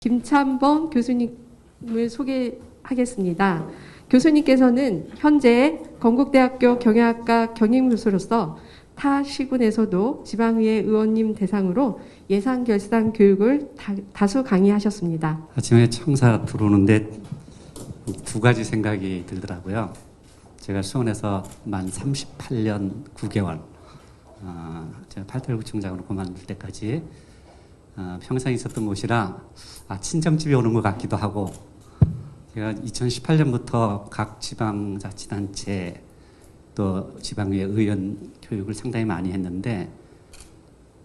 김찬범 교수님을 소개하겠습니다. 교수님께서는 현재 건국대학교 경영학과 경영교수로서 타 시군에서도 지방의회 의원님 대상으로 예산 결산 교육을 다수 강의하셨습니다. 아침에 청사 들어오는데 두 가지 생각이 들더라고요. 제가 수원에서 만 38년 9개월, 제가 8.1구청장으로 그만둘 때까지 평생 있었던 곳이라 친정집에 오는 것 같기도 하고, 제가 2018년부터 각 지방자치단체 또 지방의회 의원 교육을 상당히 많이 했는데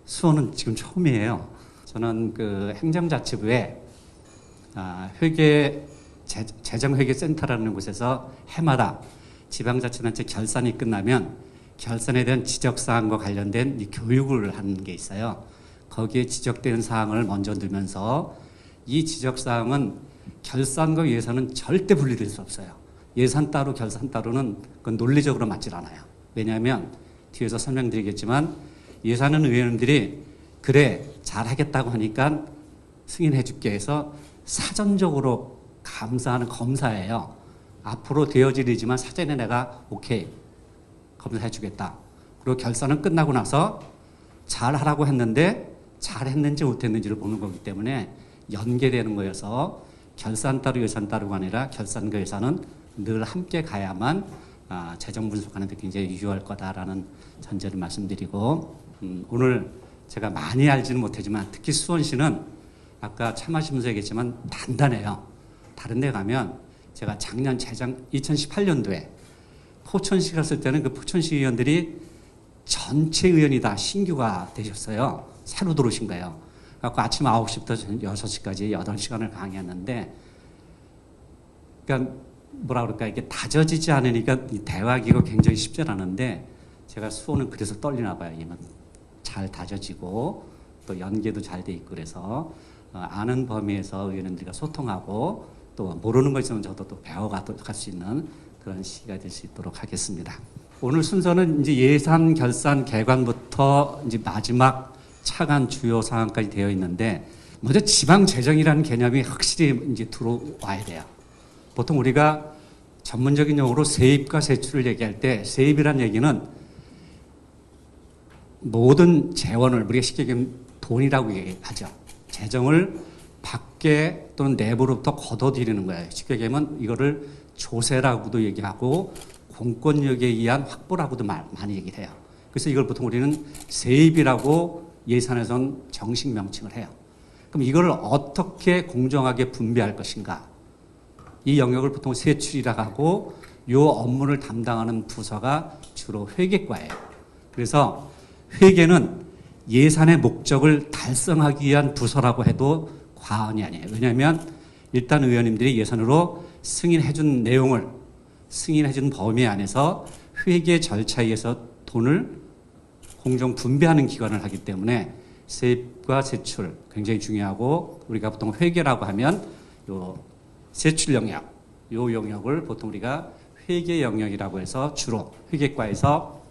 수원은 지금 처음이에요. 저는 그 행정자치부에 재정회계센터라는 곳에서 해마다 지방자치단체 결산이 끝나면 결산에 대한 지적사항과 관련된 교육을 하는 게 있어요. 거기에 지적되는 사항을 먼저 넣으면서 이 지적사항은 결산과 예산은 절대 분리될 수 없어요. 예산 따로 결산 따로는 그건 논리적으로 맞질 않아요. 왜냐하면 뒤에서 설명드리겠지만 예산은 의원님들이 그래 잘하겠다고 하니까 승인해 줄게 해서 사전적으로 감사하는 검사예요. 앞으로 되어질 일이지만 사전에 내가 오케이 검사해 주겠다. 그리고 결산은 끝나고 나서 잘하라고 했는데 잘했는지 못했는지를 보는 거기 때문에 연계되는 거여서 결산 따로 예산 따로가 아니라 결산과 예산은 늘 함께 가야만 재정 분석하는 데 굉장히 유효할 거다라는 전제를 말씀드리고, 오늘 제가 많이 알지는 못하지만 특히 수원시는 아까 차 마시면서 얘기했지만 단단해요. 다른 데 가면 제가 작년 2018년도에 포천시 갔을 때는 그 포천시 의원들이 전체 의원이 다 신규가 되셨어요. 새로 들어오신 거예요. 그래서 아침 9시부터 6시까지 8시간을 강의했는데, 그러니까 뭐라 그럴까, 이게 다져지지 않으니까 대화하기가 굉장히 쉽지 않았는데, 제가 수원은 그래서 떨리나 봐요. 이만 잘 다져지고 또 연계도 잘 돼 있고, 그래서 아는 범위에서 의원님들과 소통하고 또 모르는 거 있으면 저도 또 배워가도록 할 수 있는 그런 시기가 될 수 있도록 하겠습니다. 오늘 순서는 이제 예산 결산 개관부터 이제 마지막 차관 주요 사항까지 되어 있는데, 먼저 지방 재정이라는 개념이 확실히 이제 들어와야 돼요. 보통 우리가 전문적인 용어로 세입과 세출을 얘기할 때 세입이란 얘기는 모든 재원을 우리가 쉽게 얘기하면 돈이라고 얘기하죠. 재정을 밖에 또는 내부로부터 걷어들이는 거예요. 쉽게 얘기하면 이거를 조세라고도 얘기하고 공권력에 의한 확보라고도 많이 얘기를 해요. 그래서 이걸 보통 우리는 세입이라고 예산에선 정식 명칭을 해요. 그럼 이걸 어떻게 공정하게 분배할 것인가? 이 영역을 보통 세출이라고 하고, 이 업무를 담당하는 부서가 주로 회계과예요. 그래서 회계는 예산의 목적을 달성하기 위한 부서라고 해도 과언이 아니에요. 왜냐하면 일단 의원님들이 예산으로 승인해준 내용을 승인해준 범위 안에서 회계 절차에 의해서 돈을 공정 분배하는 기관을 하기 때문에 세입과 세출 굉장히 중요하고, 우리가 보통 회계라고 하면 요 세출 영역, 요 영역을 보통 우리가 회계 영역이라고 해서 주로 회계과에서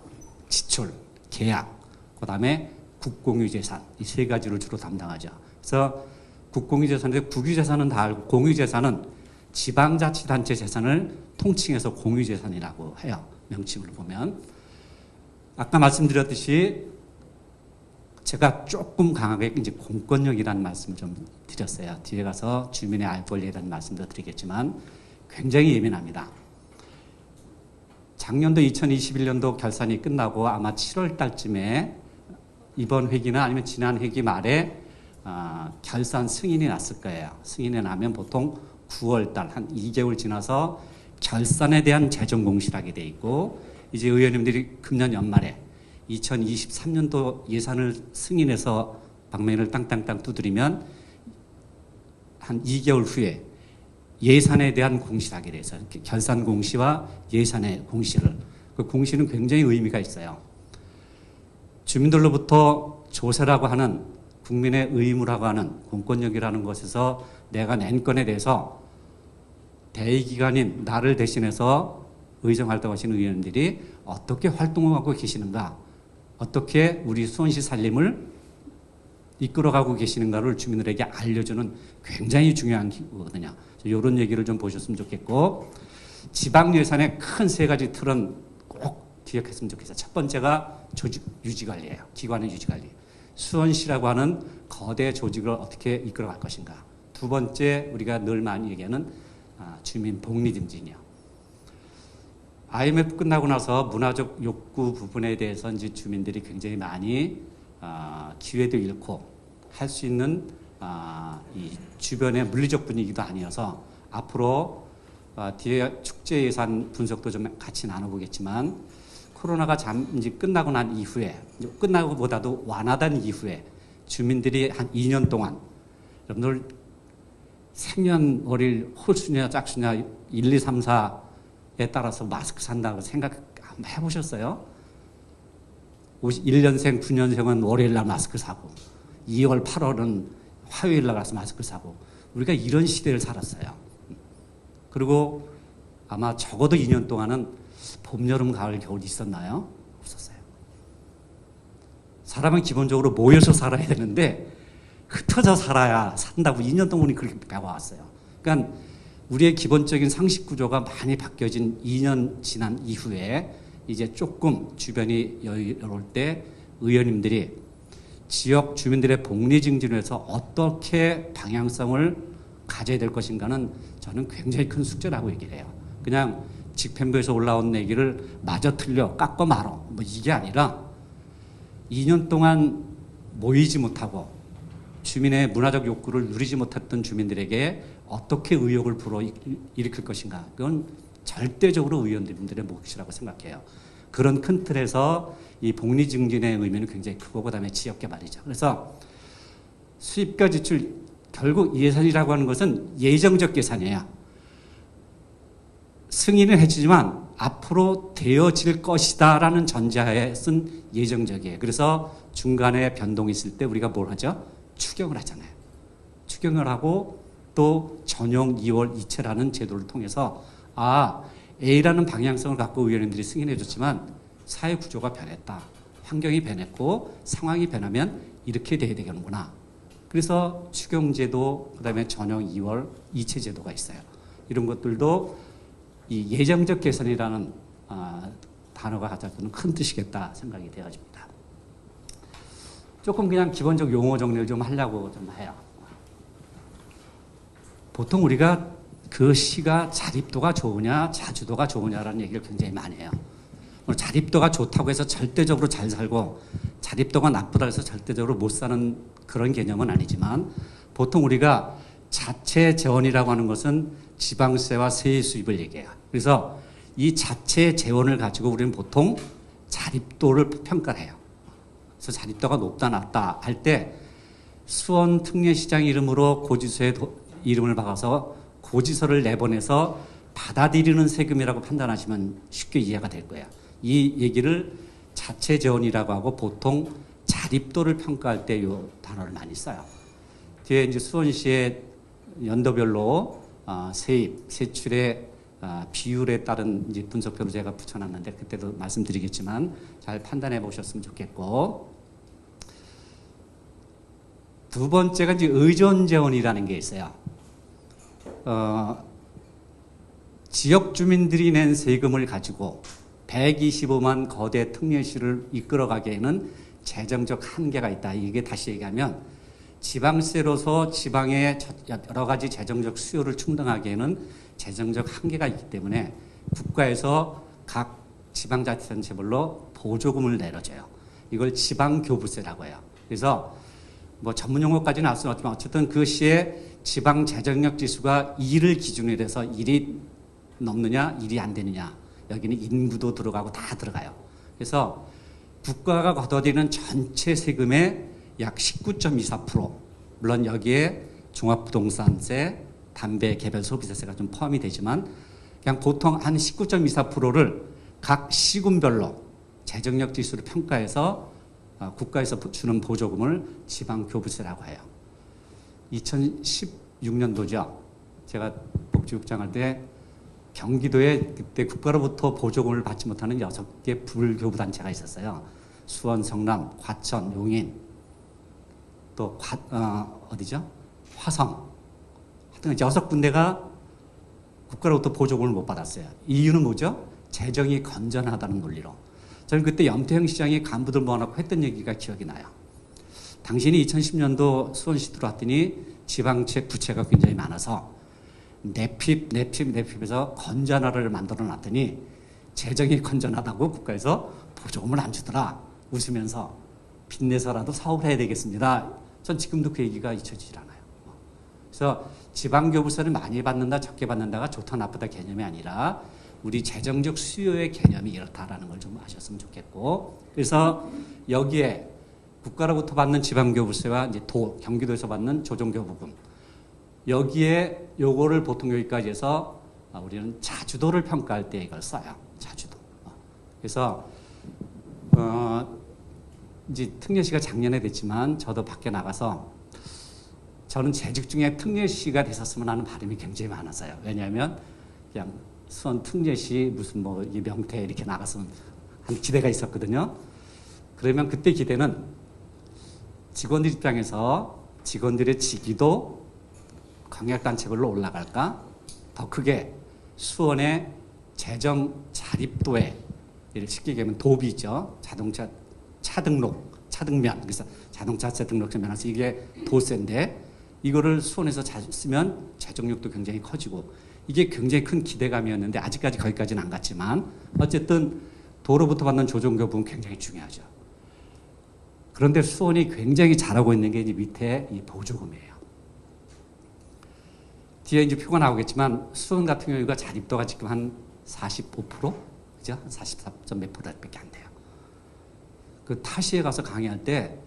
지출, 계약, 그다음에 국공유재산 이 세 가지를 주로 담당하죠. 그래서 국공유재산인데 국유재산은 다 알고, 공유재산은 지방자치단체 재산을 통칭해서 공유재산이라고 해요. 명칭으로 보면. 아까 말씀드렸듯이 제가 조금 강하게 이제 공권력이라는 말씀을 좀 드렸어요. 뒤에 가서 주민의 알 권리라는 말씀도 드리겠지만 굉장히 예민합니다. 작년도 2021년도 결산이 끝나고 아마 7월 달쯤에 이번 회기나 아니면 지난 회기 말에 결산 승인이 났을 거예요. 승인이 나면 보통 9월 달 한 2개월 지나서 결산에 대한 재정 공시를 하게 돼 있고, 이제 의원님들이 금년 연말에 2023년도 예산을 승인해서 방면을 땅땅땅 두드리면 한 2개월 후에 예산에 대한 공시를 하게 돼서 결산 공시와 예산의 공시를, 그 공시는 굉장히 의미가 있어요. 주민들로부터 조세라고 하는 국민의 의무라고 하는 공권력이라는 것에서 내가 낸 건에 대해서 대의기관인 나를 대신해서 의정활동하시는 의원들이 어떻게 활동하고 계시는가, 어떻게 우리 수원시 살림을 이끌어가고 계시는가를 주민들에게 알려주는 굉장히 중요한 기구거든요. 이런 얘기를 좀 보셨으면 좋겠고, 지방 예산의 큰 세 가지 틀은 꼭 기억했으면 좋겠어요. 첫 번째가 조직 유지관리예요. 기관의 유지관리. 수원시라고 하는 거대 조직을 어떻게 이끌어갈 것인가. 두 번째, 우리가 늘 많이 얘기하는 주민 복리 증진이요. IMF 끝나고 나서 문화적 욕구 부분에 대해서 이제 주민들이 굉장히 많이 기회도 잃고 할 수 있는 이 주변의 물리적 분위기도 아니어서 앞으로 뒤에 축제 예산 분석도 좀 같이 나눠보겠지만, 코로나가 잠시 끝나고 난 이후에, 끝나고보다도 완화된 이후에 주민들이 한 2년 동안 여러분들 생년월일 홀수냐 짝수냐 1, 2, 3, 4에 따라서 마스크 산다고 생각 한번 해보셨어요? 1년생, 9년생은 월요일 날 마스크 사고, 2월, 8월은 화요일 날 가서 마스크 사고, 우리가 이런 시대를 살았어요. 그리고 아마 적어도 2년 동안은 봄, 여름, 가을, 겨울 있었나요? 없었어요. 사람은 기본적으로 모여서 살아야 되는데 흩어져 살아야 산다고 2년 동안 그렇게 배워왔어요. 그러니까 우리의 기본적인 상식 구조가 많이 바뀌어진 2년 지난 이후에 이제 조금 주변이 여유로울 때 의원님들이 지역 주민들의 복리 증진을 해서 어떻게 방향성을 가져야 될 것인가는 저는 굉장히 큰 숙제라고 얘기를 해요. 그냥 집행부에서 올라온 얘기를 마저 틀려 깎고 말어 뭐 이게 아니라 2년 동안 모이지 못하고 주민의 문화적 욕구를 누리지 못했던 주민들에게 어떻게 의욕을 불어일으킬 것인가, 그건 절대적으로 의원님들의 몫이라고 생각해요. 그런 큰 틀에서 이 복리 증진의 의미는 굉장히 크고, 그다음에 지역 개발이죠. 그래서 수입과 지출, 결국 예산이라고 하는 것은 예정적 예산이에요. 승인은 해주지만 앞으로 되어질 것이다라는 전제하에 쓴 예정적이에요. 그래서 중간에 변동이 있을 때 우리가 뭘 하죠? 추경을 하잖아요. 추경을 하고 또 전용 2월 이체라는 제도를 통해서 A라는 방향성을 갖고 의원님들이 승인해 줬지만 사회 구조가 변했다, 환경이 변했고 상황이 변하면 이렇게 돼야 되겠구나. 그래서 추경제도, 그다음에 전용 2월 이체 제도가 있어요. 이런 것들도 이 예정적 개선이라는 단어가 가져다주는 큰 뜻이겠다 생각이 되어집니다. 조금 그냥 기본적 용어 정리를 좀 하려고 좀 해요. 보통 우리가 그 시가 자립도가 좋으냐 자주도가 좋으냐라는 얘기를 굉장히 많이 해요. 자립도가 좋다고 해서 절대적으로 잘 살고 자립도가 나쁘다 해서 절대적으로 못 사는 그런 개념은 아니지만, 보통 우리가 자체 재원이라고 하는 것은 지방세와 세의 수입을 얘기해요. 그래서 이 자체 재원을 가지고 우리는 보통 자립도를 평가를 해요. 그래서 자립도가 높다 낮다 할 때 수원 특례시장 이름으로 고지서에 이름을 박아서 고지서를 내보내서 받아들이는 세금이라고 판단하시면 쉽게 이해가 될 거예요. 이 얘기를 자체 재원이라고 하고 보통 자립도를 평가할 때 이 단어를 많이 써요. 뒤에 이제 수원시의 연도별로 세입, 세출의 비율에 따른 이제 분석표를 제가 붙여놨는데 그때도 말씀드리겠지만 잘 판단해 보셨으면 좋겠고, 두 번째가 이제 의존 재원이라는 게 있어요. 지역 주민들이 낸 세금을 가지고 125만 거대 특례시를 이끌어가기에는 재정적 한계가 있다. 이게 다시 얘기하면 지방세로서 지방의 여러 가지 재정적 수요를 충당하기에는 재정적 한계가 있기 때문에 국가에서 각 지방자치단체별로 보조금을 내려줘요. 이걸 지방교부세라고 해요. 그래서 뭐 전문 용어까지는 알 수는 없지만 어쨌든 그 시에 지방 재정력 지수가 2를 기준으로 해서 1이 넘느냐 1이 안 되느냐, 여기는 인구도 들어가고 다 들어가요. 그래서 국가가 걷어들이는 전체 세금의 약 19.24%, 물론 여기에 종합부동산세, 담배, 개별 소비자세가 좀 포함이 되지만 그냥 보통 한 19.24%를 각 시군별로 재정력 지수를 평가해서 국가에서 주는 보조금을 지방교부세라고 해요. 2016년도죠. 제가 복지국장 할 때 경기도에 그때 국가로부터 보조금을 받지 못하는 6개 불교부단체가 있었어요. 수원, 성남, 과천, 용인. 또 어디죠? 화성. 하여튼 6군데가 국가로부터 보조금을 못 받았어요. 이유는 뭐죠? 재정이 건전하다는 논리로. 저는 그때 염태영 시장이 간부들 모아놓고 했던 얘기가 기억이 나요. 당신이 2010년도 수원시 들어왔더니 지방채 부채가 굉장히 많아서 내핍에서 건전화를 만들어 놨더니 재정이 건전하다고 국가에서 보조금을 안 주더라. 웃으면서 빚내서라도 사업을 해야 되겠습니다. 전 지금도 그 얘기가 잊혀지질 않아요. 그래서 지방교부세를 많이 받는다, 적게 받는다가 좋다, 나쁘다 개념이 아니라 우리 재정적 수요의 개념이 이렇다라는 걸 좀 아셨으면 좋겠고, 그래서 여기에 국가로부터 받는 지방교부세와 이제 경기도에서 받는 조정교부금, 여기에 요거를 보통 여기까지 해서 우리는 자주도를 평가할 때 이걸 써요. 자주도. 그래서 이제 특례시가 작년에 됐지만 저도 밖에 나가서 저는 재직 중에 특례시가 됐었으면 하는 바람이 굉장히 많았어요. 왜냐하면 그냥 수원 특례시 무슨 뭐 이 명태 이렇게 나갔으면 한 기대가 있었거든요. 그러면 그때 기대는 직원들 입장에서 직원들의 직위도 광역단체별로 올라갈까? 더 크게 수원의 재정 자립도에, 예를 쉽게 얘기하면 도비 있죠. 자동차 차등면, 그래서 자동차세 등록증 면허서 이게 도세인데 이거를 수원에서 잘 쓰면 재정력도 굉장히 커지고 이게 굉장히 큰 기대감이었는데 아직까지 거기까지는 안 갔지만 어쨌든 도로부터 받는 조정교부는 굉장히 중요하죠. 그런데 수원이 굉장히 잘하고 있는 게 이제 밑에 이 보조금이에요. 뒤에 이제 표가 나오겠지만 수원 같은 경우가 자립도가 지금 한 45%? 그죠? 44점 몇 %밖에 안 돼요. 그 타시에 가서 강의할 때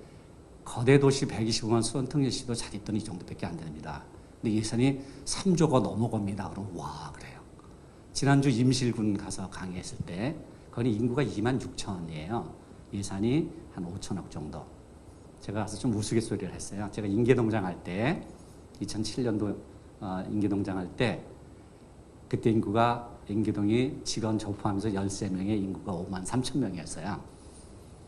거대 도시 125만 수원 특례시도 자립도는 이 정도밖에 안 됩니다. 근데 예산이 3조가 넘어갑니다. 그럼 와 그래요. 지난주 임실군 가서 강의했을 때 거기 인구가 2만 6천이에요. 예산이 한 5천억 정도. 제가 가서 좀 우스갯소리를 했어요. 제가 인계동장 할 때 2007년도 인계동장 할 때 그때 인구가 인계동이 직원 저 포함해서 13명의 인구가 5만 3천 명이었어요.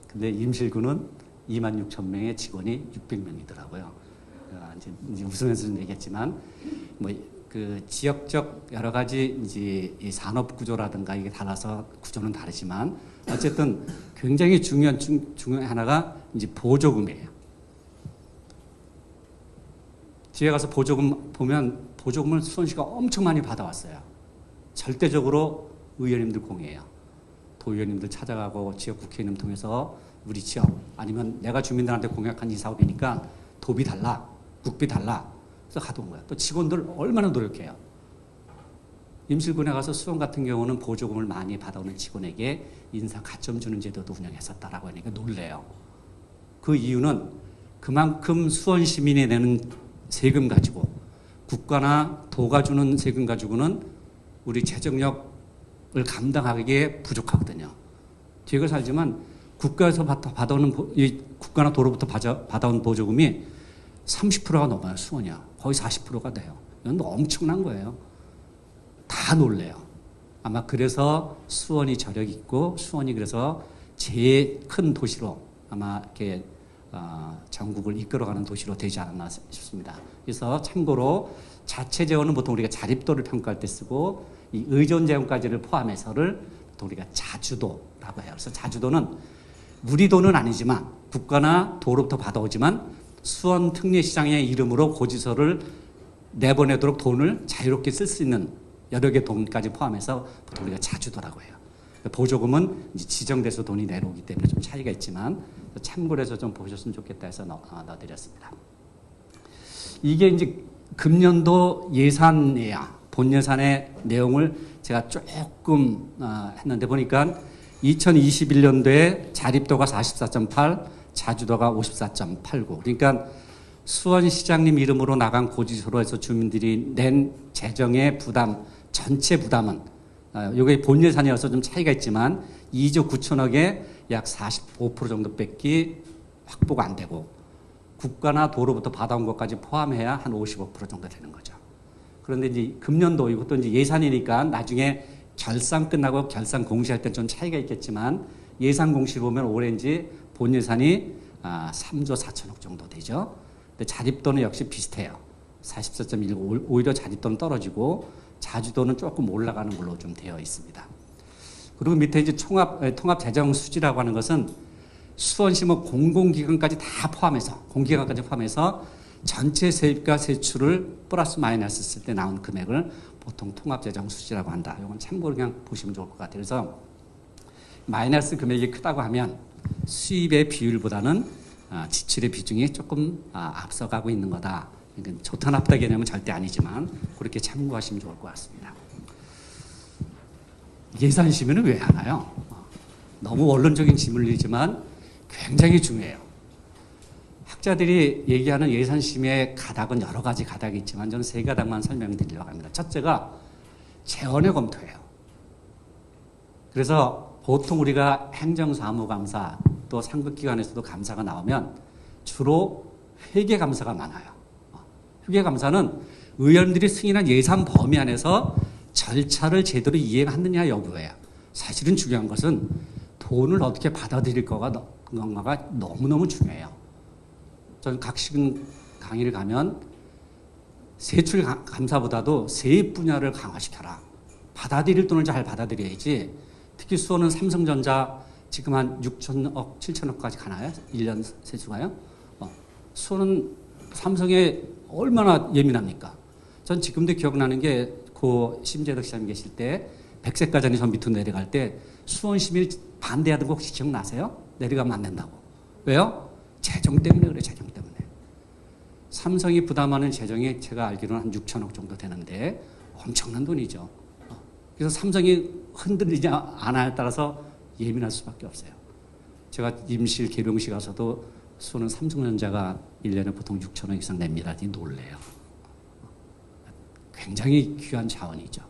근데 임실군은 2만 6천 명의 직원이 600명이더라고요. 이제 웃으면서 얘기했지만 뭐 그 지역적 여러 가지 이제 이 산업 구조라든가 이게 달라서 구조는 다르지만 어쨌든 굉장히 중요한 하나가 이제 보조금이에요. 뒤에 가서 보조금 보면 보조금을 수원시가 엄청 많이 받아왔어요. 절대적으로 의원님들 공이에요. 도의원님들 찾아가고 지역 국회의원 통해서 우리 지역 아니면 내가 주민들한테 공약한 이 사업이니까 도비 달라, 국비 달라. 그래서 가져온 거야. 또 직원들 얼마나 노력해요. 임실군에 가서 수원 같은 경우는 보조금을 많이 받아오는 직원에게 인상 가점 주는 제도도 운영했었다라고 하니까 놀래요. 그 이유는 그만큼 수원 시민이 내는 세금 가지고 국가나 도가 주는 세금 가지고는 우리 재정력을 감당하기에 부족하거든요. 뒤에 살지만 국가에서 받아오는 이 국가나 도로부터 받아온 보조금이 30%가 넘어요. 수원이야. 거의 40%가 돼요. 이건 엄청난 거예요. 다 놀래요. 아마 그래서 수원이 저력이 있고 수원이 그래서 제일 큰 도시로 아마 이렇게 전국을 이끌어가는 도시로 되지 않았나 싶습니다. 그래서 참고로 자체 재원은 보통 우리가 자립도를 평가할 때 쓰고 이 의존 재원까지를 포함해서를 보통 우리가 자주도라고 해요. 그래서 자주도는 무리도는 아니지만 국가나 도로부터 받아오지만 수원 특례시장의 이름으로 고지서를 내보내도록 돈을 자유롭게 쓸 수 있는 여러 개 돈까지 포함해서 보통 우리가 자주도라고 해요. 보조금은 이제 지정돼서 돈이 내려오기 때문에 좀 차이가 있지만 참고로 해서 좀 보셨으면 좋겠다 해서 넣어드렸습니다. 이게 이제 금년도 예산이에요. 본 예산의 내용을 제가 조금 했는데 보니까 2021년도에 자립도가 44.8, 자주도가 54.89. 그러니까 수원시장님 이름으로 나간 고지서로 해서 주민들이 낸 재정의 부담, 전체 부담은 이게 본 예산이어서 좀 차이가 있지만 2조 9천억에 약 45% 정도밖에 확보가 안 되고 국가나 도로부터 받아온 것까지 포함해야 한 55% 정도 되는 거죠. 그런데 이제 금년도 이것도 이제 예산이니까 나중에 결산 끝나고 결산 공시할 때 좀 차이가 있겠지만 예산 공시 보면 올해 이제 본 예산이 3조 4천억 정도 되죠. 근데 자립도는 역시 비슷해요. 44.19. 오히려 자립도는 떨어지고 자주도는 조금 올라가는 걸로 좀 되어 있습니다. 그리고 밑에 이제 통합 재정 수지라고 하는 것은 수원시 뭐 공공기관까지 다 포함해서, 공기관까지 포함해서 전체 세입과 세출을 플러스 마이너스 했을 때 나온 금액을 보통 통합재정 수지라고 한다. 이건 참고로 그냥 보시면 좋을 것 같아요. 그래서 마이너스 금액이 크다고 하면 수입의 비율보다는 지출의 비중이 조금 앞서가고 있는 거다. 그러니까 좋다 나쁘다 개념은 절대 아니지만 그렇게 참고하시면 좋을 것 같습니다. 예산심의는 왜 하나요? 너무 원론적인 질문이지만 굉장히 중요해요. 학자들이 얘기하는 예산심의의 가닥은 여러 가지 가닥이 있지만 저는 세 가닥만 설명드리려고 합니다. 첫째가 재원의 검토예요. 그래서 보통 우리가 행정사무감사 또 상급기관에서도 감사가 나오면 주로 회계감사가 많아요. 회계감사는 의원들이 승인한 예산 범위 안에서 절차를 제대로 이행하느냐 여부예요. 사실은 중요한 것은 돈을 어떻게 받아들일 건가가 너무너무 중요해요. 저는 각식 강의를 가면 세출 감사보다도 세입 분야를 강화시켜라. 받아들일 돈을 잘 받아들여야지. 특히 수원은 삼성전자 지금 한 6천억, 7천억까지 가나요? 1년 세수가요? 수원은 삼성에 얼마나 예민합니까? 전 지금도 기억나는 게 고 심재덕 시장님 계실 때 백색가전이 저 밑으로 내려갈 때 수원 시민이 반대하던 거 혹시 기억나세요? 내려가면 안 된다고. 왜요? 재정 때문에 그래, 재정 때문에. 삼성이 부담하는 재정이 제가 알기로는 한 6천억 정도 되는데 엄청난 돈이죠. 그래서 삼성이 흔들리냐 안 하냐에 따라서 예민할 수밖에 없어요. 제가 임실 개병시 가서도 수원은 삼성전자가 1년에 보통 6천억 이상 냅니다. 놀래요. 굉장히 귀한 자원이죠.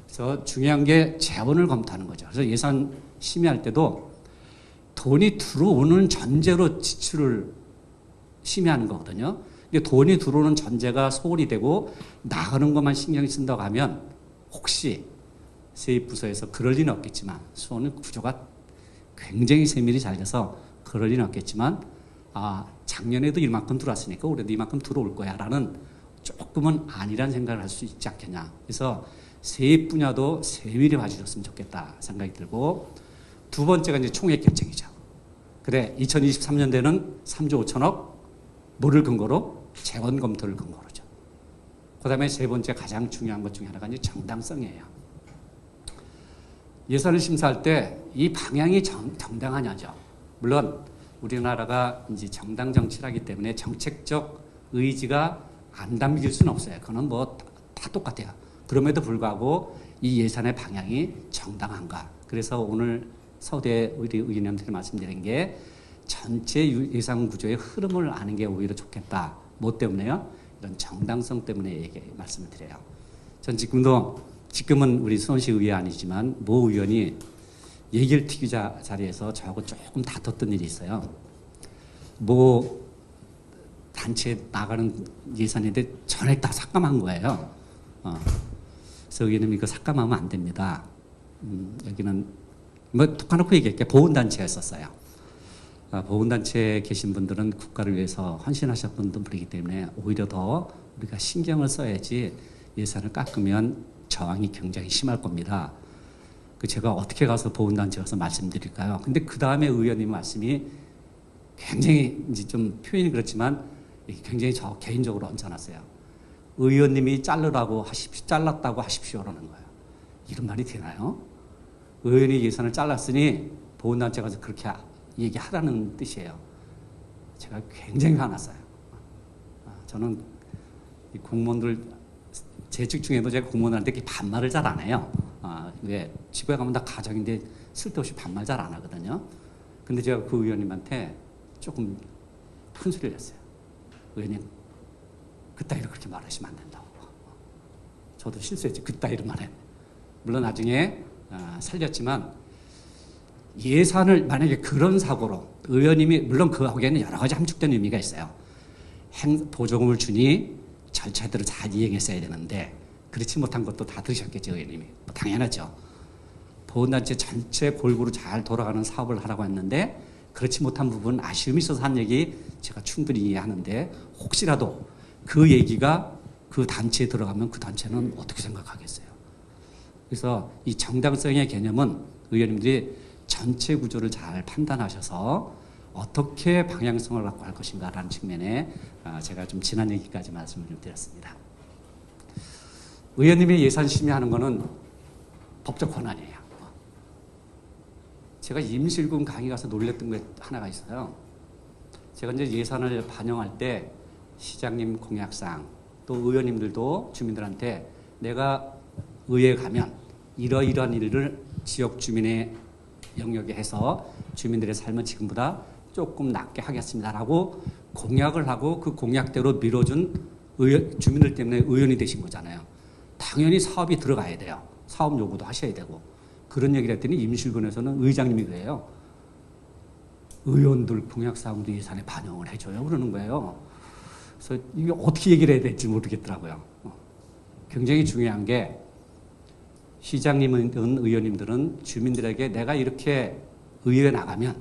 그래서 중요한 게 재원을 검토하는 거죠. 그래서 예산 심의할 때도 돈이 들어오는 전제로 지출을 심의하는 거거든요. 근데 돈이 들어오는 전제가 소홀히 되고 나가는 것만 신경이 쓴다고 하면 혹시 세입부서에서 그럴 리는 없겠지만 수원은 구조가 굉장히 세밀히 잘 돼서 그럴 리는 없겠지만 작년에도 이만큼 들어왔으니까 올해도 이만큼 들어올 거야 라는 조금은 아니란 생각을 할 수 있지 않겠냐. 그래서 세입 분야도 세밀히 봐주셨으면 좋겠다 생각이 들고 두 번째가 이제 총액 결정이죠. 그래 2023년대는 3조 5천억 뭐를 근거로? 재원 검토를 근거로죠. 그 다음에 세 번째 가장 중요한 것 중에 하나가 이제 정당성이에요. 예산을 심사할 때 이 방향이 정당하냐죠. 물론 우리나라가 이제 정당 정치를 하기 때문에 정책적 의지가 안 담길 수는 없어요. 그거는 뭐 다 똑같아요. 그럼에도 불구하고 이 예산의 방향이 정당한가. 그래서 오늘 서대 우리 의원님들이 말씀드린 게 전체 예산 구조의 흐름을 아는 게 오히려 좋겠다. 뭐 때문에요? 이런 정당성 때문에 말씀을 드려요. 전 지금은 우리 수원시 의회 아니지만 모 의원이 얘기를 튀기자 자리에서 저하고 조금 다퉜던 일이 있어요. 뭐 단체에 나가는 예산인데 전액 다 삭감한 거예요. 그래서 의원님 이거 삭감하면 안 됩니다. 여기는 뭐 톡 놓고 얘기할게요. 보훈단체였었어요. 보훈단체에 계신 분들은 국가를 위해서 헌신하셨던 분이기 때문에 오히려 더 우리가 신경을 써야지 예산을 깎으면 저항이 굉장히 심할 겁니다. 제가 어떻게 가서 보훈단체 가서 말씀드릴까요? 근데 그 다음에 의원님 말씀이 굉장히 이제 좀 표현이 그렇지만 굉장히 저 개인적으로 얹어놨어요. 의원님이 잘랐다고 하십시오. 그러는 거예요. 이런 말이 되나요? 의원이 예산을 잘랐으니 보훈단체 가서 그렇게 얘기하라는 뜻이에요. 제가 굉장히 화났어요. 저는 이 공무원들 재직 중에도 제가 공무원한테 이렇게 반말을 잘 안 해요. 왜 집에 가면 다 가정인데 쓸데없이 반말 잘 안 하거든요. 근데 제가 그 의원님한테 조금 큰 소리를 냈어요. 의원님, 그따위로 그렇게 말하시면 안 된다고. 저도 실수했지. 그따위로 말해. 물론 나중에 살렸지만 예산을 만약에 그런 사고로 의원님이 물론 그 거기에는 여러 가지 함축된 의미가 있어요. 보조금을 주니 절차대로 잘 이행했어야 되는데 그렇지 못한 것도 다 들으셨겠죠, 의원님이. 당연하죠. 보훈단체 전체 골고루 잘 돌아가는 사업을 하라고 했는데 그렇지 못한 부분 아쉬움이 있어서 한 얘기 제가 충분히 이해하는데 혹시라도 그 얘기가 그 단체에 들어가면 그 단체는 어떻게 생각하겠어요? 그래서 이 정당성의 개념은 의원님들이 전체 구조를 잘 판단하셔서 어떻게 방향성을 갖고 할 것인가라는 측면에 제가 좀 지난 얘기까지 말씀을 좀 드렸습니다. 의원님이 예산 심의하는 거는 법적 권한이에요. 제가 임실군 강의 가서 놀랬던 게 하나가 있어요. 제가 이제 예산을 반영할 때 시장님 공약상 또 의원님들도 주민들한테 내가 의회에 가면 이러이러한 일을 지역 주민의 영역에 해서 주민들의 삶은 지금보다 조금 낫게 하겠습니다라고 공약을 하고 그 공약대로 밀어준 주민들 때문에 의원이 되신 거잖아요. 당연히 사업이 들어가야 돼요. 사업 요구도 하셔야 되고. 그런 얘기를 했더니 임실군에서는 의장님이 그래요. 의원들 공약사항도 예산에 반영을 해줘요. 그러는 거예요. 그래서 이게 어떻게 얘기를 해야 될지 모르겠더라고요. 굉장히 중요한 게 시장님이든 의원님들은 주민들에게 내가 이렇게 의회에 나가면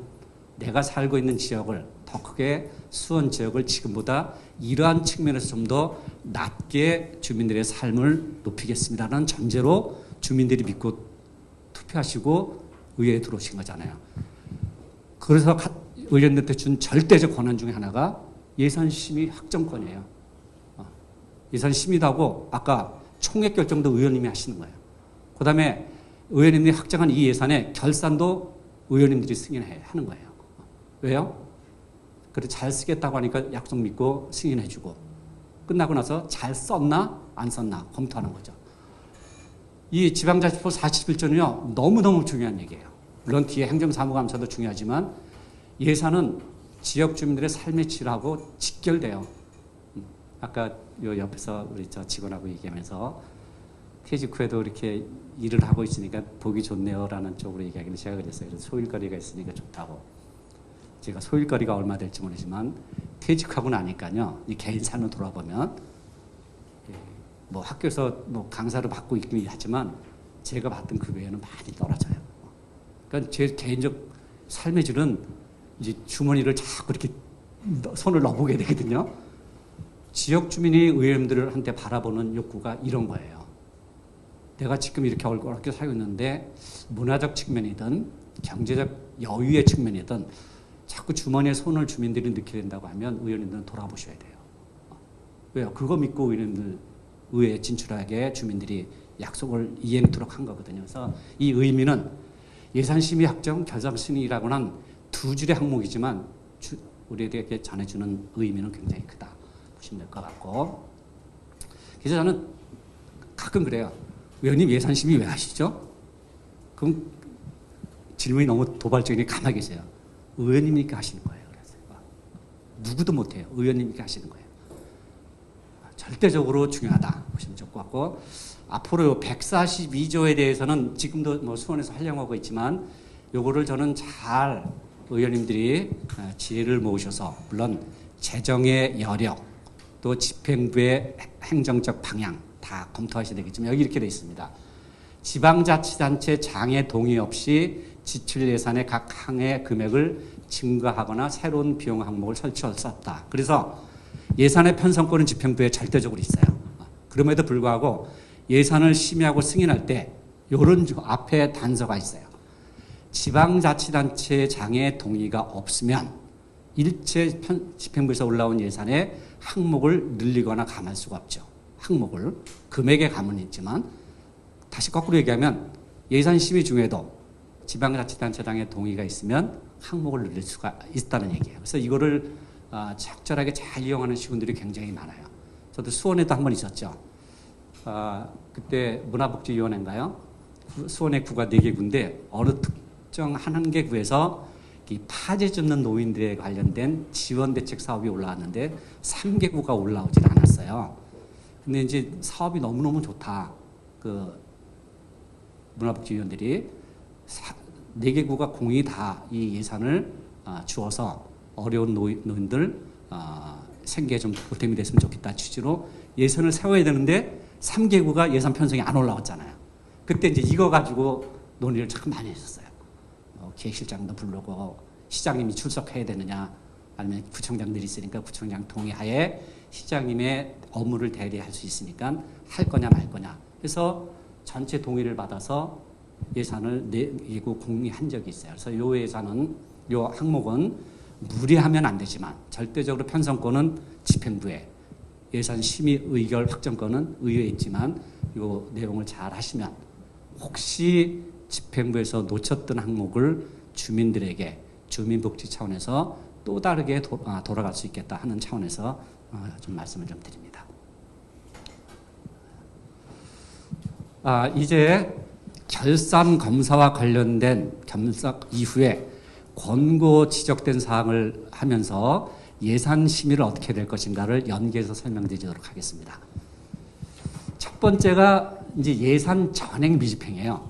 내가 살고 있는 지역을 더 크게 수원 지역을 지금보다 이러한 측면에서 좀 더 낮게 주민들의 삶을 높이겠습니다라는 전제로 주민들이 믿고 투표하시고 의회에 들어오신 거잖아요. 그래서 의원들한테 준 절대적 권한 중에 하나가 예산심의 확정권이에요. 예산심의도 하고 아까 총액 결정도 의원님이 하시는 거예요. 그 다음에 의원님들이 확정한 이 예산의 결산도 의원님들이 승인하는 거예요. 왜요? 그래 잘 쓰겠다고 하니까 약속 믿고 승인해주고 끝나고 나서 잘 썼나 안 썼나 검토하는 거죠. 이 지방자치법 41조는요 너무너무 중요한 얘기예요. 물론 뒤에 행정사무감사도 중요하지만 예산은 지역 주민들의 삶의 질하고 직결돼요. 아까 요 옆에서 우리 저 직원하고 얘기하면서 퇴직 후에도 이렇게 일을 하고 있으니까 보기 좋네요라는 쪽으로 얘기하기는 제가 그랬어요. 그래서 소일거리가 있으니까 좋다고. 제가 소일거리가 얼마 될지 모르지만 퇴직하고 나니까요. 이 개인 삶을 돌아보면 뭐 학교에서 뭐 강사를 받고 있긴 하지만 제가 받던 그 외에는 많이 떨어져요. 그러니까 제 개인적 삶의 질은 이제 주머니를 자꾸 이렇게 손을 넣어보게 되거든요. 지역 주민이 의원님들한테 바라보는 욕구가 이런 거예요. 내가 지금 이렇게 어렵게 살고 있는데 문화적 측면이든 경제적 여유의 측면이든 자꾸 주머니에 손을 주민들이 넣게 된다고 하면 의원님들은 돌아보셔야 돼요. 왜요? 그거 믿고 의원님들 의회에 진출하게 주민들이 약속을 이행토록 한 거거든요. 그래서 이 의미는 예산심의 확정, 결산심의라고는 두 줄의 항목이지만 우리에게 전해주는 의미는 굉장히 크다 보시면 될 것 같고. 그래서 저는 가끔 그래요. 의원님 예산심의 왜 하시죠? 그럼 질문이 너무 도발적이니 가만히 계세요. 의원님이니까 하시는 거예요. 그래서 누구도 못해요. 의원님이니까 하시는 거예요. 절대적으로 중요하다 보시면 좋을 것 같고, 앞으로 142조에 대해서는 지금도 뭐 수원에서 활용하고 있지만 요거를 저는 잘 의원님들이 지혜를 모으셔서 물론 재정의 여력 또 집행부의 행정적 방향 다 검토하셔야 되겠지만 여기 이렇게 되어 있습니다. 지방자치단체 장애 동의 없이 지출 예산의 각 항의 금액을 증가하거나 새로운 비용 항목을 설치할 수 없다. 그래서 예산의 편성권은 집행부에 절대적으로 있어요. 그럼에도 불구하고 예산을 심의하고 승인할 때 이런 앞에 단서가 있어요. 지방자치단체 장애 동의가 없으면 일체 집행부에서 올라온 예산의 항목을 늘리거나 감할 수가 없죠. 항목을. 금액의 감은 있지만 다시 거꾸로 얘기하면 예산 심의 중에도 지방자치단체 장애 동의가 있으면 항목을 늘릴 수가 있다는 얘기예요. 그래서 이거를 적절하게 잘 이용하는 시군들이 굉장히 많아요. 저도 수원에도 한 번 있었죠. 그때 문화복지위원회인가요? 수원의 구가 4개 구인데 어느 특정 한 개 구에서 이 파재 줍는 노인들에 관련된 지원대책 사업이 올라왔는데 3개 구가 올라오질 않았어요. 근데 이제 사업이 너무너무 좋다. 그 문화복지위원들이 4개 구가 공이 다 이 예산을 주어서 어려운 노인들 생계에 좀 보탬이 됐으면 좋겠다 취지로 예산을 세워야 되는데 3개구가 예산 편성이 안 올라왔잖아요. 그때 이제 이거 가지고 논의를 참 많이 했었어요. 기획실장도 부르고 시장님이 출석해야 되느냐, 아니면 구청장들이 있으니까 구청장 동의하에 시장님의 업무를 대리할 수 있으니까 할 거냐 말 거냐. 그래서 전체 동의를 받아서 예산을 내고 공개한 적이 있어요. 그래서 요 예산은, 요 항목은 무리하면 안 되지만 절대적으로 편성권은 집행부에, 예산 심의 의결 확정권은 의회에 있지만 요 내용을 잘 하시면 혹시 집행부에서 놓쳤던 항목을 주민들에게 주민복지 차원에서 또 다르게 돌아갈 수 있겠다 하는 차원에서 좀 말씀을 좀 드립니다. 이제 결산 검사와 관련된 검사 이후에 권고 지적된 사항을 하면서 예산 심의를 어떻게 될 것인가를 연계해서 설명드리도록 하겠습니다. 첫 번째가 이제 예산 전행 미집행이에요.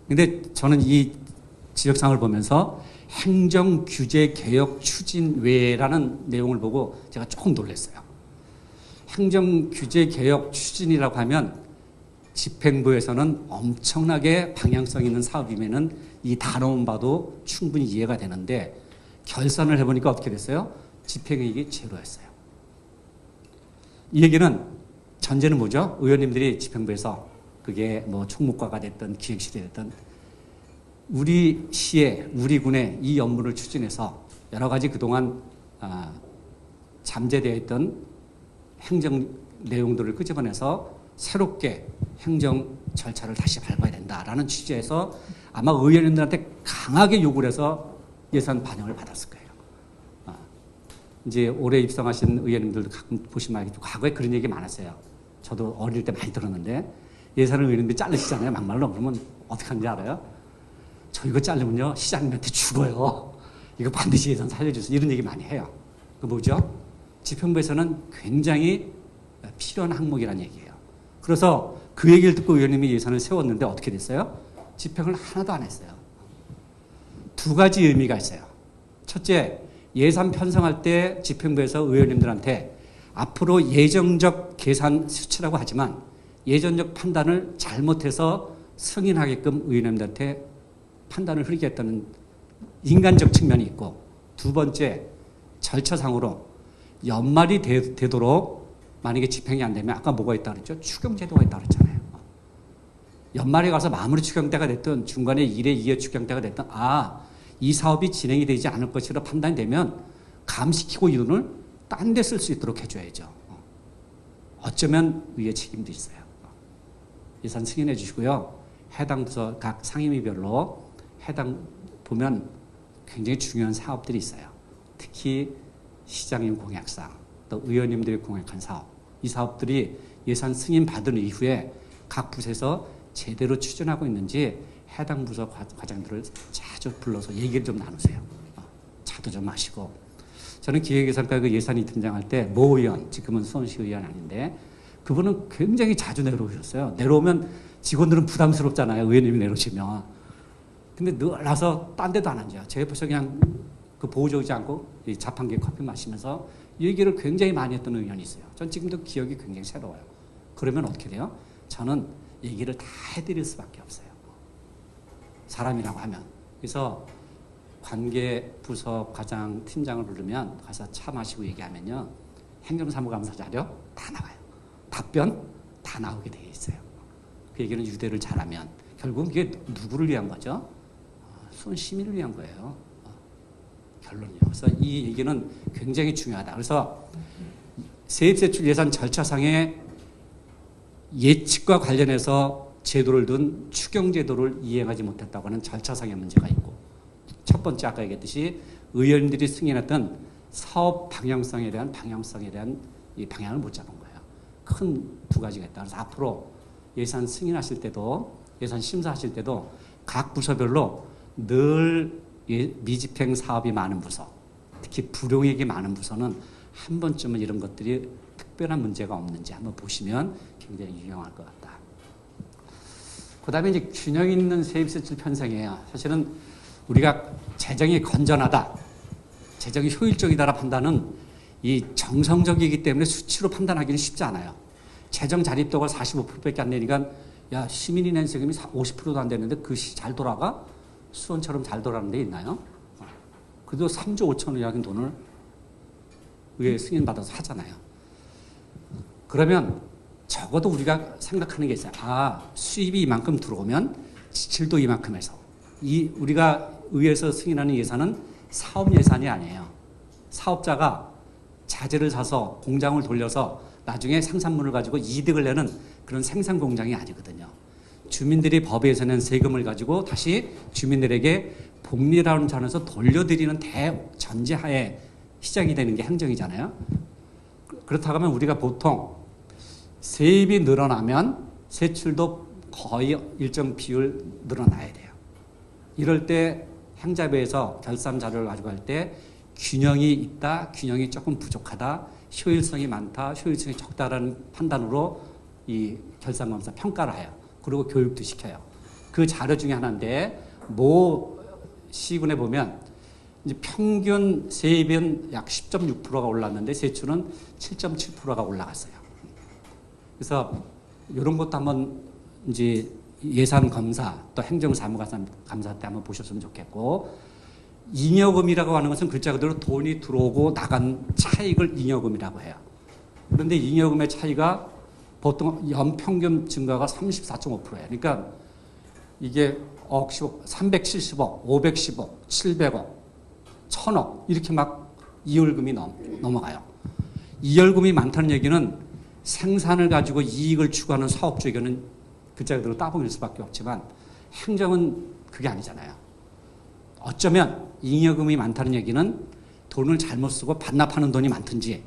근데 저는 이 지적사항을 보면서 행정 규제 개혁 추진 외라는 내용을 보고 제가 조금 놀랐어요. 행정 규제 개혁 추진이라고 하면 집행부에서는 엄청나게 방향성 있는 사업이면은 이 단어만 봐도 충분히 이해가 되는데 결산을 해보니까 어떻게 됐어요? 집행이익이 제로였어요. 이 얘기는 전제는 뭐죠? 의원님들이 집행부에서 그게 뭐 총무과가 됐든 기획실이 됐든 우리 시에, 우리 군에 이 업무를 추진해서 여러 가지 그동안 잠재되어 있던 행정 내용들을 끄집어내서 새롭게 행정 절차를 다시 밟아야 된다라는 취지에서 아마 의원님들한테 강하게 요구를 해서 예산 반영을 받았을 거예요. 이제 올해 입성하신 의원님들도 가끔 보시면 알겠지만 과거에 그런 얘기 많았어요. 저도 어릴 때 많이 들었는데 예산을 의원님들이 자르시잖아요. 막말로. 그러면 어떻게 하는지 알아요? 저 이거 자르면요 시장님한테 죽어요. 이거 반드시 예산 살려주세요. 이런 얘기 많이 해요. 그 뭐죠? 집행부에서는 굉장히 필요한 항목이라는 얘기예요. 그래서 그 얘기를 듣고 의원님이 예산을 세웠는데 어떻게 됐어요? 집행을 하나도 안 했어요. 두 가지 의미가 있어요. 첫째, 예산 편성할 때 집행부에서 의원님들한테 앞으로 예정적 계산 수치라고 하지만 예전적 판단을 잘못해서 승인하게끔 의원님들한테 판단을 흐리게 했다는 인간적 측면이 있고, 두 번째, 절차상으로 연말이 되도록 만약에 집행이 안 되면 아까 뭐가 있다고 그랬죠? 추경제도가 있다고 그랬잖아요. 연말에 가서 마무리 추경때가 됐든 중간에 1회, 2회 추경때가 됐든 이 사업이 진행이 되지 않을 것이라 판단이 되면 감시키고 이 돈을 딴 데 쓸 수 있도록 해줘야죠. 어쩌면 의회 책임도 있어요. 예산 승인해 주시고요. 해당 부서 각 상임위별로 해당 보면 굉장히 중요한 사업들이 있어요. 특히 시장님 공약상, 또 의원님들이 공약한 사업, 이 사업들이 예산 승인 받은 이후에 각 부서에서 제대로 추진하고 있는지 해당 부서 과장들을 자주 불러서 얘기를 좀 나누세요. 차도 좀 마시고. 저는 기획예산과 그 예산이 등장할 때 모 의원, 지금은 수원시 의원 아닌데 그분은 굉장히 자주 내려오셨어요. 내려오면 직원들은 부담스럽잖아요. 의원님이 내려오시면. 근데 늘 와서 딴 데도 안 앉아요. 제 옆에서 그냥 그 보호적이지 않고 이 자판기에 커피 마시면서 얘기를 굉장히 많이 했던 의원이 있어요. 전 지금도 기억이 굉장히 새로워요. 그러면 어떻게 돼요? 저는 얘기를 다 해드릴 수밖에 없어요. 사람이라고 하면. 그래서 관계 부서 과장 팀장을 부르면 가서 차 마시고 얘기하면요. 행정사무감사 자료 다 나와요. 답변 다 나오게 되어 있어요. 그 얘기는 유대를 잘하면 결국은 이게 누구를 위한 거죠? 수원 시민을 위한 거예요. 결론이요. 그래서 이 얘기는 굉장히 중요하다. 그래서 세입세출 예산 절차상의 예측과 관련해서 제도를 둔 추경제도를 이행하지 못했다고 하는 절차상의 문제가 있고, 첫 번째 아까 얘기했듯이 의원들이 승인했던 사업 방향성에 대한 이 방향을 못 잡은 거예요. 큰 두 가지가 있다. 그래서 앞으로 예산 승인하실 때도, 예산 심사하실 때도 각 부서별로 늘 미집행 사업이 많은 부서, 특히 불용액이 많은 부서는 한 번쯤은 이런 것들이 특별한 문제가 없는지 한번 보시면 굉장히 유용할 것 같다. 그 다음에 이제 균형 있는 세입세출 편성이에요. 사실은 우리가 재정이 건전하다, 재정이 효율적이다라 판단은 이 정성적이기 때문에 수치로 판단하기는 쉽지 않아요. 재정 자립도가 45%밖에 안 되니까 야, 시민이 낸 세금이 50%도 안 되는데 그것이 잘 돌아가? 수원처럼 잘 돌아가는 데 있나요? 그래도 3조 5천억 이하의 돈을 의회 승인받아서 하잖아요. 그러면 적어도 우리가 생각하는 게 있어요. 수입이 이만큼 들어오면 지출도 이만큼 해서. 우리가 의회에서 승인하는 예산은 사업 예산이 아니에요. 사업자가 자재를 사서 공장을 돌려서 나중에 생산물을 가지고 이득을 내는 그런 생산 공장이 아니거든요. 주민들이 법에서 낸 세금을 가지고 다시 주민들에게 복리라는 차원에서 돌려드리는 대전제하에 시작이 되는 게 행정이잖아요. 그렇다고 하면 우리가 보통 세입이 늘어나면 세출도 거의 일정 비율 늘어나야 돼요. 이럴 때 행자부에서 결산 자료를 가지고 할 때 균형이 있다, 균형이 조금 부족하다, 효율성이 많다, 효율성이 적다라는 판단으로 이 결산검사 평가를 해요. 그리고 교육도 시켜요. 그 자료 중에 하나인데 모 시군에 보면 이제 평균 세입은 약 10.6%가 올랐는데 세출은 7.7%가 올라갔어요. 그래서 이런 것도 한번 이제 예산 검사 또 행정사무감사 때 한번 보셨으면 좋겠고, 잉여금이라고 하는 것은 글자 그대로 돈이 들어오고 나간 차익을 잉여금이라고 해요. 그런데 잉여금의 차이가 보통 연평균 증가가 34.5%예요. 그러니까 이게 370억, 510억, 700억, 1000억 이렇게 막 이월금이 넘어가요. 이월금이 많다는 얘기는 생산을 가지고 이익을 추구하는 사업주에게는 글자 그대로 따봉일 수밖에 없지만 행정은 그게 아니잖아요. 어쩌면 잉여금이 많다는 얘기는 돈을 잘못 쓰고 반납하는 돈이 많든지,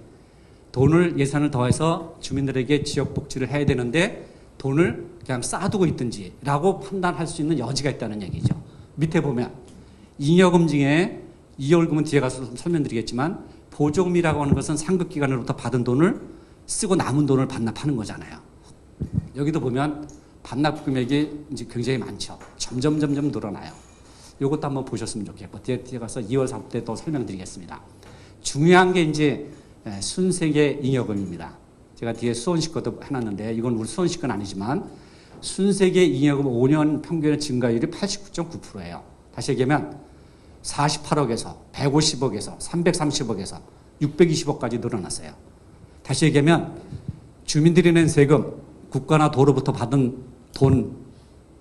돈을 예산을 더해서 주민들에게 지역 복지를 해야 되는데 돈을 그냥 쌓아두고 있든지라고 판단할 수 있는 여지가 있다는 얘기죠. 밑에 보면 잉여금 중에 이월금은 뒤에 가서 설명드리겠지만 보조금이라고 하는 것은 상급기관으로부터 받은 돈을 쓰고 남은 돈을 반납하는 거잖아요. 여기도 보면 반납 금액이 이제 굉장히 많죠. 점점 늘어나요. 이것도 한번 보셨으면 좋겠고, 뒤에 가서 2월 3일 때 또 설명드리겠습니다. 중요한 게 이제 순세계 잉여금입니다. 제가 뒤에 수원시 것도 해놨는데 이건 우리 수원시 건 아니지만 순세계 잉여금 5년 평균의 증가율이 89.9%예요. 다시 얘기하면 48억에서 150억에서 330억에서 620억까지 늘어났어요. 다시 얘기하면 주민들이 낸 세금, 국가나 도로부터 받은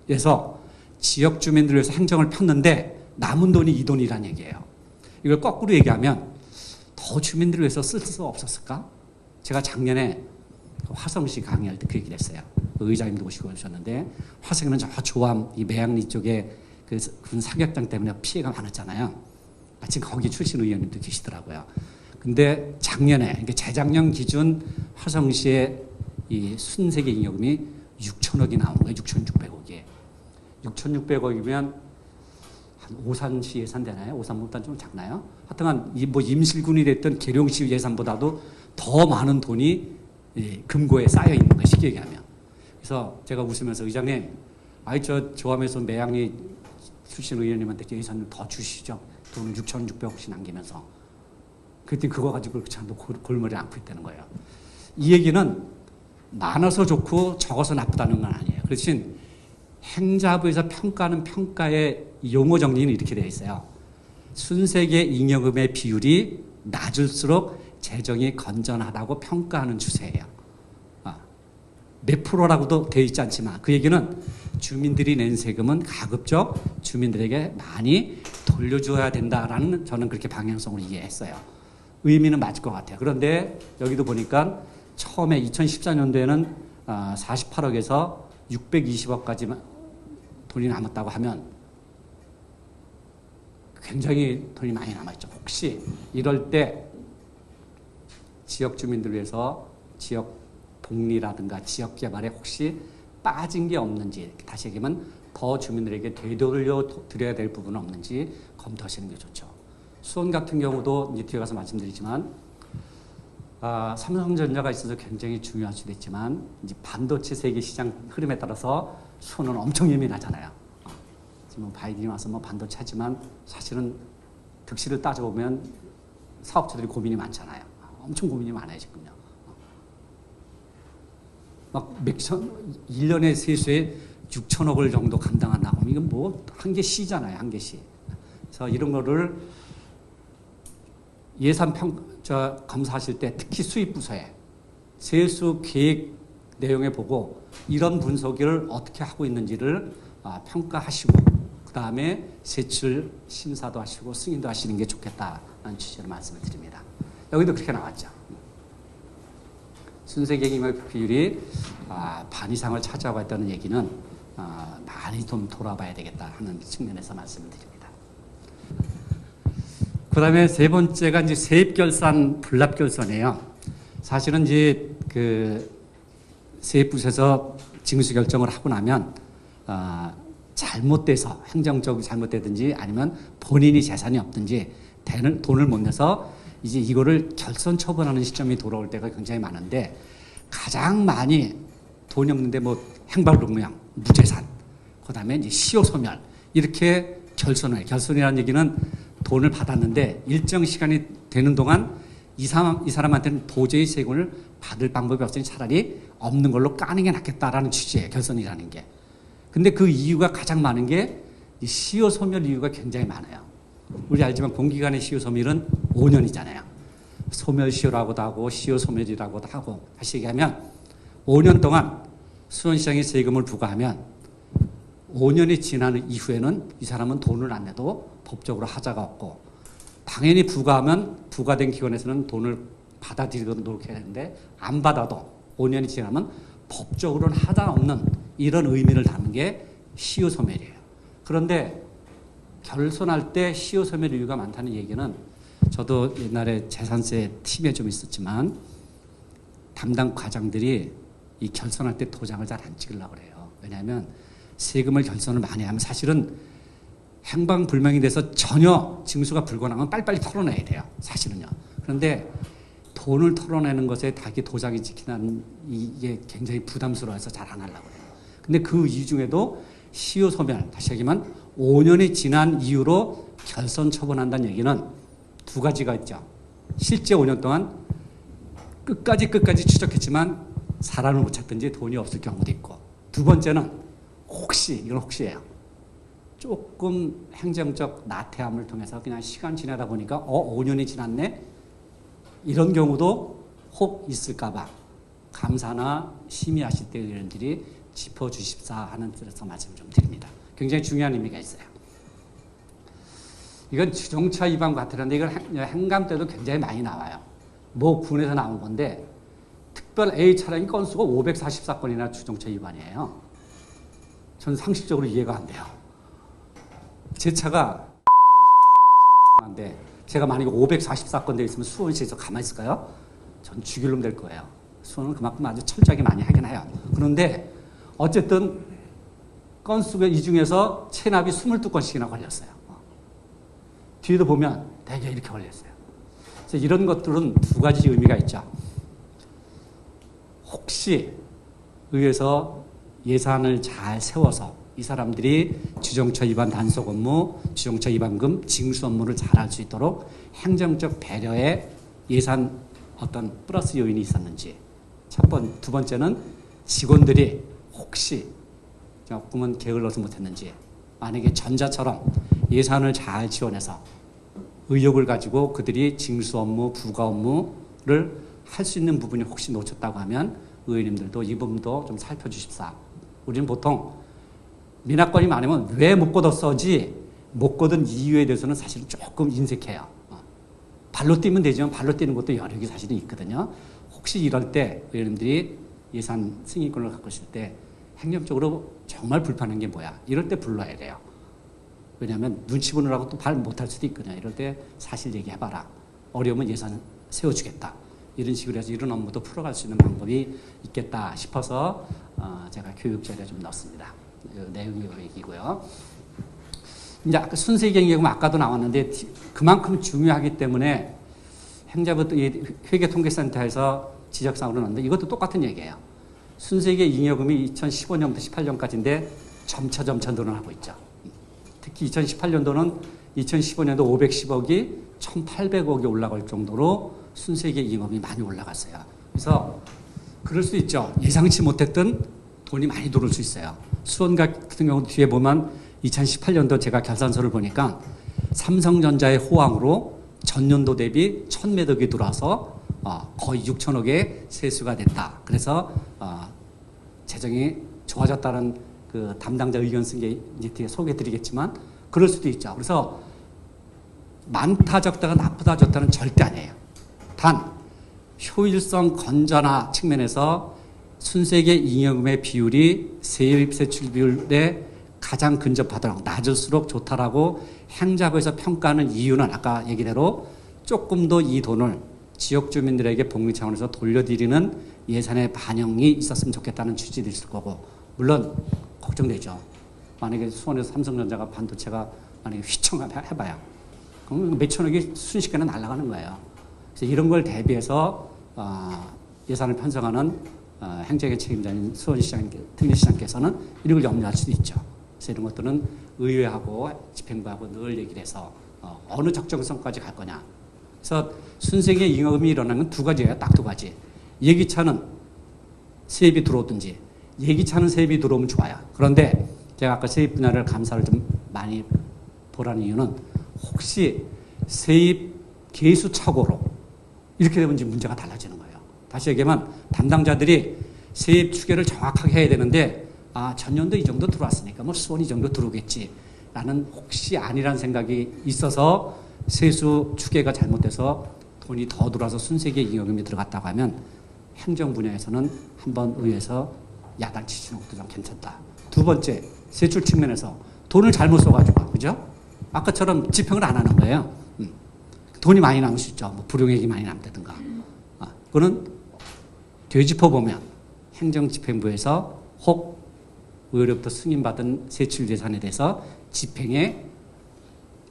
돈에서 지역 주민들을 위해서 행정을 폈는데 남은 돈이 이 돈이란 얘기예요. 이걸 거꾸로 얘기하면 더 주민들을 위해서 쓸 수 없었을까? 제가 작년에 화성시 강의할 때 그 얘기를 했어요. 의장님도 오시고 오셨는데 화성에는 저 조암, 이 매양리 쪽에 그 사격장 때문에 피해가 많았잖아요. 마침 거기 출신 의원님도 계시더라고요. 근데 작년에, 그러니까 재작년 기준 화성시의 이 순세계 잉여금이 6천억이 나온 거예요. 6,600억이. 6,600억이면 한 오산시 예산 되나요? 오산보다 좀 작나요? 하여튼간 뭐 임실군이 됐던 계룡시 예산보다도 더 많은 돈이 금고에 쌓여 있는 거예요. 쉽게 얘기하면. 그래서 제가 웃으면서 의장님, 저 조암에서 매양리 출신 의원님한테 예산을 더 주시죠. 돈을 6,600억씩 남기면서. 그랬더니 그거 가지고 참또 골머리 앓고 있다는 거예요. 이 얘기는 많아서 좋고 적어서 나쁘다는 건 아니에요. 그 대신 행자부에서 평가하는 평가의 용어 정리는 이렇게 되어 있어요. 순세계 잉여금의 비율이 낮을수록 재정이 건전하다고 평가하는 추세예요. 몇 프로라고도 되어 있지 않지만 그 얘기는 주민들이 낸 세금은 가급적 주민들에게 많이 돌려줘야 된다라는 저는 그렇게 방향성으로 이해했어요. 의미는 맞을 것 같아요. 그런데 여기도 보니까 처음에 2014년도에는 48억에서 620억까지 돈이 남았다고 하면 굉장히 돈이 많이 남아있죠. 혹시 이럴 때 지역 주민들을 위해서 지역 복리라든가 지역 개발에 혹시 빠진 게 없는지, 다시 얘기하면 더 주민들에게 되돌려 드려야 될 부분은 없는지 검토하시는 게 좋죠. 수원 같은 경우도 이제 뒤에 가서 말씀드리지만 삼성전자가 있어서 굉장히 중요할 수도 있지만 이제 반도체 세계 시장 흐름에 따라서 수원은 엄청 예민하잖아요. 지금 바이든이 와서 뭐 반도체 하지만 사실은 득실을 따져보면 사업자들이 고민이 많잖아요. 엄청 고민이 많아요, 지금요. 막 1년에 세수에 6천억을 정도 감당한다고 하면 이건 뭐 한 개 시잖아요, 한 개 시. 그래서 이런 거를 검사하실 때 특히 수입부서에 세수 계획 내용에 보고 이런 분석을 어떻게 하고 있는지를 평가하시고 그 다음에 세출 심사도 하시고 승인도 하시는 게 좋겠다는 취지로 말씀을 드립니다. 여기도 그렇게 나왔죠. 순세계획 비율이 반 이상을 차지하고 있다는 얘기는 많이 좀 돌아봐야 되겠다 하는 측면에서 말씀을 드립니다. 그 다음에 세 번째가 이제 세입결산, 불납결산이에요. 사실은 이제 세입부서에서 징수 결정을 하고 나면 잘못돼서 행정적으로 잘못되든지 아니면 본인이 재산이 없든지 돈을 못 내서 이제 이거를 결선 처분하는 시점이 돌아올 때가 굉장히 많은데 가장 많이 돈이 없는데 뭐 행방불명, 무재산, 그 다음에 이제 시효소멸 이렇게 결손이라는 얘기는 돈을 받았는데 일정 시간이 되는 동안 이 사람한테는 도저히 세금을 받을 방법이 없으니 차라리 없는 걸로 까는 게 낫겠다라는 취지예요. 결손이라는 게. 근데 그 이유가 가장 많은 게 시효소멸 이유가 굉장히 많아요. 우리 알지만 공기관의 시효소멸은 5년이잖아요. 소멸시효라고도 하고 시효소멸이라고도 하고 다시 얘기하면 5년 동안 수원시장이 세금을 부과하면 5년이 지난 이후에는 이 사람은 돈을 안 내도 법적으로 하자가 없고 당연히 부과된 기관에서는 돈을 받아들이도록 노력해야 되는데 안 받아도 5년이 지나면 법적으로는 하자 없는 이런 의미를 담은 게 시효소멸이에요. 그런데 결손할 때 시효소멸 이유가 많다는 얘기는 저도 옛날에 재산세 팀에 좀 있었지만 담당 과장들이 이 결손할 때 도장을 잘 안 찍으려고 그래요. 왜냐하면 세금을 결손을 많이 하면 사실은 행방불명이 돼서 전혀 징수가 불가능하면 빨리빨리 털어내야 돼요. 사실은요. 그런데 돈을 털어내는 것에 자기 도장이 찍히는 이게 굉장히 부담스러워서 잘 안 하려고 해요. 근데 그 이유 중에도 시효소멸, 다시 얘기하면 5년이 지난 이후로 결손 처분한다는 얘기는 두 가지가 있죠. 실제 5년 동안 끝까지 추적했지만 사람을 못 찾든지 돈이 없을 경우도 있고 두 번째는 이건 혹시예요. 조금 행정적 나태함을 통해서 그냥 시간 지나다 보니까 5년이 지났네? 이런 경우도 혹 있을까봐 감사나 심의하실 때 의원들이 짚어주십사 하는 뜻에서 말씀 좀 드립니다. 굉장히 중요한 의미가 있어요. 이건 주정차 위반 같은데 이건 행감 때도 굉장히 많이 나와요. 뭐 군에서 나온 건데 특별 A 차량이 건수가 544건이나 주정차 위반이에요. 전 상식적으로 이해가 안 돼요. 제 차가 한데 제가 만약에 544건 돼 있으면 수원시에서 가만히 있을까요? 전 죽일 놈 될 거예요. 수원은 그만큼 아주 철저하게 많이 하긴 해요. 그런데 어쨌든 건수가 이 중에서 체납이 22건씩이나 걸렸어요. 뒤에도 보면 대개 이렇게 걸렸어요. 그래서 이런 것들은 두 가지 의미가 있죠. 혹시 의회에서 예산을 잘 세워서 이 사람들이 주정차 위반 단속 업무, 주정차 위반금 징수 업무를 잘 할 수 있도록 행정적 배려에 예산 어떤 플러스 요인이 있었는지. 두 번째는 직원들이 혹시 조금은 게을러서 못했는지. 만약에 전자처럼 예산을 잘 지원해서 의욕을 가지고 그들이 징수 업무, 부과 업무를 할 수 있는 부분이 혹시 놓쳤다고 하면 의원님들도 이 부분도 좀 살펴주십사. 우리는 보통 민화권이 많으면 왜 못 걷었어지 못 걷은 이유에 대해서는 사실 조금 인색해요. 발로 뛰면 되지만 발로 뛰는 것도 여력이 사실은 있거든요. 혹시 이럴 때 의원님들이 예산 승인권을 갖고 있을 때 행정적으로 정말 불편한 게 뭐야? 이럴 때 불러야 돼요. 왜냐하면 눈치 보느라고 또 발 못할 수도 있거든요. 이럴 때 사실 얘기해봐라. 어려우면 예산 세워주겠다. 이런 식으로 해서 이런 업무도 풀어갈 수 있는 방법이 있겠다 싶어서 제가 교육 자료에 좀 넣었습니다. 내용이 얘기고요. 이제 아까 순세경제금 아까도 나왔는데 그만큼 중요하기 때문에 행자부 회계통계센터에서 지적사항으로 넣었는데 이것도 똑같은 얘기예요. 순세계 잉여금이 2015년부터 18년까지인데 점차 늘어나고 있죠. 특히 2018년도는 2015년도 510억이 1,800억이 올라갈 정도로 순세계 잉여금이 많이 올라갔어요. 그래서 그럴 수 있죠. 예상치 못했던 돈이 많이 들어올 수 있어요. 수원 같은 경우 뒤에 보면 2018년도 제가 결산서를 보니까 삼성전자의 호황으로 전년도 대비 1,000매덕이 들어와서 거의 6천억의 세수가 됐다. 그래서 재정이 좋아졌다는 그 담당자 의견 쓴 게 이제 뒤에 소개해드리겠지만 그럴 수도 있죠. 그래서 많다 적다가 나쁘다 좋다는 절대 아니에요. 단 효율성 건전화 측면에서 순세계 잉여금의 비율이 세입세출 비율에 가장 근접하도록 낮을수록 좋다라고 행자부에서 평가하는 이유는 아까 얘기대로 조금 더 이 돈을 지역 주민들에게 복리 차원에서 돌려드리는 예산의 반영이 있었으면 좋겠다는 취지도 있을 거고, 물론 걱정되죠. 만약에 수원에서 삼성전자가 반도체가 만약에 휘청해봐요. 그럼 몇천억이 순식간에 날아가는 거예요. 그래서 이런 걸 대비해서 예산을 편성하는 행정의 책임자인 수원시장, 특례시장께서는 이런 걸 염려할 수도 있죠. 그래서 이런 것들은 의회하고 집행부하고 늘 얘기를 해서 어느 적정성까지 갈 거냐. 그래서 순세계 잉여금이 일어나는 두 가지예요. 딱 두 가지. 예기차는 세입이 들어오든지 예기차는 세입이 들어오면 좋아요. 그런데 제가 아까 세입 분야를 감사를 좀 많이 보라는 이유는 혹시 세입 개수 착오로 이렇게 되면 이제 문제가 달라지는 거예요. 다시 얘기하면 담당자들이 세입 추계를 정확하게 해야 되는데 전년도 이 정도 들어왔으니까 뭐 수원 이 정도 들어오겠지라는 혹시 아니란 생각이 있어서 세수 추계가 잘못돼서 돈이 더 들어와서 순세계 잉여금이 들어갔다고 하면 행정 분야에서는 한번 의회에서 야단치시는 것도 좀 괜찮다. 두 번째, 세출 측면에서 돈을 잘못 써가지고, 그죠? 아까처럼 집행을 안 하는 거예요. 돈이 많이 남을 수 있죠. 뭐 불용액이 많이 남다든가. 그거는 되짚어보면 행정집행부에서 혹 의회로부터 승인받은 세출 예산에 대해서 집행에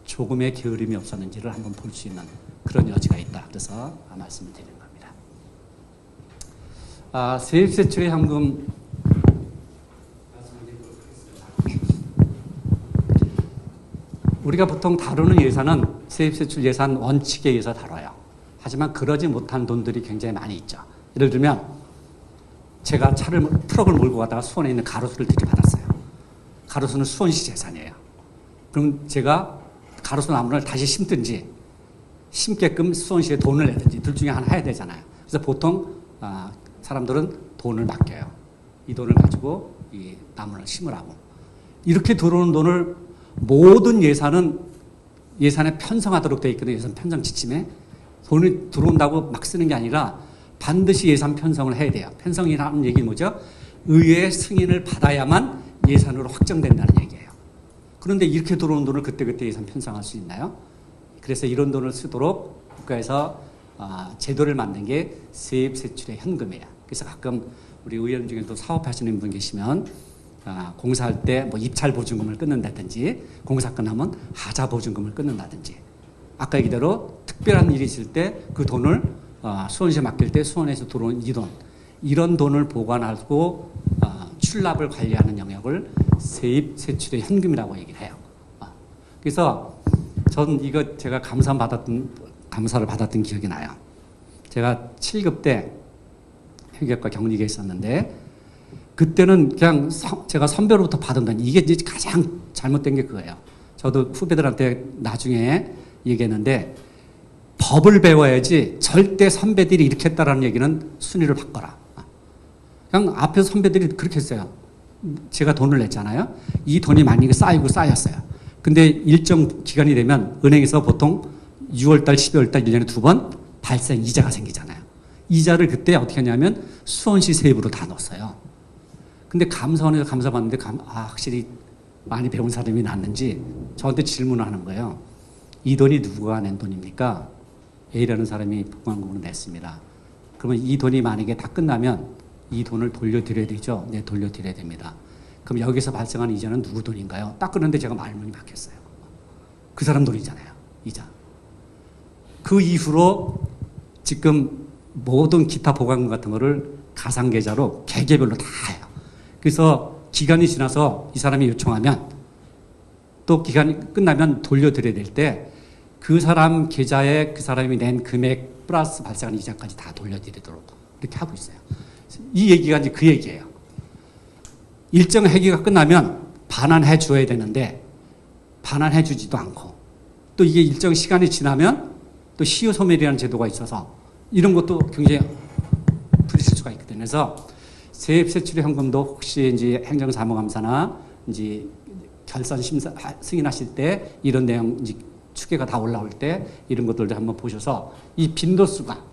조금의 게으름이 없었는지를 한번 볼 수 있는 그런 여지가 있다. 그래서 말씀을 드리는 겁니다. 세입세출의 현금 우리가 보통 다루는 예산은 세입세출 예산 원칙에 의해서 다뤄요. 하지만 그러지 못한 돈들이 굉장히 많이 있죠. 예를 들면 제가 트럭을 몰고 가다가 수원에 있는 가로수를 들이받았어요. 가로수는 수원시 재산이에요. 그럼 제가 가로수 나무를 다시 심든지 심게끔 수원시에 돈을 내든지 둘 중에 하나 해야 되잖아요. 그래서 보통 사람들은 돈을 맡겨요. 이 돈을 가지고 이 나무를 심으라고. 이렇게 들어오는 돈을 모든 예산에 편성하도록 되어 있거든요. 예산 편성 지침에. 돈이 들어온다고 막 쓰는 게 아니라 반드시 예산 편성을 해야 돼요. 편성이라는 얘기는 뭐죠? 의회의 승인을 받아야만 예산으로 확정된다는 얘기예요. 그런데 이렇게 들어온 돈을 그때그때 예산 편성할 수 있나요? 그래서 이런 돈을 쓰도록 국가에서 제도를 만든 게 세입세출의 현금이에요. 그래서 가끔 우리 의원 중에도 사업하시는 분 계시면 공사할 때 뭐 입찰 보증금을 끊는다든지 공사 끝나면 하자 보증금을 끊는다든지 아까 얘기대로 특별한 일이 있을 때 그 돈을 수원시에 맡길 때 수원에서 들어온 이 돈 이런 돈을 보관하고 출납을 관리하는 영역을 세입세출의 현금이라고 얘기를 해요. 그래서 전 이거 제가 감사를 받았던 기억이 나요. 제가 7급 때 회계과 경리계에 있었는데 그때는 그냥 제가 선배로부터 받은 돈 이게 이제 가장 잘못된 게 그거예요. 저도 후배들한테 나중에 얘기했는데 법을 배워야지 절대 선배들이 이렇게 했다라는 얘기는 순위를 바꿔라. 그냥 앞에서 선배들이 그렇게 했어요. 제가 돈을 냈잖아요. 이 돈이 만약에 쌓였어요. 근데 일정 기간이 되면 은행에서 보통 6월달, 12월달 1년에 2번 발생 이자가 생기잖아요. 이자를 그때 어떻게 하냐면 수원시 세입으로 다 넣었어요. 근데 감사원에서 감사받는데 확실히 많이 배운 사람이 났는지 저한테 질문을 하는 거예요. 이 돈이 누가 낸 돈입니까? A라는 사람이 보관금으로 냈습니다. 그러면 이 돈이 만약에 다 끝나면 이 돈을 돌려드려야 되죠? 네, 돌려드려야 됩니다. 그럼 여기서 발생하는 이자는 누구 돈인가요? 딱 그런데 제가 말문이 막혔어요. 그 사람 돈이잖아요. 이자. 그 이후로 지금 모든 기타 보관금 같은 거를 가상계좌로 개개별로 다 해요. 그래서 기간이 지나서 이 사람이 요청하면 또 기간이 끝나면 돌려드려야 될 때 그 사람 계좌에 그 사람이 낸 금액 플러스 발생하는 이자까지 다 돌려드리도록 이렇게 하고 있어요. 이 얘기가 이제 그 얘기예요. 일정 회기가 끝나면 반환해 줘야 되는데 반환해 주지도 않고 또 이게 일정 시간이 지나면 또 시효 소멸이라는 제도가 있어서 이런 것도 굉장히 부딪힐 수가 있거든요. 그래서 세입세출의 현금도 혹시 이제 행정사무감사나 이제 결산 심사 승인하실 때 이런 내용 이제 추계가 다 올라올 때 이런 것들도 한번 보셔서 이 빈도수가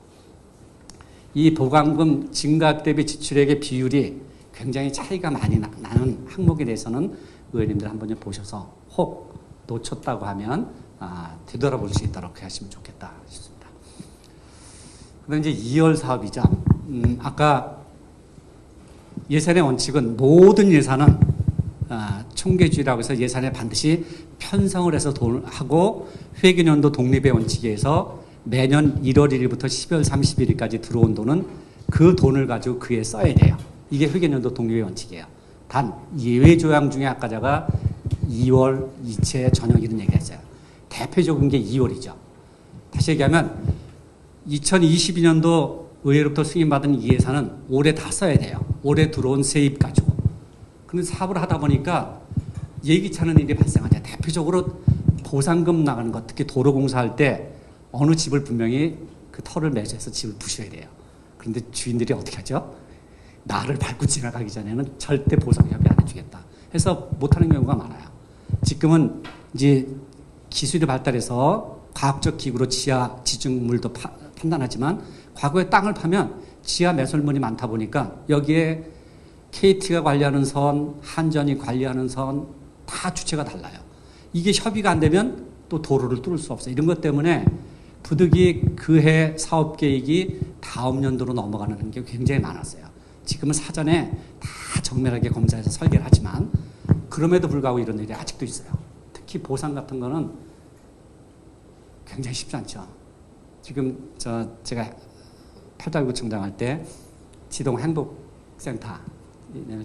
이 보강금 증가액 대비 지출액의 비율이 굉장히 차이가 많이 나는 항목에 대해서는 의원님들 한번 좀 보셔서 혹 놓쳤다고 하면 되돌아볼 수 있도록 하시면 좋겠다 싶습니다. 그다음 이제 2월 사업이죠. 아까 예산의 원칙은 모든 예산은 총계주의라고 해서 예산에 반드시 편성을 해서 하고 회계연도 독립의 원칙에 의해서 매년 1월 1일부터 12월 31일까지 들어온 돈은 그 돈을 가지고 그에 써야 돼요. 이게 회계연도 독립의 원칙이에요. 단 예외 조항 중에 아까 제가 2월, 이체, 전역 이런 얘기했어요. 대표적인 게 2월이죠. 다시 얘기하면 2022년도 의회로부터 승인받은 이 예산은 올해 다 써야 돼요. 올해 들어온 세입 가지고. 그런데 사업을 하다 보니까 예기치 않은 일이 발생하죠. 대표적으로 보상금 나가는 것, 특히 도로공사할 때 어느 집을 분명히 그 터를 매수해서 집을 부셔야 돼요. 그런데 주인들이 어떻게 하죠? 나를 밟고 지나가기 전에는 절대 보상 협의 안 해주겠다 해서 못하는 경우가 많아요. 지금은 이제 기술이 발달해서 과학적 기구로 지하 지중물도 판단하지만 과거에 땅을 파면 지하 매설물이 많다 보니까 여기에 KT가 관리하는 선, 한전이 관리하는 선 다 주체가 달라요. 이게 협의가 안 되면 또 도로를 뚫을 수 없어요. 이런 것 때문에 부득이 그해 사업 계획이 다음 연도로 넘어가는 게 굉장히 많았어요. 지금은 사전에 다 정밀하게 검사해서 설계를 하지만 그럼에도 불구하고 이런 일이 아직도 있어요. 특히 보상 같은 거는 굉장히 쉽지 않죠. 지금 제가 8.9청장 할 때 지동 행복센터,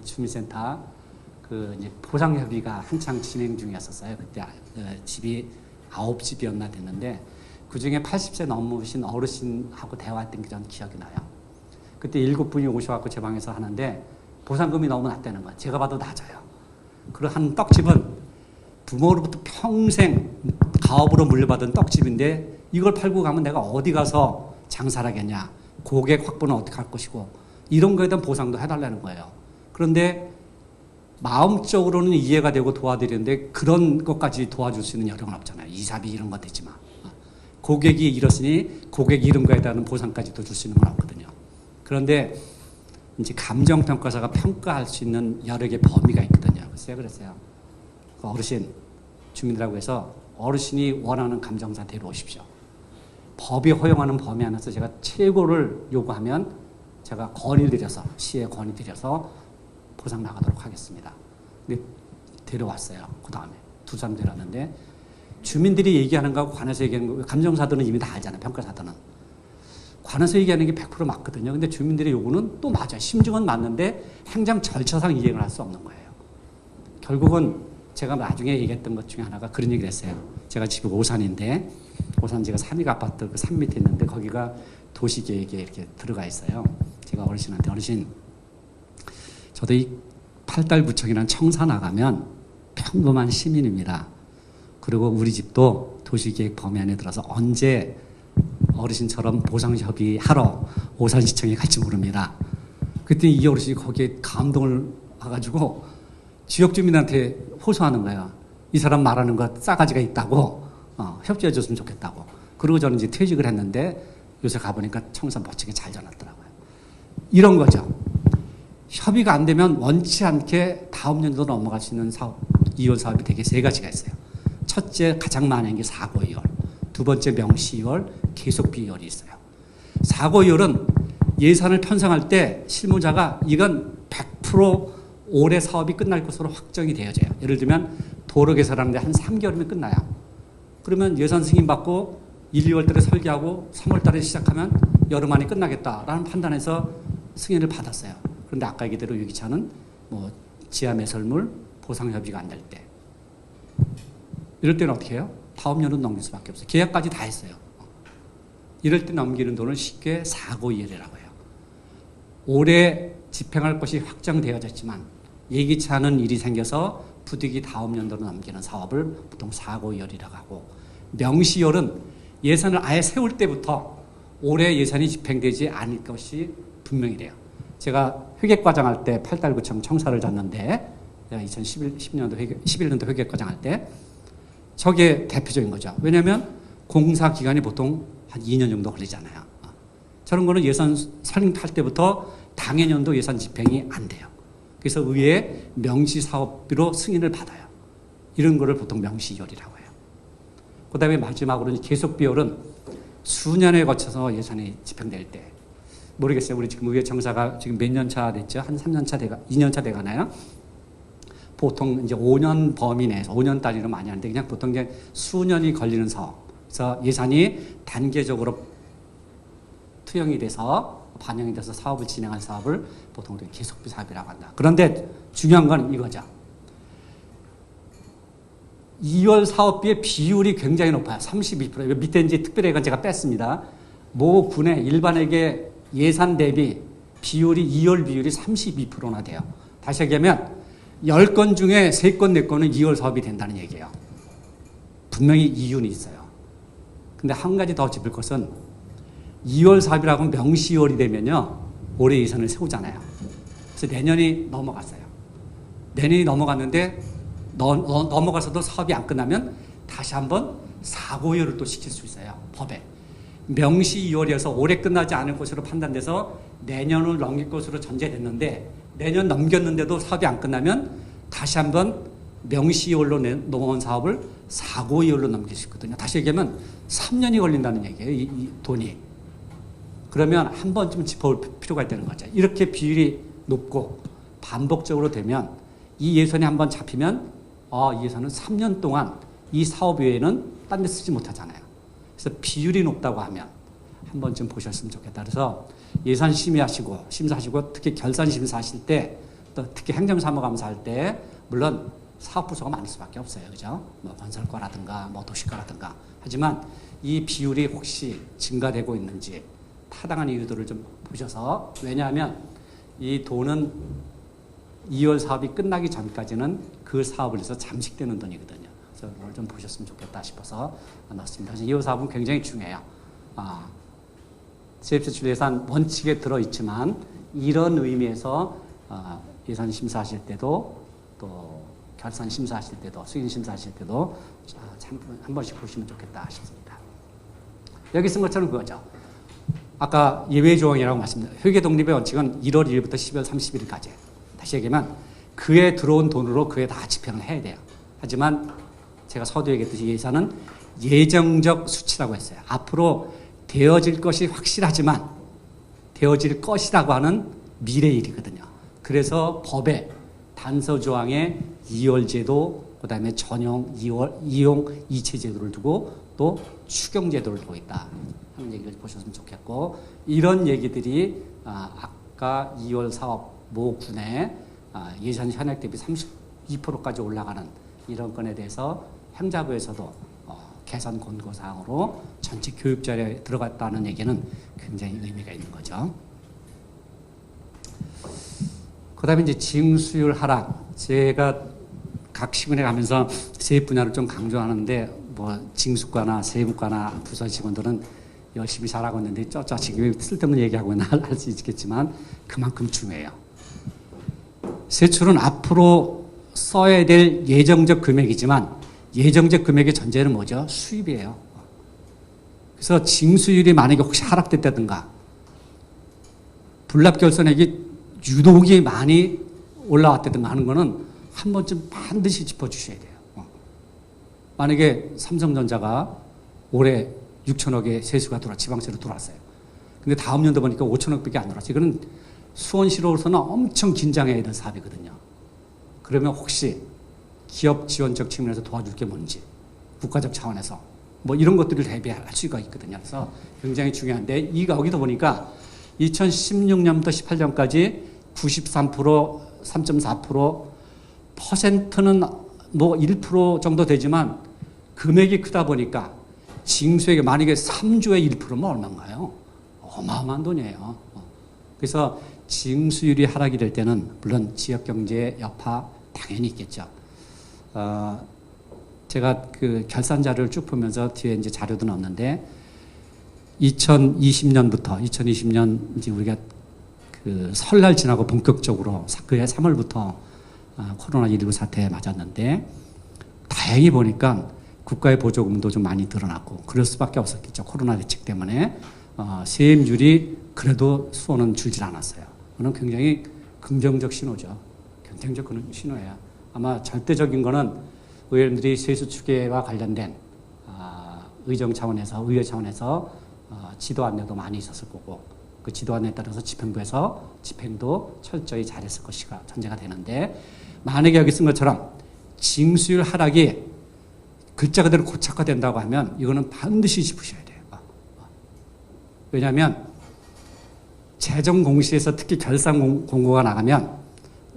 주민센터 그 이제 보상 협의가 한창 진행 중이었었어요. 그때 집이 9집이었나 됐는데 그 중에 80세 넘으신 어르신하고 대화했던 게 전 기억이 나요. 그때 7분이 오셔갖고 제 방에서 하는데 보상금이 너무 낮다는 거예요. 제가 봐도 낮아요. 그리고 한 떡집은 부모로부터 평생 가업으로 물려받은 떡집인데 이걸 팔고 가면 내가 어디 가서 장사를 하겠냐. 고객 확보는 어떻게 할 것이고 이런 거에 대한 보상도 해달라는 거예요. 그런데 마음적으로는 이해가 되고 도와드리는데 그런 것까지 도와줄 수 있는 여력은 없잖아요. 이사비 이런 것 되지만. 고객이 이렇으니 고객 이런 거에 대한 보상까지도 줄 수 있는 건 없거든요. 그런데 이제 감정평가사가 평가할 수 있는 여러 개의 범위가 있거든요. 그래서 그랬어요. 그 어르신, 주민들하고 해서 어르신이 원하는 감정사 데려오십시오. 법이 허용하는 범위 안에서 제가 최고를 요구하면 제가 건의드려서, 시에 건의드려서 보상 나가도록 하겠습니다. 근데 데려왔어요. 그 다음에 두 사람 데려왔는데 주민들이 얘기하는 거하고 관에서 얘기하는 거, 감정사들은 이미 다 알잖아요. 평가사들은. 관에서 얘기하는 게 100% 맞거든요. 근데 주민들의 요구는 또 맞아요. 심증은 맞는데 행정 절차상 이행을 할 수 없는 거예요. 결국은 제가 나중에 얘기했던 것 중에 하나가 그런 얘기를 했어요. 제가 집이 오산인데 오산 제가 삼익 아파트 그 산 밑에 있는데 거기가 도시계획에 이렇게 들어가 있어요. 제가 어르신한테 어르신 저도 이 팔달구청이라는 청사 나가면 평범한 시민입니다. 그리고 우리 집도 도시계획 범위 안에 들어서 언제 어르신처럼 보상협의하러 오산시청에 갈지 모릅니다. 그때 이 어르신이 거기에 감동을 와가지고 지역 주민한테 호소하는 거예요. 이 사람 말하는 거 싸가지가 있다고 협조해 줬으면 좋겠다고. 그리고 저는 이제 퇴직을 했는데 요새 가보니까 청사 멋지게 잘 전했더라고요. 이런 거죠. 협의가 안 되면 원치 않게 다음 연도로 넘어갈 수 있는 사업, 2월 사업이 되게 세 가지가 있어요. 첫째, 가장 많은 게 사고 2월. 두 번째, 명시 2월, 계속비 2월이 있어요. 사고 2월은 예산을 편성할 때 실무자가 이건 100% 올해 사업이 끝날 것으로 확정이 되어져요. 예를 들면 도로 개설하는데 한 3개월이면 끝나요. 그러면 예산 승인받고 1, 2월 달에 설계하고 3월 달에 시작하면 여름 안에 끝나겠다라는 판단에서 승인을 받았어요. 그런데 아까 얘기대로 유기차는 뭐 지하 매설물 보상 협의가 안 될 때. 이럴 때는 어떻게 해요? 다음 년은 넘길 수밖에 없어요. 계약까지 다 했어요. 이럴 때 넘기는 돈을 쉽게 사고 이해라고 해요. 올해 집행할 것이 확정되어졌지만 예기치 않은 일이 생겨서 부득이 다음 연도로 넘기는 사업을 보통 사고 이월이라고 하고 명시이월은 예산을 아예 세울 때부터 올해 예산이 집행되지 않을 것이 분명히 돼요. 제가 회계과장 할 때 팔달구청 청사를 잤는데, 제가 11년도 회계과장 할 때, 저게 대표적인 거죠. 왜냐하면 공사 기간이 보통 한 2년 정도 걸리잖아요. 저런 거는 예산 설립할 때부터 당해년도 예산 집행이 안 돼요. 그래서 의회에 명시사업비로 승인을 받아요. 이런 거를 보통 명시이월이라고 해요. 그 다음에 마지막으로는 계속비월은 수년에 거쳐서 예산이 집행될 때, 모르겠어요. 우리 지금 의회 청사가 지금 몇 년 차 됐죠? 한 3년 차 2년 차 돼가나요? 보통 이제 5년 범위 내에서 5년 단위로 많이 하는데 그냥 보통 이제 수년이 걸리는 사업. 그래서 예산이 단계적으로 투영이 돼서 반영이 돼서 사업을 진행할 사업을 보통 우리 계속비 사업이라고 한다. 그런데 중요한 건 이거죠. 2월 사업비의 비율이 굉장히 높아요. 32%. 밑에 이제 특별히 이건 제가 뺐습니다. 모 군의 일반에게 예산 대비 비율이 2월 비율이 32%나 돼요. 다시 얘기하면 10건 중에 3건, 4건은 2월 사업이 된다는 얘기예요. 분명히 이유는 있어요. 근데 한 가지 더 짚을 것은 2월 사업이라고 명시월이 되면요. 올해 예산을 세우잖아요. 그래서 내년이 넘어갔어요. 내년이 넘어갔는데 넘어가서도 사업이 안 끝나면 다시 한번 사고율을 또 시킬 수 있어요. 법에. 명시 2월이어서 올해 끝나지 않을 것으로 판단돼서 내년을 넘길 것으로 전제됐는데 내년 넘겼는데도 사업이 안 끝나면 다시 한번 명시 2월로 넘어온 사업을 사고 2월로 넘길 수 있거든요. 다시 얘기하면 3년이 걸린다는 얘기예요. 이 돈이. 그러면 한 번쯤 짚어볼 필요가 있다는 거죠. 이렇게 비율이 높고 반복적으로 되면 이 예산이 한번 잡히면 이 예산은 3년 동안 이 사업 외에는 딴 데 쓰지 못하잖아요. 그래서 비율이 높다고 하면 한 번쯤 보셨으면 좋겠다. 그래서 예산 심사하시고 특히 결산 심사하실 때 또 특히 행정사무감사 할 때 물론 사업부서가 많을 수밖에 없어요. 그죠? 뭐 건설과라든가 뭐 도시과라든가. 하지만 이 비율이 혹시 증가되고 있는지 타당한 이유들을 좀 보셔서 왜냐하면 이 돈은 2월 사업이 끝나기 전까지는 그 사업을 해서 잠식되는 돈이거든요. 그래서 그걸 좀 보셨으면 좋겠다 싶어서 넣었습니다. 그래서 2월 사업은 굉장히 중요해요. 세입세출 예산 원칙에 들어있지만 이런 의미에서 예산 심사하실 때도 또 결산 심사하실 때도 승인 심사하실 때도 한 번씩 보시면 좋겠다 싶습니다. 여기 쓴 것처럼 그거죠. 아까 예외 조항이라고 말씀드렸습니다. 회계 독립의 원칙은 1월 1일부터 12월 31일까지. 다시 얘기하면 그에 들어온 돈으로 그에 다 집행을 해야 돼요. 하지만 제가 서두에 얘기했듯이 예산은 예정적 수치라고 했어요. 앞으로 되어질 것이 확실하지만 되어질 것이라고 하는 미래일이거든요. 그래서 법에 단서 조항에 2월 제도, 그 다음에 전용 이용 이체 제도를 두고 또 추경 제도를 두고 있다 하는 얘기를 보셨으면 좋겠고 이런 얘기들이 아까 2월 사업 모 군의 예산 현액 대비 32%까지 올라가는 이런 건에 대해서 행자부에서도 개선 권고사항으로 전체 교육 자료에 들어갔다는 얘기는 굉장히 의미가 있는 거죠. 그 다음에 이제 징수율 하락. 제가 각 시군에 가면서 세입 분야를 좀 강조하는데, 뭐, 징수과나 세무과나 부서 직원들은 열심히 잘하고 있는데, 지금 쓸데없는 얘기하고 할 수 있겠지만, 그만큼 중요해요. 세출은 앞으로 써야 될 예정적 금액이지만, 예정적 금액의 전제는 뭐죠? 수입이에요. 그래서 징수율이 만약에 혹시 하락됐다든가, 불납결손액이 유독이 많이 올라왔다든가 하는 거는 한 번쯤 반드시 짚어주셔야 돼요. 만약에 삼성전자가 올해 6천억의 세수가 지방세로 들어왔어요. 근데 다음 연도 보니까 5천억밖에 안 들어왔어요. 이거는 수원시로서는 엄청 긴장해야 되는 사업이거든요. 그러면 혹시 기업 지원적 측면에서 도와줄 게 뭔지, 국가적 차원에서 뭐 이런 것들을 대비할 수가 있거든요. 그래서 굉장히 중요한데, 여기도 보니까 2016년부터 18년까지 93%, 3.4%, 퍼센트는 뭐 1% 정도 되지만 금액이 크다 보니까 징수액이 만약에 3조의 1%면 얼마인가요? 어마어마한 돈이에요. 그래서 징수율이 하락이 될 때는 물론 지역경제의 여파 당연히 있겠죠. 제가 그 결산 자료를 쭉 보면서 뒤에 이제 자료도 넣었는데 2020년 이제 우리가 그 설날 지나고 본격적으로 그해 3월부터 코로나19 사태에 맞았는데 다행히 보니까 국가의 보조금도 좀 많이 늘어났고 그럴 수밖에 없었겠죠. 코로나 대책 때문에 세입률이 그래도 수원은 줄질 않았어요. 그는 굉장히 긍정적 신호죠. 긍정적 그런 신호예요. 아마 절대적인 거는 의원들이 세수 추계와 관련된 의정 차원에서 의회 차원에서 지도 안내도 많이 있었을 거고 그 지도 안내에 따라서 집행부에서 집행도 철저히 잘했을 것이가 전제가 되는데 만약에 여기 쓴 것처럼 징수율 하락이 글자 그대로 고착화된다고 하면 이거는 반드시 짚으셔야 돼요. 왜냐하면 재정 공시에서 특히 결산 공고가 나가면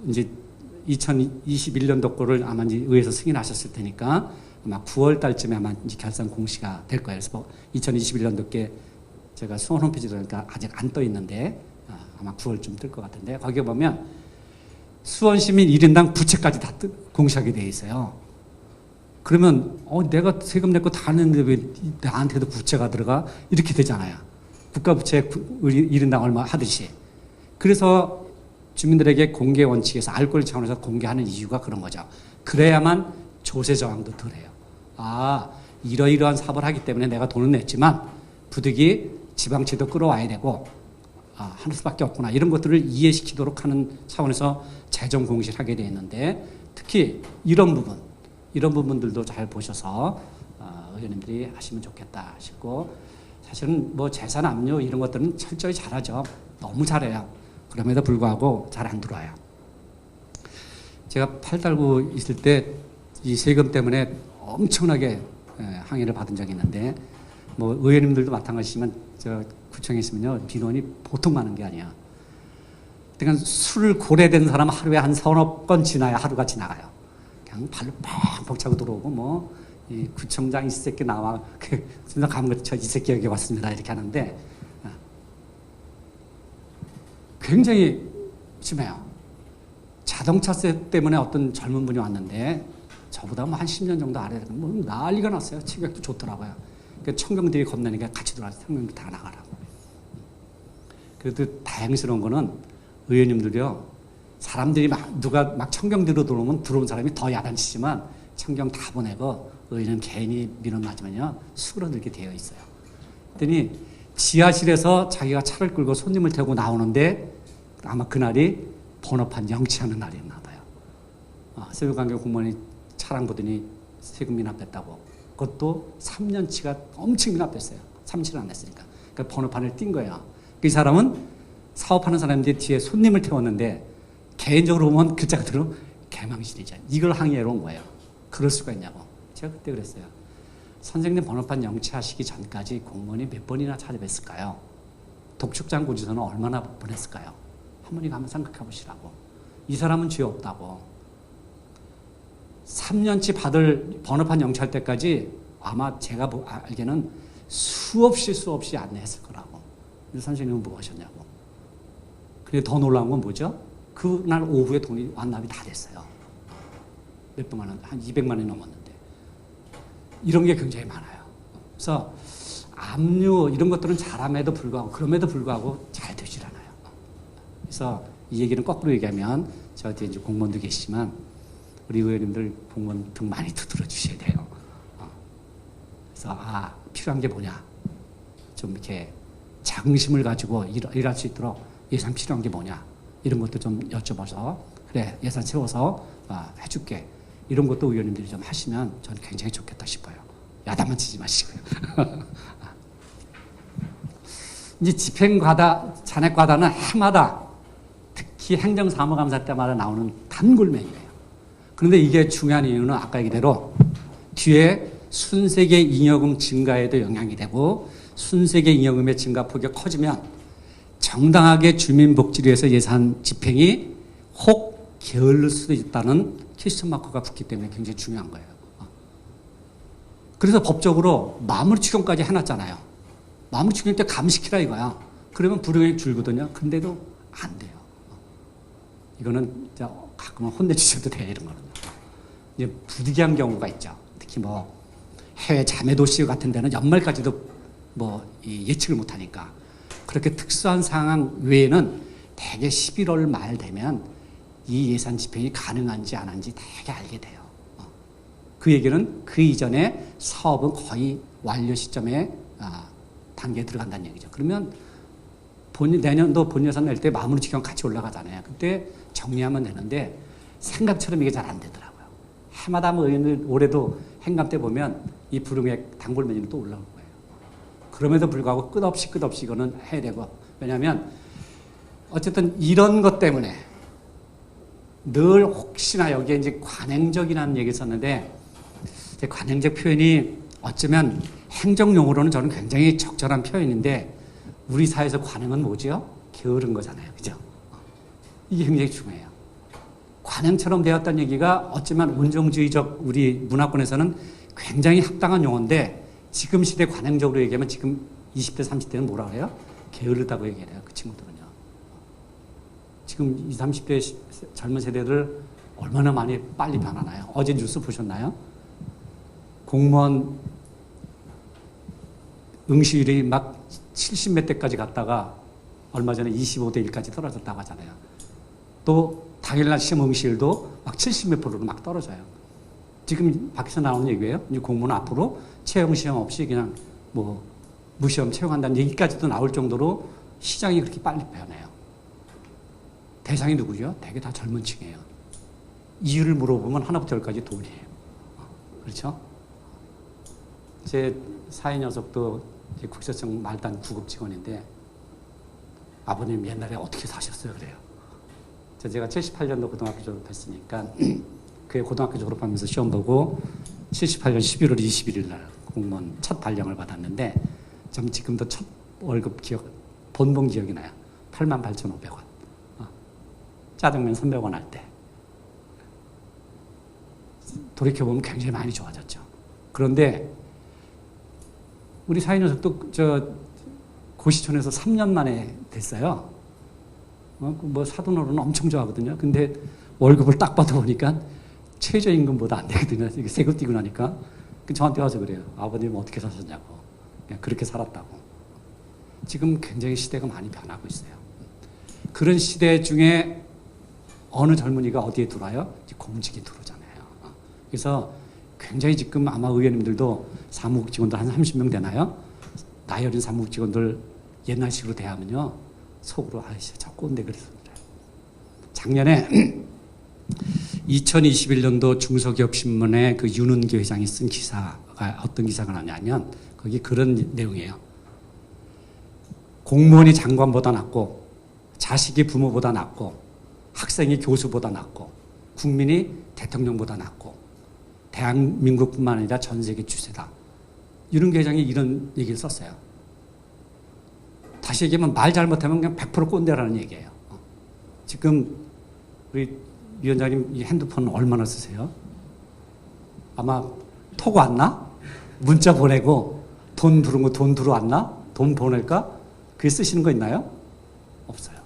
이제 2021년도 거를 아마 이제 의회에서 승인하셨을 테니까 아마 9월 달쯤에 아마 이제 결산 공시가 될 거예요. 그래서 2021년도께 제가 수원 홈페이지에 보니까 아직 안 떠 있는데 아마 9월쯤 뜰 것 같은데 거기에 보면 수원 시민 1인당 부채까지 다 공시하게 돼 있어요. 그러면 내가 세금 냈고 다 냈는데 왜 나한테도 부채가 들어가? 이렇게 되잖아요. 국가 부채 1인당 얼마 하듯이. 그래서 주민들에게 공개 원칙에서 알 권리 차원에서 공개하는 이유가 그런 거죠. 그래야만 조세 저항도 덜해요. 이러이러한 사업을 하기 때문에 내가 돈을 냈지만 부득이 지방채도 끌어와야 되고 할 수밖에 없구나. 이런 것들을 이해시키도록 하는 차원에서 재정 공시를 하게 되어 있는데 특히 이런 부분들도 잘 보셔서 의원님들이 하시면 좋겠다 싶고 사실은 뭐 재산 압류 이런 것들은 철저히 잘하죠. 너무 잘해요. 그럼에도 불구하고 잘 안 들어와요. 제가 팔 달고 있을 때 이 세금 때문에 엄청나게 항의를 받은 적이 있는데 뭐 의원님들도 마찬가지지만 저 구청에 있으면요 민원이 보통 많은 게 아니야. 그러니까 술 고래된 사람 하루에 한 서너 건 지나야 하루가 지나가요. 그냥 발로 뻥뻥 차고 들어오고 뭐 이 구청장 이 새끼 나와 진짜 가면 이 새끼 여기 왔습니다 이렇게 하는데 굉장히 심해요. 자동차세 때문에 어떤 젊은 분이 왔는데 저보다 뭐 한 10년 정도 아래 뭐 난리가 났어요. 체격도 좋더라고요. 그러니까 청경들이 겁나니까 같이 들어와서 청경들 다 나가라고. 그래도 다행스러운 거는 의원님들이요. 사람들이 누가 막 청경대로 들어오면 들어온 사람이 더 야단치지만 청경 다 보내고 의원은 괜히 민원 맞으면요 수그러들게 되어 있어요. 그랬더니 지하실에서 자기가 차를 끌고 손님을 태우고 나오는데 아마 그날이 번호판 영치하는 날이었나 봐요. 세무관계 공무원이 차량 보더니 세금 미납됐다고. 그것도 3년치가 엄청 미납됐어요. 3년치를 안 냈으니까. 그러니까 번호판을 띈 거예요. 이 사람은 사업하는 사람들이 뒤에 손님을 태웠는데 개인적으로 보면 글자 그대로 개망신이죠. 이걸 항의하러 온 거예요. 그럴 수가 있냐고. 제가 그때 그랬어요. 선생님 번호판 영치하시기 전까지 공무원이 몇 번이나 찾아뵀을까요? 독촉장 고지서는 얼마나 보냈을까요? 한 번씩 한번 생각해 보시라고. 이 사람은 죄 없다고. 3년치 받을 번호판 영치할 때까지 아마 제가 알기에는 수없이 안내했을 거라고. 근데 선생님은 뭐 하셨냐고. 근데 더 놀라운 건 뭐죠? 그날 오후에 돈이 완납이 다 됐어요. 몇백만 원, 한 200만 원이 넘었는데. 이런 게 굉장히 많아요. 그래서 압류 이런 것들은 잘함에도 불구하고 그럼에도 불구하고 잘 되질 않아요. 그래서 이 얘기는 거꾸로 얘기하면 저 뒤에 이제 공무원도 계시지만 우리 의원님들 공무원 등 많이 두드려 주셔야 돼요. 그래서 필요한 게 뭐냐 좀 이렇게 자긍심을 가지고 일할 수 있도록 예산 필요한 게 뭐냐 이런 것도 좀 여쭤봐서 그래 예산 세워서 해줄게 이런 것도 의원님들이 좀 하시면 저는 굉장히 좋겠다 싶어요. 야단만 치지 마시고요. 이제 집행과다 잔액과다는 해마다 특히 행정사무감사 때마다 나오는 단골메뉴예요. 그런데 이게 중요한 이유는 아까 얘기대로 뒤에 순세계 잉여금 증가에도 영향이 되고 순세계 잉여금의 증가폭이 커지면 정당하게 주민복지를 위해서 예산 집행이 혹 게을릴 수도 있다는 퀘스천 마크가 붙기 때문에 굉장히 중요한 거예요. 그래서 법적으로 마무리 추경까지 해놨잖아요. 마무리 추경 때 감시키라 이거야. 그러면 불이익이 줄거든요. 근데도 안 돼요. 이거는 가끔은 혼내주셔도 돼요. 이런 거는. 이제 부득이한 경우가 있죠. 특히 뭐 해외 자매도시 같은 데는 연말까지도 예측을 못하니까 그렇게 특수한 상황 외에는 대개 11월 말 되면 이 예산 집행이 가능한지 안 한지 대개 알게 돼요. 그 얘기는 그 이전에 사업은 거의 완료 시점에 단계에 들어간다는 얘기죠. 그러면 내년도 본 예산 낼 때 마무리 지경 같이 올라가잖아요. 그때 정리하면 되는데 생각처럼 이게 잘 안 되더라고요. 해마다 올해도 행감 때 보면 이 불응액 단골 메뉴는 또 올라올 거예요. 그럼에도 불구하고 끝없이 이거는 해야 되고. 왜냐하면 어쨌든 이런 것 때문에 늘 혹시나 여기에 이제 관행적이라는 얘기를 썼는데 관행적 표현이 어쩌면 행정용어로는 저는 굉장히 적절한 표현인데 우리 사회에서 관행은 뭐죠? 게으른 거잖아요. 그죠? 이게 굉장히 중요해요. 관행처럼 되었다는 얘기가 어쩌면 온정주의적 우리 문화권에서는 굉장히 합당한 용어인데 지금 시대 관행적으로 얘기하면 지금 20대, 30대는 뭐라고 해요? 게으르다고 얘기해요. 그 친구들은요. 지금 20, 30대 젊은 세대들 얼마나 많이 빨리 변하나요? 어제 뉴스 보셨나요? 공무원 응시율이 막 70몇 대까지 갔다가 얼마 전에 25대 1까지 떨어졌다고 하잖아요. 또 당일날 시험 응시율도 막 70몇 %로 막 떨어져요. 지금 밖에서 나오는 얘기예요. 이제 공무원 앞으로 채용 시험 없이 그냥 무시험 채용한다는 얘기까지도 나올 정도로 시장이 그렇게 빨리 변해요. 대상이 누구죠? 대개 다 젊은 층이에요. 이유를 물어보면 하나부터 열까지 돈이에요. 그렇죠? 제 사회 녀석도 국세청 말단 구급 직원인데 아버님 옛날에 어떻게 사셨어요? 그래요. 제가 78년도 고등학교 졸업했으니까 그해 고등학교 졸업하면서 시험 보고 78년 11월 21일 날 공무원 첫 발령을 받았는데 전 지금도 첫 월급 본봉 기억이 나요. 88,500원. 짜장면 300원 할 때. 돌이켜보면 굉장히 많이 좋아졌죠. 그런데 우리 사회 녀석도 고시촌에서 3년 만에 됐어요. 사돈어른은 엄청 좋아하거든요. 근데 월급을 딱 받아보니까 최저임금보다 안 되거든요. 이게 세금 띄고 나니까. 저한테 와서 그래요. 아버님 어떻게 사셨냐고. 그냥 그렇게 살았다고. 지금 굉장히 시대가 많이 변하고 있어요. 그런 시대 중에 어느 젊은이가 어디에 들어와요? 공직에 들어오잖아요. 그래서 굉장히 지금 아마 의원님들도 사무국 직원들 한 30명 되나요? 나이 어린 사무국 직원들 옛날식으로 대하면요. 속으로 아이씨 저 꼰대 그래서 그래. 작년에 2021년도 중소기업신문에 그 윤은기 회장이 쓴 기사가 어떤 기사가 나냐면 거기 그런 내용이에요. 공무원이 장관보다 낫고 자식이 부모보다 낫고 학생이 교수보다 낫고 국민이 대통령보다 낫고 대한민국뿐만 아니라 전 세계 추세다. 윤은기 회장이 이런 얘기를 썼어요. 다시 얘기하면 말 잘못하면 그냥 100% 꼰대라는 얘기예요. 지금 우리 위원장님 이 핸드폰 얼마나 쓰세요? 아마 톡 왔나? 문자 보내고 돈 들어온 거 돈 들어왔나? 돈 보낼까? 그게 쓰시는 거 있나요? 없어요.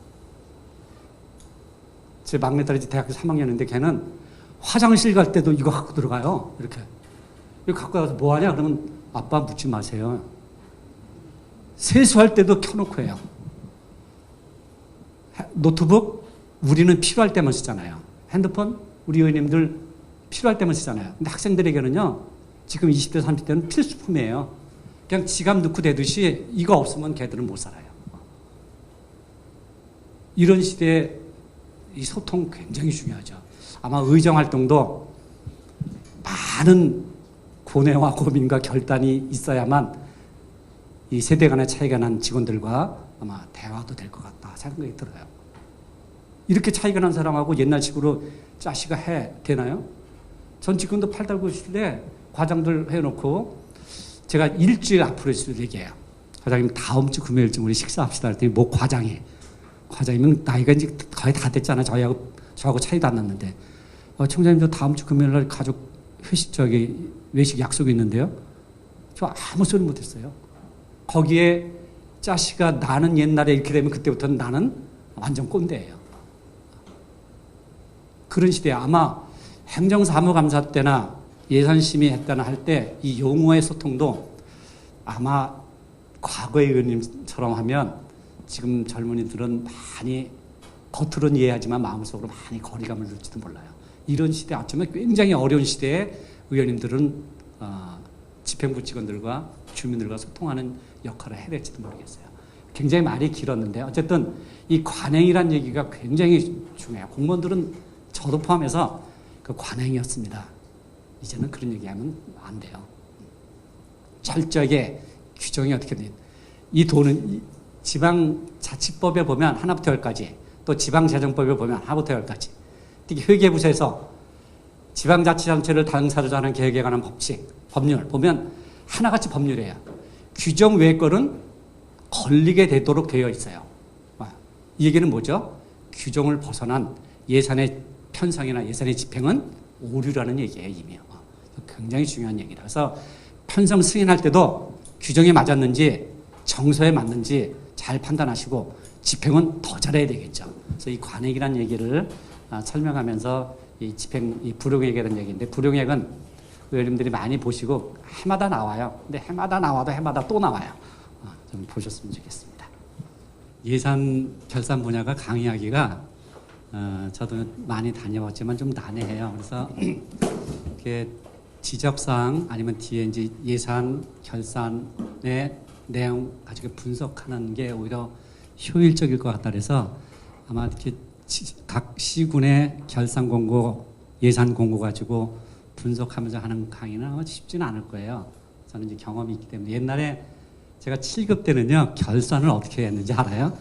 제 막내딸이 대학교 3학년인데 걔는 화장실 갈 때도 이거 갖고 들어가요. 이렇게. 이거 갖고 가서 뭐 하냐? 그러면 아빠 묻지 마세요. 세수할 때도 켜놓고 해요. 노트북 우리는 필요할 때만 쓰잖아요. 핸드폰 우리 의원님들 필요할 때만 쓰잖아요. 근데 학생들에게는요. 지금 20대 30대는 필수품이에요. 그냥 지갑 넣고 대듯이 이거 없으면 걔들은 못 살아요. 이런 시대에 이 소통 굉장히 중요하죠. 아마 의정활동도 많은 고뇌와 고민과 결단이 있어야만 이 세대 간의 차이가 난 직원들과 아마 대화도 될 것 같다 생각이 들어요. 이렇게 차이가 난 사람하고 옛날식으로 짜시가 해 되나요? 전 지금도 팔 달고 있을 때 과장들 해놓고 제가 일주일 앞으로 얘기해요. 과장님 다음 주 금요일쯤 우리 식사합시다 했더니 뭐 과장님은 나이가 이제 거의 다 됐잖아. 저하고 차이도 안 났는데 총장님 저 다음 주 금요일 날 가족 회식 외식 약속이 있는데요. 저 아무 소리 못했어요. 거기에 짜시가 나는 옛날에 이렇게 되면 그때부터는 나는 완전 꼰대예요. 그런 시대에 아마 행정사무감사 때나 예산심의했다나 할 때 이 용어의 소통도 아마 과거의 의원님처럼 하면 지금 젊은이들은 많이 겉으로는 이해하지만 마음속으로 많이 거리감을 둘지도 몰라요. 이런 시대, 어쩌면 굉장히 어려운 시대에 의원님들은 집행부 직원들과 주민들과 소통하는 역할을 해야 될지도 모르겠어요. 굉장히 말이 길었는데 어쨌든 이 관행이란 얘기가 굉장히 중요해요. 공무원들은 저도 포함해서 그 관행이었습니다. 이제는 그런 얘기하면 안 돼요. 철저하게 규정이 어떻게 돼요. 이 돈은 지방자치법에 보면 하나부터 열까지, 또 지방재정법에 보면 하나부터 열까지, 특히 회계부서에서 지방자치단체를 당사자로 하는 계획에 관한 법칙, 법률 보면 하나같이 법률이에요. 규정 외의 거는 걸리게 되도록 되어 있어요. 이 얘기는 뭐죠? 규정을 벗어난 예산의 편성이나 예산의 집행은 오류라는 얘기예요, 이미요. 굉장히 중요한 얘기라. 그래서 편성 승인할 때도 규정에 맞았는지 정서에 맞는지 잘 판단하시고 집행은 더 잘해야 되겠죠. 그래서 이 관행이라는 얘기를 설명하면서 이 집행, 이 불용액에 대한 얘기인데, 불용액은 의원님들이 많이 보시고 해마다 나와요. 근데 해마다 나와도 해마다 또 나와요. 좀 보셨으면 좋겠습니다. 예산 결산 분야가 강의하기가 저도 많이 다녀왔지만 좀 난해해요. 그래서 이렇게 지적사항 아니면 뒤에 이제 예산 결산의 내용 가지고 분석하는 게 오히려 효율적일 것 같다 그래서 아마 이렇게 각 시군의 결산 공고, 예산 공고 가지고 분석하면서 하는 강의는 아마 쉽지는 않을 거예요. 저는 이제 경험이 있기 때문에. 옛날에 제가 7급 때는요, 결산을 어떻게 했는지 알아요?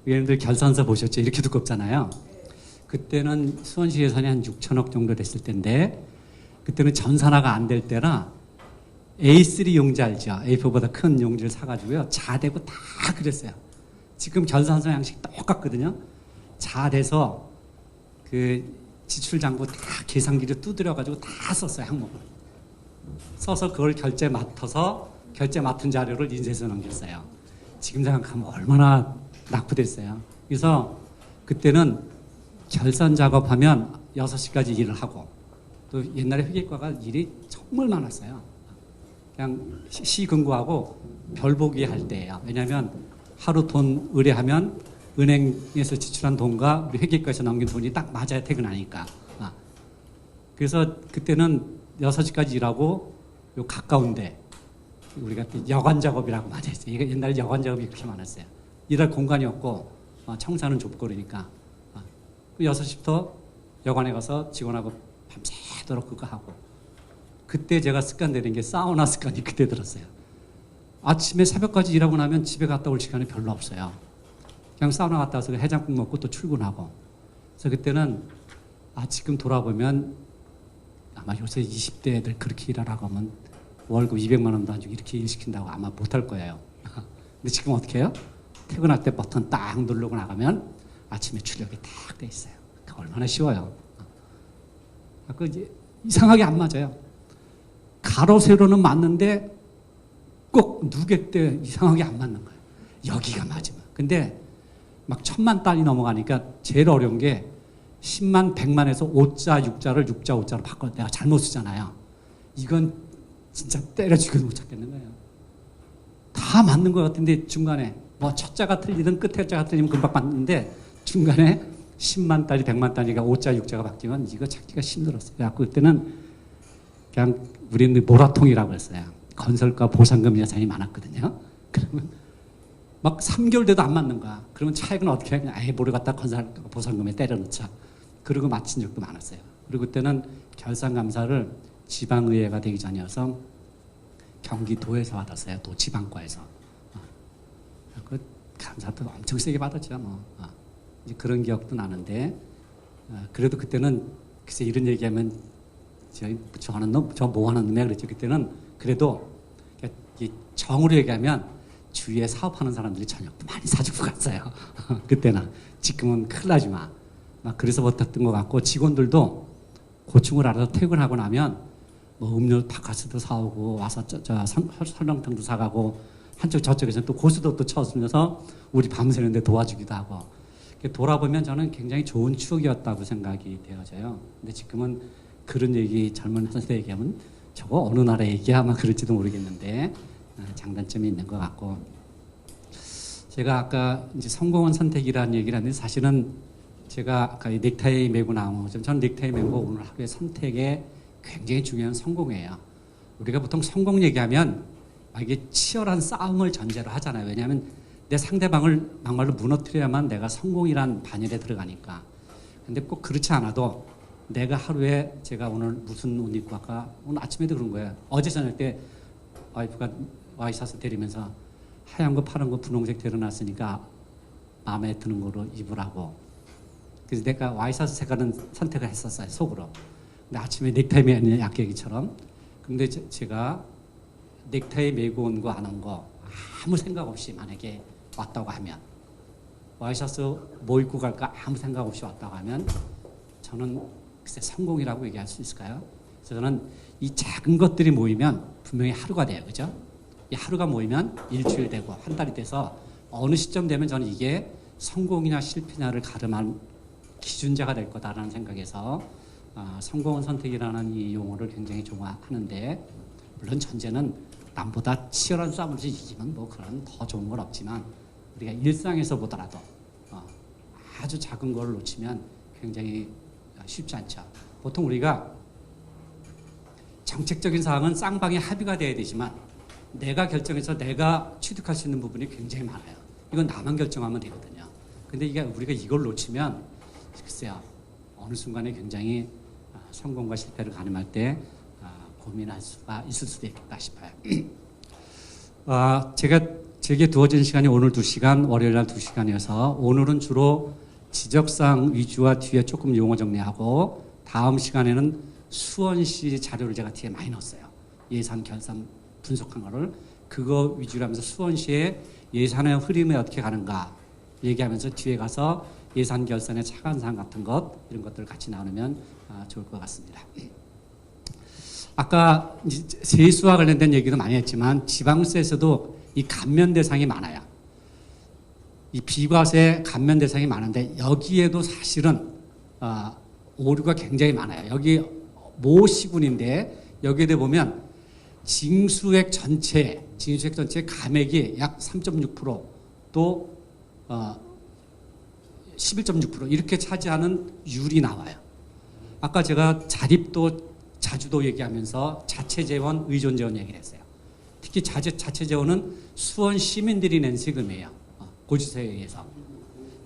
의원님들 결산서 보셨죠? 이렇게 두껍잖아요. 그때는 수원시 예산이 한 6천억 정도 됐을 때인데, 그때는 전산화가 안 될 때라 A3 용지 알죠? A4보다 큰 용지를 사가지고요, 자대고 다 그랬어요. 지금 결산서 양식 똑같거든요. 자대서 그 지출장부 다 계산기를 두드려가지고 다 썼어요, 항목을. 써서 그걸 결제 맡아서 결제 맡은 자료를 인쇄해서 넘겼어요. 지금 생각하면 얼마나 낙후됐어요. 그래서 그때는 결산 작업하면 6시까지 일을 하고, 또 옛날에 회계과가 일이 정말 많았어요. 그냥 시 근무하고 별 보기 할 때예요. 왜냐하면 하루 돈 의뢰하면 은행에서 지출한 돈과 우리 회계과에서 넘긴 돈이 딱 맞아야 퇴근하니까. 그래서 그때는 6시까지 일하고 요 가까운데 우리가 여관 작업이라고 많이 했어요. 이게 옛날에 여관 작업이 그렇게 많았어요. 일할 공간이 없고 청사는 좁고 그러니까 6시부터 여관에 가서 직원하고 밤새도록 그거 하고, 그때 제가 습관 들인 게 사우나 습관이 그때 들었어요. 아침에 새벽까지 일하고 나면 집에 갔다 올 시간이 별로 없어요. 그냥 사우나 갔다 와서 해장국 먹고 또 출근하고. 그래서 그때는 지금 돌아보면 아마 요새 20대 애들 그렇게 일하라고 하면 월급 200만 원도 안 주고 이렇게 일 시킨다고 아마 못할 거예요. 근데 지금 어떻게 해요? 퇴근할 때 버튼 딱 누르고 나가면 아침에 출력이 딱 돼 있어요. 얼마나 쉬워요. 그 이상하게 안 맞아요. 가로 세로는 맞는데 꼭 누계 때 이상하게 안 맞는 거예요. 여기가 맞으면. 근데 막 1000만 단위 넘어가니까 제일 어려운 게 10만, 100만에서 5자, 6자를 6자, 5자로 바꿔. 내가 잘못 쓰잖아요. 이건 진짜 때려 죽여도 못 찾겠는 거예요. 다 맞는 것 같은데 중간에 뭐 첫 자가 틀리든 끝에 자가 틀리면 금방 맞는데 중간에 10만 단위, 100만 단위가 5자, 6자가 바뀌면 이거 찾기가 힘들었어요. 그래서 그때는 그냥 우리는 모라통이라고 했어요. 건설가 보상금 예산이 많았거든요. 그러면 막 3개월 돼도 안 맞는 거야. 그러면 차액은 어떻게 하냐. 아예 모르 갖다 건설가 보상금에 때려 넣자. 그러고 마친 적도 많았어요. 그리고 그때는 결산감사를 지방의회가 되기 전이어서 경기도에서 받았어요. 또 지방과에서. 그 감사도 엄청 세게 받았죠. 뭐. 이제 그런 기억도 나는데, 그래도 그때는 글쎄 이런 얘기하면 저는 저 뭐 하는 놈이야 그랬죠. 그때는 그래도 정으로 얘기하면 주위에 사업하는 사람들이 저녁도 많이 사주고 갔어요. 그때는. 지금은 큰일 나지 마. 막 그래서 버텼던 것 같고, 직원들도 고충을 알아서 퇴근하고 나면 뭐 음료 바카스도 사오고 와서 설렁탕도 사가고, 한쪽 저쪽에서 또 고수도 또 쳐주면서 우리 밤새는데 도와주기도 하고. 돌아보면 저는 굉장히 좋은 추억이었다고 생각이 되어져요. 근데 지금은 그런 얘기 젊은 세대 얘기하면 저거 어느 나라 얘기야 아마 그럴지도 모르겠는데 장단점이 있는 것 같고 제가 아까 이제 성공한 선택이라는 얘기를 하는데 사실은 제가 아까 이 넥타이 메고 나온 것처럼 저는 넥타이 메고 오늘 하루의 선택에 굉장히 중요한 성공이에요. 우리가 보통 성공 얘기하면 이게 치열한 싸움을 전제로 하잖아요. 왜냐하면 내 상대방을 막말로 무너뜨려야만 내가 성공이란 반열에 들어가니까. 근데 꼭 그렇지 않아도 내가 하루에 제가 오늘 무슨 옷 입고 갈까? 오늘 아침에도 그런 거예요. 어제 저녁 때 와이프가 와이셔츠 때리면서 하얀 거 파란 거 분홍색 데려놨으니까 마음에 드는 거로 입으라고. 그래서 내가 와이셔츠 색깔은 선택을 했었어요. 속으로. 근데 아침에 넥타이 매는 약계기처럼. 근데 제가 넥타이 메고 온 거 안 온 거 아무 생각 없이 만약에 왔다고 하면 와이셔츠 뭐 입고 갈까 아무 생각 없이 왔다고 하면 저는 글쎄 성공이라고 얘기할 수 있을까요? 그래서 저는 이 작은 것들이 모이면 분명히 하루가 돼요. 그죠? 이 하루가 모이면 일주일 되고 한 달이 돼서 어느 시점 되면 저는 이게 성공이냐 실패냐를 가름한 기준자가 될 거다라는 생각에서 성공은 선택이라는 이 용어를 굉장히 좋아하는데 물론 전제는 남보다 치열한 싸움을 이기면 뭐 그런 더 좋은 건 없지만 우리가 일상에서 보더라도 아주 작은 걸 놓치면 굉장히 쉽지 않죠. 보통 우리가 정책적인 사항은 쌍방의 합의가 돼야 되지만 내가 결정해서 내가 취득할 수 있는 부분이 굉장히 많아요. 이건 나만 결정하면 되거든요. 근데 이게 우리가 이걸 놓치면 글쎄요 어느 순간에 굉장히 성공과 실패를 가늠할 때 고민할 수가 있을 수도 있겠다 싶어요. 제게 두어진 시간이 오늘 2시간, 월요일 날 2시간이어서 오늘은 주로 지적사항 위주와 뒤에 조금 용어 정리하고 다음 시간에는 수원시 자료를 제가 뒤에 많이 넣었어요. 예산 결산 분석한 거를 그거 위주로 하면서 수원시의 예산의 흐름이 어떻게 가는가 얘기하면서 뒤에 가서 예산 결산의 차관사항 같은 것 이런 것들을 같이 나누면 좋을 것 같습니다. 아까 세수와 관련된 얘기도 많이 했지만 지방세에서도 이 감면 대상이 많아요. 이 비과세 감면 대상이 많은데 여기에도 사실은 오류가 굉장히 많아요. 여기 모 시군인데 여기에 보면 징수액 전체 감액이 약 3.6%또 11.6% 이렇게 차지하는 율이 나와요. 아까 제가 자립도 자주도 얘기하면서 자체재원, 의존재원 얘기를 했어요. 특히 자체재원은 수원 시민들이 낸 세금이에요. 고지서에 의해서.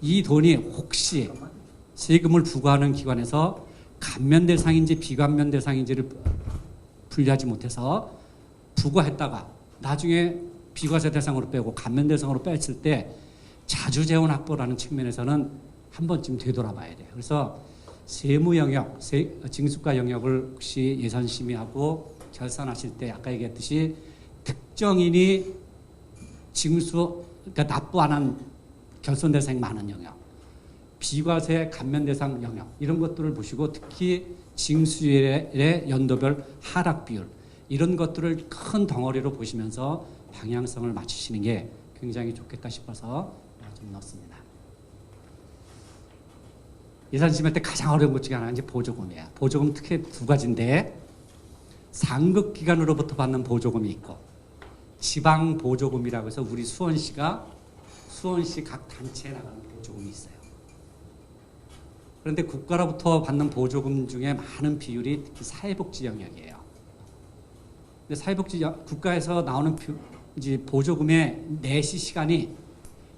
이 돈이 혹시 세금을 부과하는 기관에서 감면 대상인지 비감면 대상인지를 분리하지 못해서 부과했다가 나중에 비과세 대상으로 빼고 감면 대상으로 뺐을 때 자주재원 확보라는 측면에서는 한 번쯤 되돌아봐야 돼요. 그래서 세무 영역, 징수과 영역을 혹시 예산 심의하고 결산하실 때 아까 얘기했듯이 특정인이 그러니까 납부 안 한 결손 대상이 많은 영역, 비과세 감면 대상 영역 이런 것들을 보시고 특히 징수율의 연도별 하락 비율 이런 것들을 큰 덩어리로 보시면서 방향성을 맞추시는 게 굉장히 좋겠다 싶어서 좀 넣었습니다. 예산 심의할 때 가장 어려운 것 중에 하나는 이제 보조금이에요. 보조금 특히 두 가지인데 상급기관으로부터 받는 보조금이 있고 지방 보조금이라고 해서 우리 수원시가 수원시 각 단체에 나가는 보조금이 있어요. 그런데 국가로부터 받는 보조금 중에 많은 비율이 특히 사회복지 영역이에요. 근데 사회복지 국가에서 나오는 이제 보조금의 내시 시간이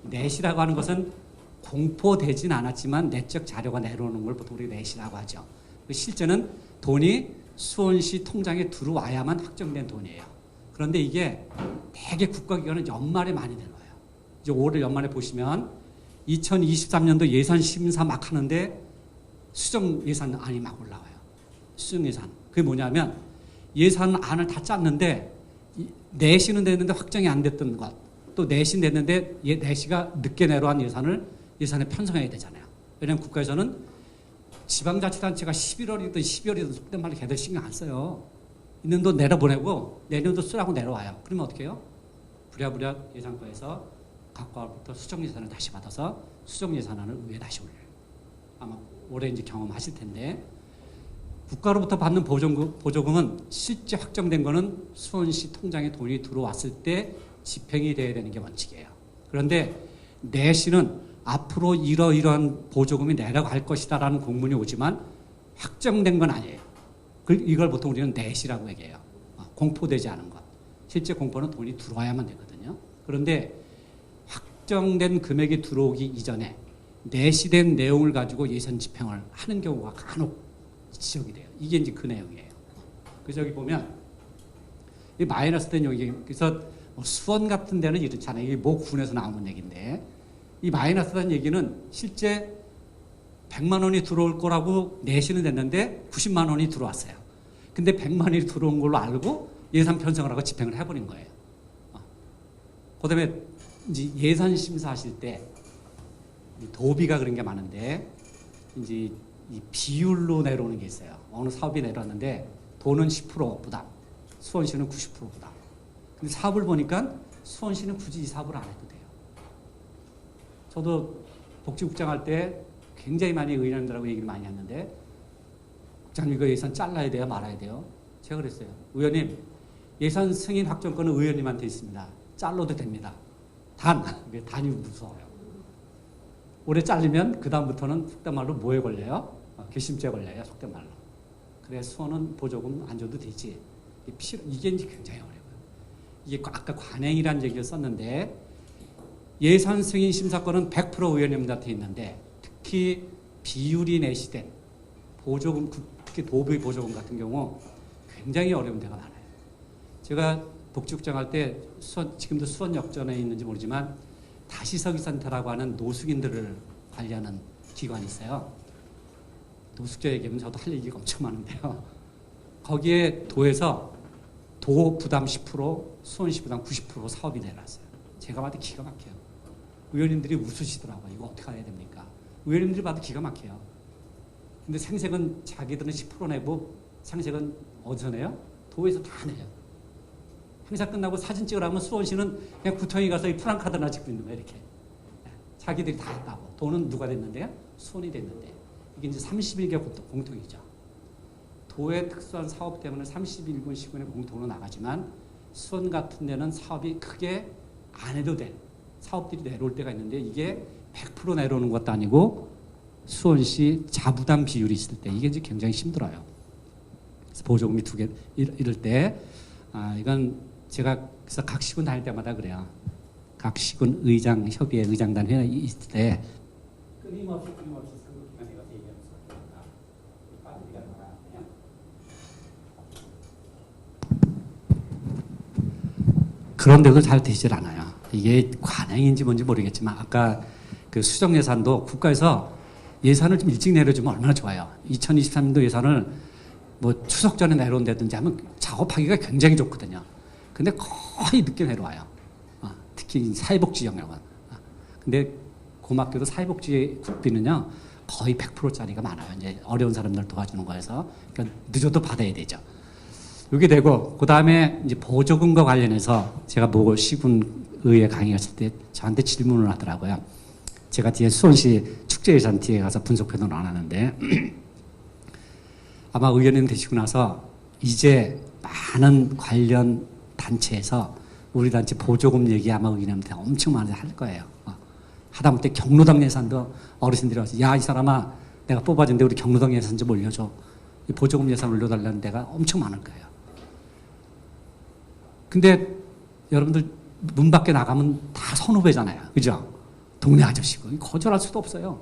내시라고 하는 것은 공포되진 않았지만 내적 자료가 내려오는 걸 보통 우리가 내시라고 하죠. 실제는 돈이 수원시 통장에 들어와야만 확정된 돈이에요. 그런데 이게 대개 국가기관은 연말에 많이 내려와요. 이제 올해 연말에 보시면 2023년도 예산 심사 막 하는데 수정 예산안이 막 올라와요. 수정 예산. 그게 뭐냐면 예산안을 다 짰는데 내시는 됐는데 확정이 안 됐던 것. 또 내시 됐는데 내시가 늦게 내려온 예산에 편성해야 되잖아요. 왜냐하면 국가에서는 지방자치단체가 11월이든 12월이든 속된 말로 걔들 신경 안 써요. 있는 돈 내려보내고 내년도 쓰라고 내려와요. 그러면 어떻게 해요? 부랴부랴 예산과에서 각과부터 수정 예산을 다시 받아서 수정 예산안을 위에 다시 올려요. 아마 올해 이제 경험하실 텐데 국가로부터 받는 보조금은 실제 확정된 거는 수원시 통장에 돈이 들어왔을 때 집행이 돼야 되는 게 원칙이에요. 그런데 내시는 앞으로 이러이러한 보조금이 내려갈 것이다라는 공문이 오지만 확정된 건 아니에요. 이걸 보통 우리는 내시라고 얘기해요. 공포되지 않은 것. 실제 공포는 돈이 들어와야만 되거든요. 그런데 확정된 금액이 들어오기 이전에 내시된 내용을 가지고 예산 집행을 하는 경우가 간혹 지적이 돼요. 이게 이제 그 내용이에요. 그래서 여기 보면 이 마이너스 된 여기 그래서 뭐 수원 같은 데는 이렇잖아요. 이게 모 군에서 나오는 얘기인데 이 마이너스 된 얘기는 실제 100만 원이 들어올 거라고 내시는 됐는데 90만 원이 들어왔어요. 근데 100만 원이 들어온 걸로 알고 예산 편성을 하고 집행을 해버린 거예요. 그다음에 이제 예산 심사하실 때 도비가 그런 게 많은데 이제 이 비율로 내려오는 게 있어요. 어느 사업이 내려왔는데 돈은 10% 부담, 수원시는 90% 부담. 근데 사업을 보니까 수원시는 굳이 이 사업을 안 해도 돼요. 저도 복지국장 할 때 굉장히 많이 의원님들하고 얘기를 많이 했는데 국장님 이거 예산 잘라야 돼요? 말아야 돼요? 제가 그랬어요. 의원님 예산 승인 확정권은 의원님한테 있습니다. 잘라도 됩니다. 단이 무서워요. 올해 잘리면 그 다음부터는 속된 말로 뭐에 걸려요? 괘씸죄 걸려요. 속된 말로. 그래 수원은 보조금 안 줘도 되지. 이게 이제 굉장히 어려워요. 이게 아까 관행이라는 얘기를 썼는데 예산 승인 심사권은 100% 의원님한테 있는데 특히 비율이 내시된 보조금, 특히 도비 보조금 같은 경우 굉장히 어려운 데가 많아요. 제가 복지국장 할 때 지금도 수원역전에 있는지 모르지만 다시서기센터라고 하는 노숙인들을 관리하는 기관이 있어요. 노숙자 얘기하면 저도 할 얘기가 엄청 많은데요. 거기에 도에서 도 부담 10%, 수원시 부담 90% 사업이 내놨어요. 제가 봐도 기가 막혀요. 의원님들이 웃으시더라고요. 이거 어떻게 해야 됩니까? 의원님들이 봐도 기가 막혀요. 근데 생색은 자기들은 10% 내고 생색은 어디서 내요? 도에서 다 내요. 행사 끝나고 사진 찍으라면 수원시는 그냥 구청에 가서 이 프랑카드나 찍고 있는 거예요. 이렇게. 자기들이 다 했다고. 돈은 누가 됐는데요? 수원이 됐는데. 이게 이제 31개 공통이죠. 도의 특수한 사업 때문에 31군 시군에 공통으로 나가지만 수원 같은 데는 사업이 크게 안 해도 된 사업들이 내려올 때가 있는데 이게 100% 내려오는 것도 아니고 수원시 자부담 비율이 있을 때 이게 이제 굉장히 힘들어요. 그래서 보조금이 두 개 이럴 때 이건 제가 그래서 각 시군 다닐 때마다 그래요. 각 시군 의장 협의회 의장단 회의 있을 때 끊임없이 상급기관에 가서 얘기하면서 빠르기가 많아요. 그런데도 잘 되질 않아요. 이게 관행인지 뭔지 모르겠지만 아까 그 수정 예산도 국가에서 예산을 좀 일찍 내려주면 얼마나 좋아요. 2023년도 예산을 뭐 추석 전에 내려온다든지 하면 작업하기가 굉장히 좋거든요. 근데 거의 늦게 내려와요. 특히 사회복지 영역은. 근데 고맙게도 사회복지 국비는요 거의 100%짜리가 많아요. 이제 어려운 사람들 도와주는 거에서 그러니까 늦어도 받아야 되죠. 이게 되고 그 다음에 이제 보조금과 관련해서 제가 모 시군의회 강의했을 때 저한테 질문을 하더라고요. 제가 뒤에 수원시 축제예산 뒤에 가서 분석회동을 안 하는데 아마 의원님 되시고 나서 이제 많은 관련 단체에서 우리 단체 보조금 얘기 아마 의원님한테 엄청 많이 할 거예요. 하다못해 경로당 예산도 어르신들이 와서 야, 이 사람아 내가 뽑아준데 우리 경로당 예산 좀 올려줘. 이 보조금 예산 올려달라는 데가 엄청 많을 거예요. 근데 여러분들 문 밖에 나가면 다 선후배잖아요. 그죠? 동네 아저씨고 거절할 수도 없어요.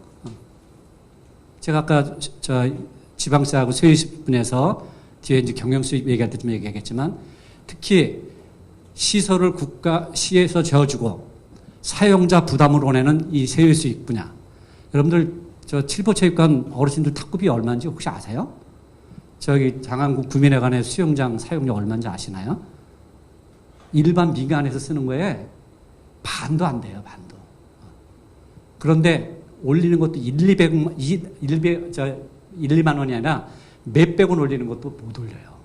제가 아까 지방세하고 세율분에서 뒤에 이제 경영수입 얘기할 때 좀 얘기하겠지만 특히 시설을 시에서 지어주고 사용자 부담으로 내는 이 세율수익 분야. 여러분들 저 칠보체육관 어르신들 탁구비 얼마인지 혹시 아세요? 저기 장안국 구민회관의 수영장 사용료 얼마인지 아시나요? 일반 민간에서 쓰는 거에 반도 안 돼요, 반도. 그런데 올리는 것도 1, 2만 원이 아니라 몇백 원 올리는 것도 못 올려요.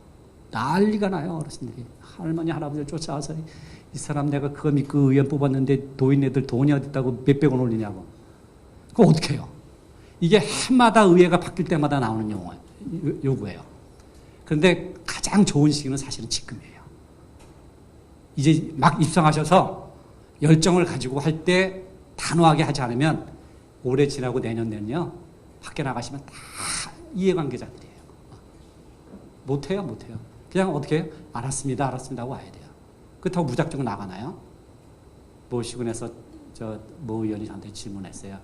난리가 나요, 어르신들이. 할머니, 할아버지를 쫓아와서 이 사람 내가 그거 믿고 의원 뽑았는데 도인네들 돈이 어딨다고 몇백 원 올리냐고. 그거 어떻게 해요? 이게 해마다 의회가 바뀔 때마다 나오는 요구예요. 그런데 가장 좋은 시기는 사실은 지금이에요. 이제 막 입성하셔서 열정을 가지고 할 때 단호하게 하지 않으면 올해 지나고 내년 되면요. 밖에 나가시면 다 이해관계자들이에요. 못해요. 그냥 어떻게 해요? 알았습니다 하고 와야 돼요. 그렇다고 무작정 나가나요? 모 시군에서 모 의원이 저한테 질문했어요.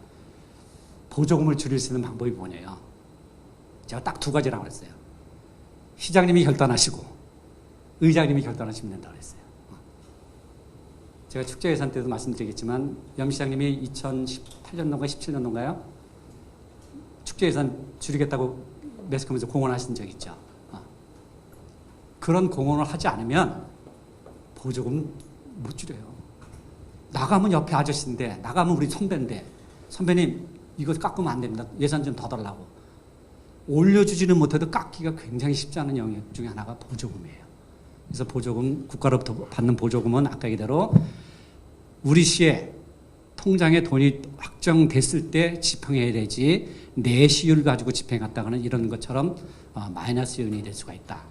보조금을 줄일 수 있는 방법이 뭐냐요? 제가 딱 두 가지라고 그랬어요. 시장님이 결단하시고 의장님이 결단하시면 된다고 그랬어요. 제가 축제 예산 때도 말씀드리겠지만 염 시장님이 2018년도인가 17년도인가요? 축제 예산 줄이겠다고 매스컴에서 공언하신 적 있죠. 그런 공언을 하지 않으면 보조금 못 줄여요. 나가면 옆에 아저씨인데, 나가면 우리 선배인데, 선배님 이거 깎으면 안 됩니다. 예산 좀 더 달라고. 올려주지는 못해도 깎기가 굉장히 쉽지 않은 영역 중에 하나가 보조금이에요. 그래서 보조금, 국가로부터 받는 보조금은 아까 얘기대로 우리 시에 통장에 돈이 확정됐을 때 집행해야 되지, 내시율 가지고 집행했다가는 이런 것처럼 마이너스 요인이 될 수가 있다.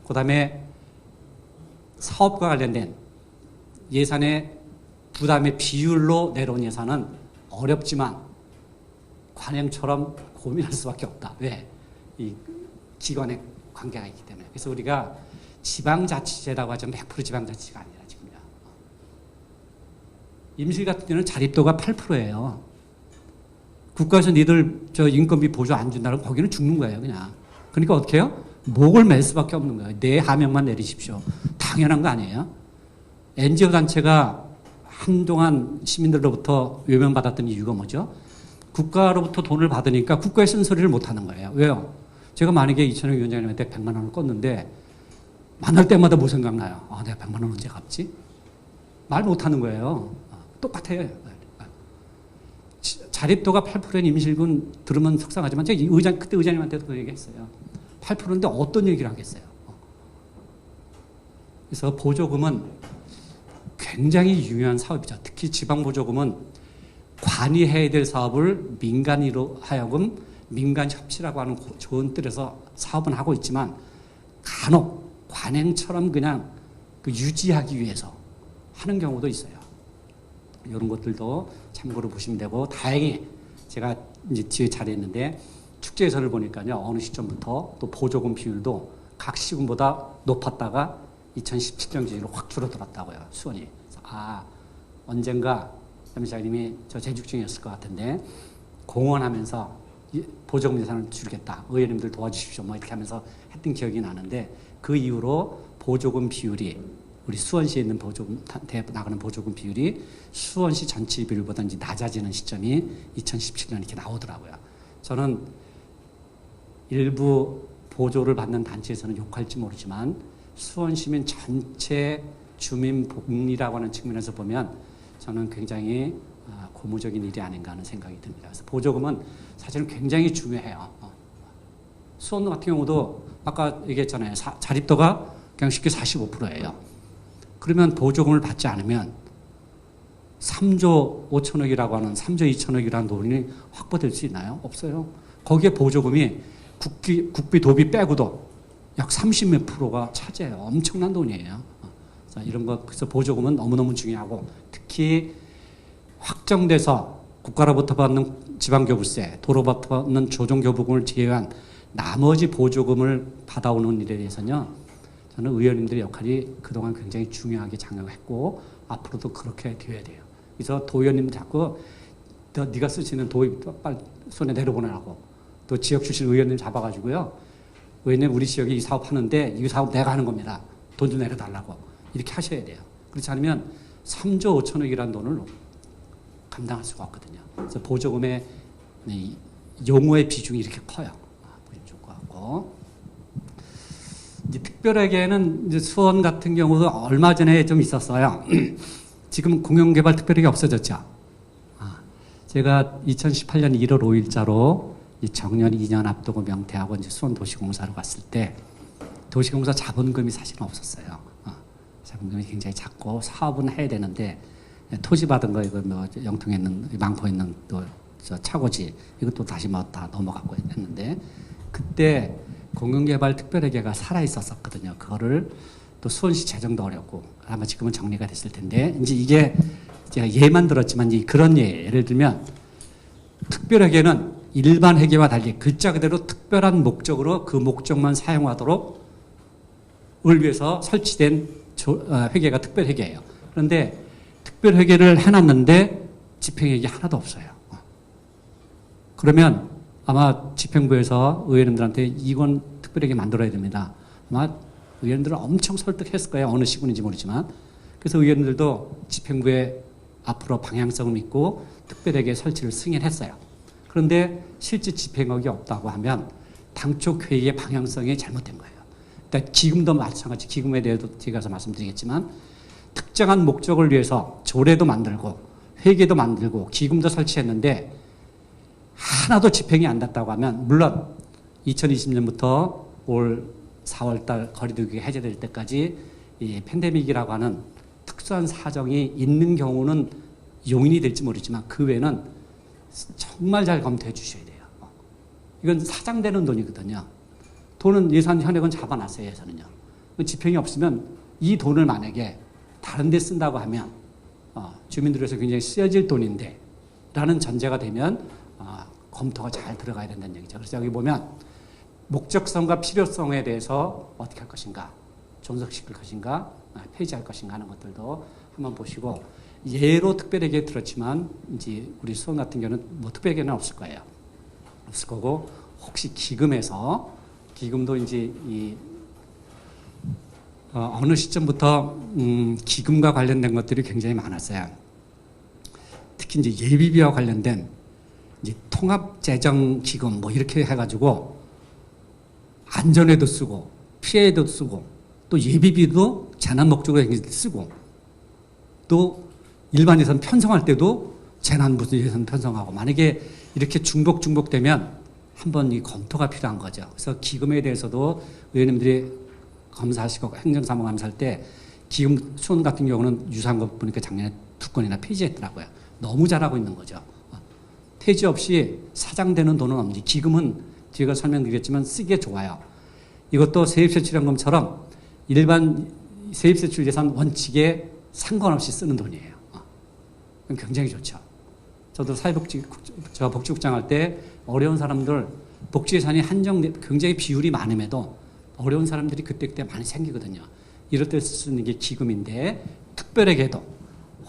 그 다음에 사업과 관련된 예산의 부담의 비율로 내려온 예산은 어렵지만 관행처럼 고민할 수밖에 없다. 왜? 이 기관의 관계가 있기 때문에. 그래서 우리가 지방자치제라고 하지만 100% 지방자치가 아니라 지금요. 임실 같은 경우는 자립도가 8%예요. 국가에서 니들 인건비 보조 안 준다면 거기는 죽는 거예요, 그냥. 그러니까 어떻게 해요? 목을 맬 수밖에 없는 거예요. 내 하명만 내리십시오. 당연한 거 아니에요? NGO 단체가 한동안 시민들로부터 외면받았던 이유가 뭐죠? 국가로부터 돈을 받으니까 국가의 쓴소리를 못 하는 거예요. 왜요? 제가 만약에 이천영 위원장님한테 100만 원을 껐는데 만날 때마다 뭐 생각나요? 내가 100만 원 언제 갚지? 말 못 하는 거예요. 똑같아요. 자립도가 8%인 임실군 들으면 속상하지만 제가 그때 의장님한테도 그 얘기했어요. 8%인데 어떤 얘기를 하겠어요? 그래서 보조금은 굉장히 중요한 사업이죠. 특히 지방보조금은 관이해야 될 사업을 민간으로 하여금 민간협치라고 하는 좋은 뜻에서 사업은 하고 있지만 간혹 관행처럼 그냥 유지하기 위해서 하는 경우도 있어요. 이런 것들도 참고로 보시면 되고, 다행히 제가 이제 뒤에 잘했는데 축제 예산을 보니까요, 어느 시점부터 또 보조금 비율도 각 시군보다 높았다가 2017년 기준으로 확 줄어들었다고요, 수원이. 그래서 언젠가 염 시장님이 저 재직중이었을 것 같은데 공언하면서 보조금 예산을 줄이겠다, 의원님들 도와주십시오, 뭐 이렇게 하면서 했던 기억이 나는데, 그 이후로 보조금 비율이, 우리 수원시에 있는 나가는 보조금 비율이 수원시 전체 비율보다 이제 낮아지는 시점이 2017년 이렇게 나오더라고요. 저는 일부 보조를 받는 단체에서는 욕할지 모르지만 수원 시민 전체 주민 복리라고 하는 측면에서 보면 저는 굉장히 고무적인 일이 아닌가 하는 생각이 듭니다. 그래서 보조금은 사실은 굉장히 중요해요. 수원 같은 경우도 아까 얘기했잖아요. 자립도가 그냥 쉽게 45%예요. 그러면 보조금을 받지 않으면 3조 5천억이라고 하는 3조 2천억이라는 돈이 확보될 수 있나요? 없어요. 거기에 보조금이 국비 도비 빼고도 약 30몇 프로가 차지해요. 엄청난 돈이에요. 이런 것, 그래서 보조금은 너무너무 중요하고, 특히 확정돼서 국가로부터 받는 지방교부세, 도로부터 받는 조정교부금을 제외한 나머지 보조금을 받아오는 일에 대해서는요, 저는 의원님들의 역할이 그동안 굉장히 중요하게 작용했고 앞으로도 그렇게 되어야 돼요. 그래서 도의원님들 자꾸 네가 쓰시는 도의 빨리 손에 내려보내라고, 또 지역 출신 의원님 잡아가지고요, 의원님 우리 지역에 이 사업 하는데 이 사업 내가 하는 겁니다, 돈 좀 내려달라고 이렇게 하셔야 돼요. 그렇지 않으면 3조 5천억이라는 돈을 감당할 수가 없거든요. 그래서 보조금의 용어의 비중이 이렇게 커요. 보시면 좋을 것 같고, 이제 특별하게는 이제 수원 같은 경우도 얼마 전에 좀 있었어요. 지금 공영개발 특별하게 없어졌죠. 제가 2018년 1월 5일자로 정년 2년 앞두고 명퇴하고 이제 수원 도시공사로 갔을 때 도시공사 자본금이 사실은 없었어요. 자본금이 굉장히 작고 사업은 해야 되는데 토지 받은 거 이거 뭐 영통에 있는 망포에 있는 또 차고지 이것도 다시 뭐 다 넘어갔고 했는데, 그때 공공개발 특별회계가 살아 있었거든요. 그거를 또 수원시 재정도 어렵고 아마 지금은 정리가 됐을 텐데 이제 이게 제가 예만 들었지만 그런 예를 들면 특별회계는 일반 회계와 달리 글자 그대로 특별한 목적으로 그 목적만 사용하도록 을 위해서 설치된 회계가 특별회계예요. 그런데 특별회계를 해놨는데 집행액이 하나도 없어요. 그러면 아마 집행부에서 의원님들한테 이건 특별하게 만들어야 됩니다. 아마 의원들은 엄청 설득했을 거예요. 어느 시군인지 모르지만. 그래서 의원들도 집행부에 앞으로 방향성을 믿고 특별하게 설치를 승인했어요. 그런데 실제 집행력이 없다고 하면 당초 회의의 방향성이 잘못된 거예요. 그러니까 기금도 마찬가지. 기금에 대해서도 뒤에 가서 말씀드리겠지만 특정한 목적을 위해서 조례도 만들고 회계도 만들고 기금도 설치했는데 하나도 집행이 안 됐다고 하면 물론 2020년부터 올 4월달 거리두기가 해제될 때까지 이 팬데믹이라고 하는 특수한 사정이 있는 경우는 용인이 될지 모르지만 그 외에는 정말 잘 검토해 주셔야 돼요. 이건 사장되는 돈이거든요. 돈은 예산 현역은 잡아놨어요. 예산은요. 집행이 없으면 이 돈을 만약에 다른 데 쓴다고 하면 주민들에서 굉장히 쓰여질 돈인데 라는 전제가 되면 검토가 잘 들어가야 된다는 얘기죠. 그래서 여기 보면 목적성과 필요성에 대해서 어떻게 할 것인가, 존속시킬 것인가, 폐지할 것인가 하는 것들도 한번 보시고 예로 특별하게 들었지만 이제 우리 수원 같은 경우는 뭐 특별하게는 없을 거예요. 없을 거고 혹시 기금에서 기금도 이제 어느 시점부터 기금과 관련된 것들이 굉장히 많았어요. 특히 이제 예비비와 관련된 이제 통합재정기금 뭐 이렇게 해가지고 안전에도 쓰고 피해에도 쓰고 또 예비비도 재난 목적으로 쓰고 또 일반 예산 편성할 때도 재난 무슨 예산 편성하고 만약에 이렇게 중복되면 한번 이 검토가 필요한 거죠. 그래서 기금에 대해서도 의원님들이 검사하시고 행정사무 감사할 때 기금 수원 같은 경우는 유사한 거 보니까 작년에 2건이나 폐지했더라고요. 너무 잘하고 있는 거죠. 폐지 없이 사장되는 돈은 없는지 기금은 뒤에 설명드리겠지만 쓰기에 좋아요. 이것도 세입세출연금처럼 일반 세입세출 예산 원칙에 상관없이 쓰는 돈이에요. 굉장히 좋죠. 저도 복지국장 할 때 어려운 사람들 복지 예산이 굉장히 비율이 많음에도 어려운 사람들이 그때 많이 생기거든요. 이럴 때 쓸 수 있는 게 기금인데 특별하게도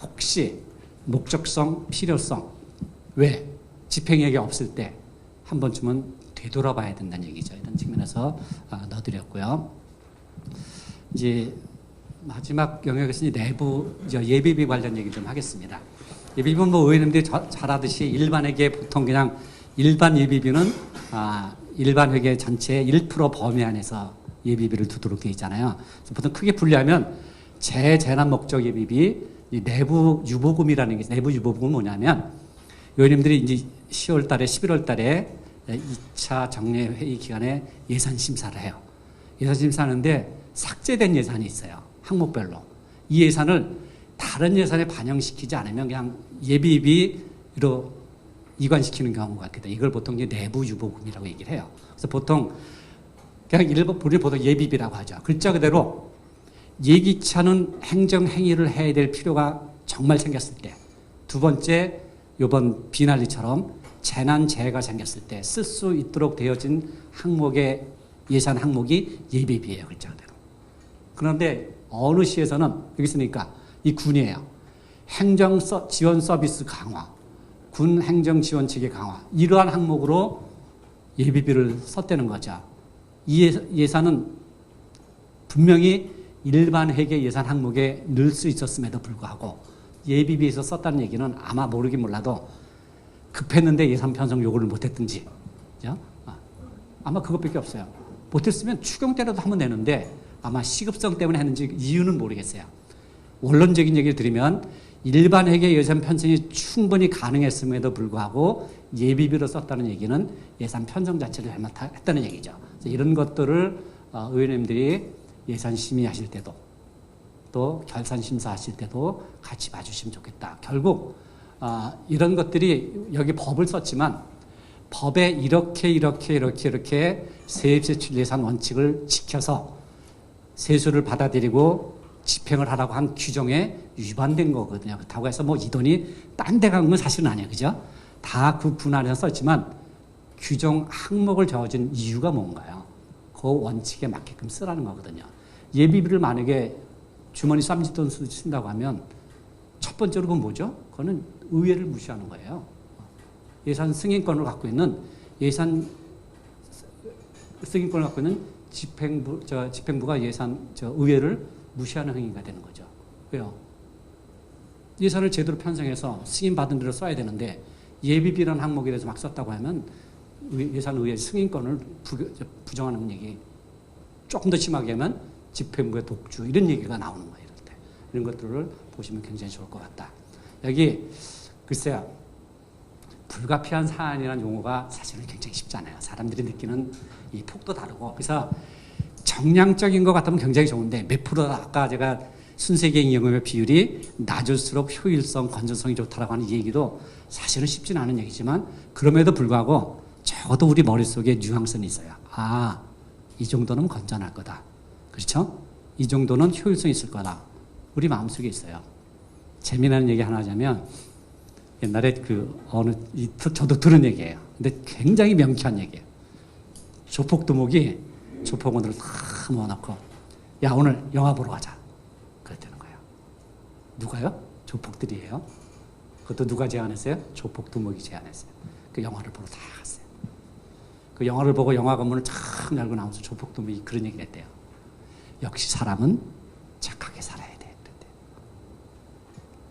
혹시 목적성, 필요성 왜 집행력이 없을 때 한 번쯤은 되돌아봐야 된다는 얘기죠. 이런 측면에서 넣어드렸고요. 이제 마지막 영역에서 내부 예비비 관련 얘기 좀 하겠습니다. 예비비는 뭐 의원님들이 잘 아듯이 일반회계 보통 그냥 일반 예비비는 일반 회계 전체의 1% 범위 안에서 예비비를 두도록 되어 있잖아요. 그래서 보통 크게 분류하면 재난 목적 예비비, 내부 유보금이라는 게 내부 유보금은 뭐냐면 의원님들이 이제 10월 달에 11월 달에 2차 정례 회의 기간에 예산 심사를 해요. 예산 심사하는데 삭제된 예산이 있어요. 항목별로. 이 예산을 다른 예산에 반영시키지 않으면 그냥 예비비로 이관시키는 경우가 있거든요. 이걸 보통 이제 내부 유보금이라고 얘기를 해요. 그래서 보통 그냥 우리 보통 예비비라고 하죠. 글자 그대로 예기치 않은 행정행위를 해야 될 필요가 정말 생겼을 때. 두 번째, 이번 비난리처럼 재난재해가 생겼을 때 쓸 수 있도록 되어진 항목의 예산 항목이 예비비예요. 글자 그대로. 그런데 어느 시에서는 여기 있으니까 이 군이에요. 행정 지원 서비스 강화, 군 행정 지원 체계 강화 이러한 항목으로 예비비를 썼다는 거죠. 이 예산은 분명히 일반 회계 예산 항목에 넣을 수 있었음에도 불구하고 예비비에서 썼다는 얘기는 아마 모르긴 몰라도 급했는데 예산 편성 요구를 못했든지, 그죠? 아마 그것밖에 없어요. 못했으면 추경 때라도 하면 되는데 아마 시급성 때문에 했는지 이유는 모르겠어요. 원론적인 얘기를 드리면 일반 회계 예산 편성이 충분히 가능했음에도 불구하고 예비비로 썼다는 얘기는 예산 편성 자체를 잘못했다는 얘기죠. 이런 것들을 의원님들이 예산 심의하실 때도 또 결산 심사하실 때도 같이 봐주시면 좋겠다. 결국 이런 것들이 여기 법을 썼지만 법에 이렇게 세입세출 예산 원칙을 지켜서 세수를 받아들이고 집행을 하라고 한 규정에 위반된 거거든요. 그렇다고 해서 뭐 이 돈이 딴 데 간 건 사실은 아니에요. 그죠? 다 그 분할해서 썼지만 규정 항목을 저어준 이유가 뭔가요? 그 원칙에 맞게끔 쓰라는 거거든요. 예비비를 만약에 주머니 쌈짓돈 쓴다고 하면 첫 번째로 그건 뭐죠? 그거는 의회를 무시하는 거예요. 예산 승인권을 갖고 있는 집행부가 의회를 무시하는 행위가 되는 거죠. 왜요? 예산을 제대로 편성해서 승인받은 대로 써야 되는데 예비비라는 항목에 대해서 막 썼다고 하면 예산의회 승인권을 부정하는 얘기. 조금 더 심하게 하면 집행부의 독주 이런 얘기가 나오는 거예요. 이럴 때. 이런 것들을 보시면 굉장히 좋을 것 같다. 여기 글쎄요. 불가피한 사안이라는 용어가 사실은 굉장히 쉽잖아요. 사람들이 느끼는 이 폭도 다르고. 그래서 정량적인 것 같으면 굉장히 좋은데 몇 프로다 아까 제가 순세계인 영업의 비율이 낮을수록 효율성, 건전성이 좋다라고 하는 얘기도 사실은 쉽지는 않은 얘기지만 그럼에도 불구하고 적어도 우리 머릿속에 뉘앙스는 있어요. 아, 이 정도는 건전할 거다. 그렇죠? 이 정도는 효율성이 있을 거다. 우리 마음속에 있어요. 재미나는 얘기 하나 하자면 옛날에 저도 들은 얘기예요. 근데 굉장히 명쾌한 얘기예요. 조폭두목이 조폭원으로 다 모아놓고 야 오늘 영화 보러 가자. 그랬다는 거예요. 누가요? 조폭들이에요. 그것도 누가 제안했어요? 조폭두목이 제안했어요. 그 영화를 보러 다 갔어요. 그 영화를 보고 영화 건물을 참 열고 나오면서 조폭두목이 그런 얘기를 했대요. 역시 사람은 착하게 살아야 돼. 그랬대요.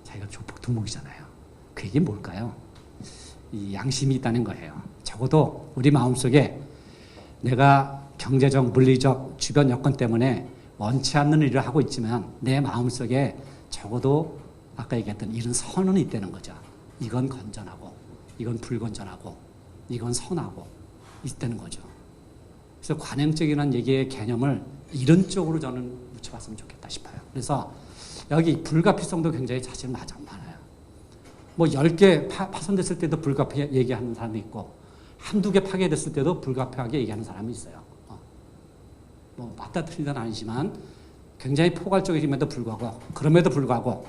자기가 조폭두목이잖아요. 그 얘기는 뭘까요? 이 양심이 있다는 거예요. 적어도 우리 마음속에 내가 경제적, 물리적, 주변 여건 때문에 원치 않는 일을 하고 있지만 내 마음속에 적어도 아까 얘기했던 이런 선은 있다는 거죠. 이건 건전하고 이건 불건전하고 이건 선하고 있다는 거죠. 그래서 관행적이라는 얘기의 개념을 이런 쪽으로 저는 묻혀봤으면 좋겠다 싶어요. 그래서 여기 불가피성도 굉장히 사실 많아요. 뭐 10개 파손됐을 때도 불가피 얘기하는 사람이 있고 한두 개 파괴됐을 때도 불가피하게 얘기하는 사람이 있어요. 뭐 맞다 틀리다는 아니지만 굉장히 포괄적임에도 불구하고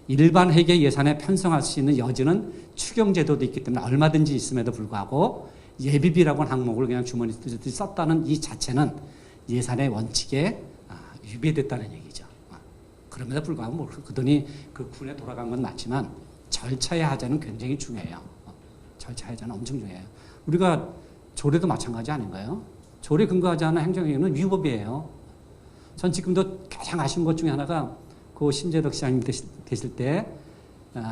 일반 회계 예산에 편성할 수 있는 여지는 추경제도도 있기 때문에 얼마든지 있음에도 불구하고 예비비라고 하는 항목을 그냥 주머니 쓰듯이 썼다는 이 자체는 예산의 원칙에 위배됐다는 얘기죠. 그럼에도 불구하고 뭐 그 돈이 그 군에 돌아간 건 맞지만 절차의 하자는 굉장히 중요해요. 절차의 하자는 엄청 중요해요. 우리가 조례도 마찬가지 아닌가요? 조례 근거하지 않은 행정행위는 위법이에요. 전 지금도 가장 아쉬운 것 중에 하나가 그 신재덕 시장님 되실 때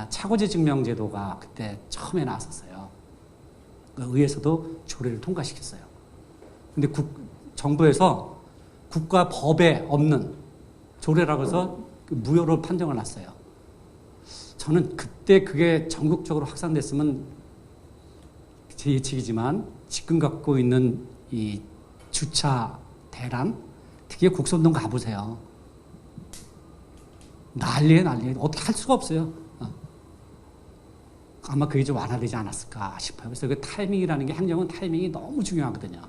차고지 증명제도가 그때 처음에 나왔었어요. 의회에서도 조례를 통과시켰어요. 근데 정부에서 국가 법에 없는 조례라고 해서 무효로 판정을 났어요. 저는 그때 그게 전국적으로 확산됐으면 제 예측이지만 지금 갖고 있는 이 주차 대란, 특히 국선동 가보세요. 난리에 어떻게 할 수가 없어요. 아마 그게 좀 완화되지 않았을까 싶어요. 그래서 그 타이밍이라는 게 행정은 타이밍이 너무 중요하거든요.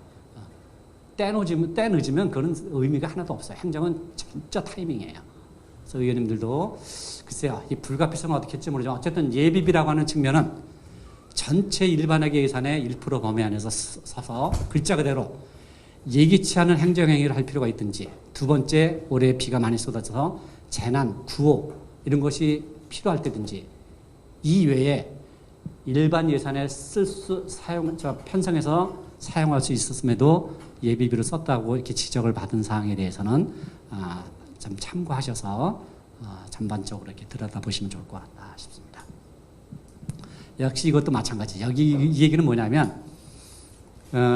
때 늦으면 그런 의미가 하나도 없어요. 행정은 진짜 타이밍이에요. 그래서 의원님들도 글쎄요, 이 불가피성은 어떻게 할지 모르지만 어쨌든 예비비라고 하는 측면은 전체 일반회계 예산의 1% 범위 안에서 서서 글자 그대로 예기치 않은 행정행위를 할 필요가 있든지 두 번째 올해 비가 많이 쏟아져서 재난, 구호 이런 것이 필요할 때든지 이 외에 일반 예산에 편성해서 사용할 수 있었음에도 예비비를 썼다고 이렇게 지적을 받은 사항에 대해서는 좀 참고하셔서 전반적으로 이렇게 들여다보시면 좋을 것 같다 싶습니다. 역시 이것도 마찬가지. 여기 이 얘기는 뭐냐면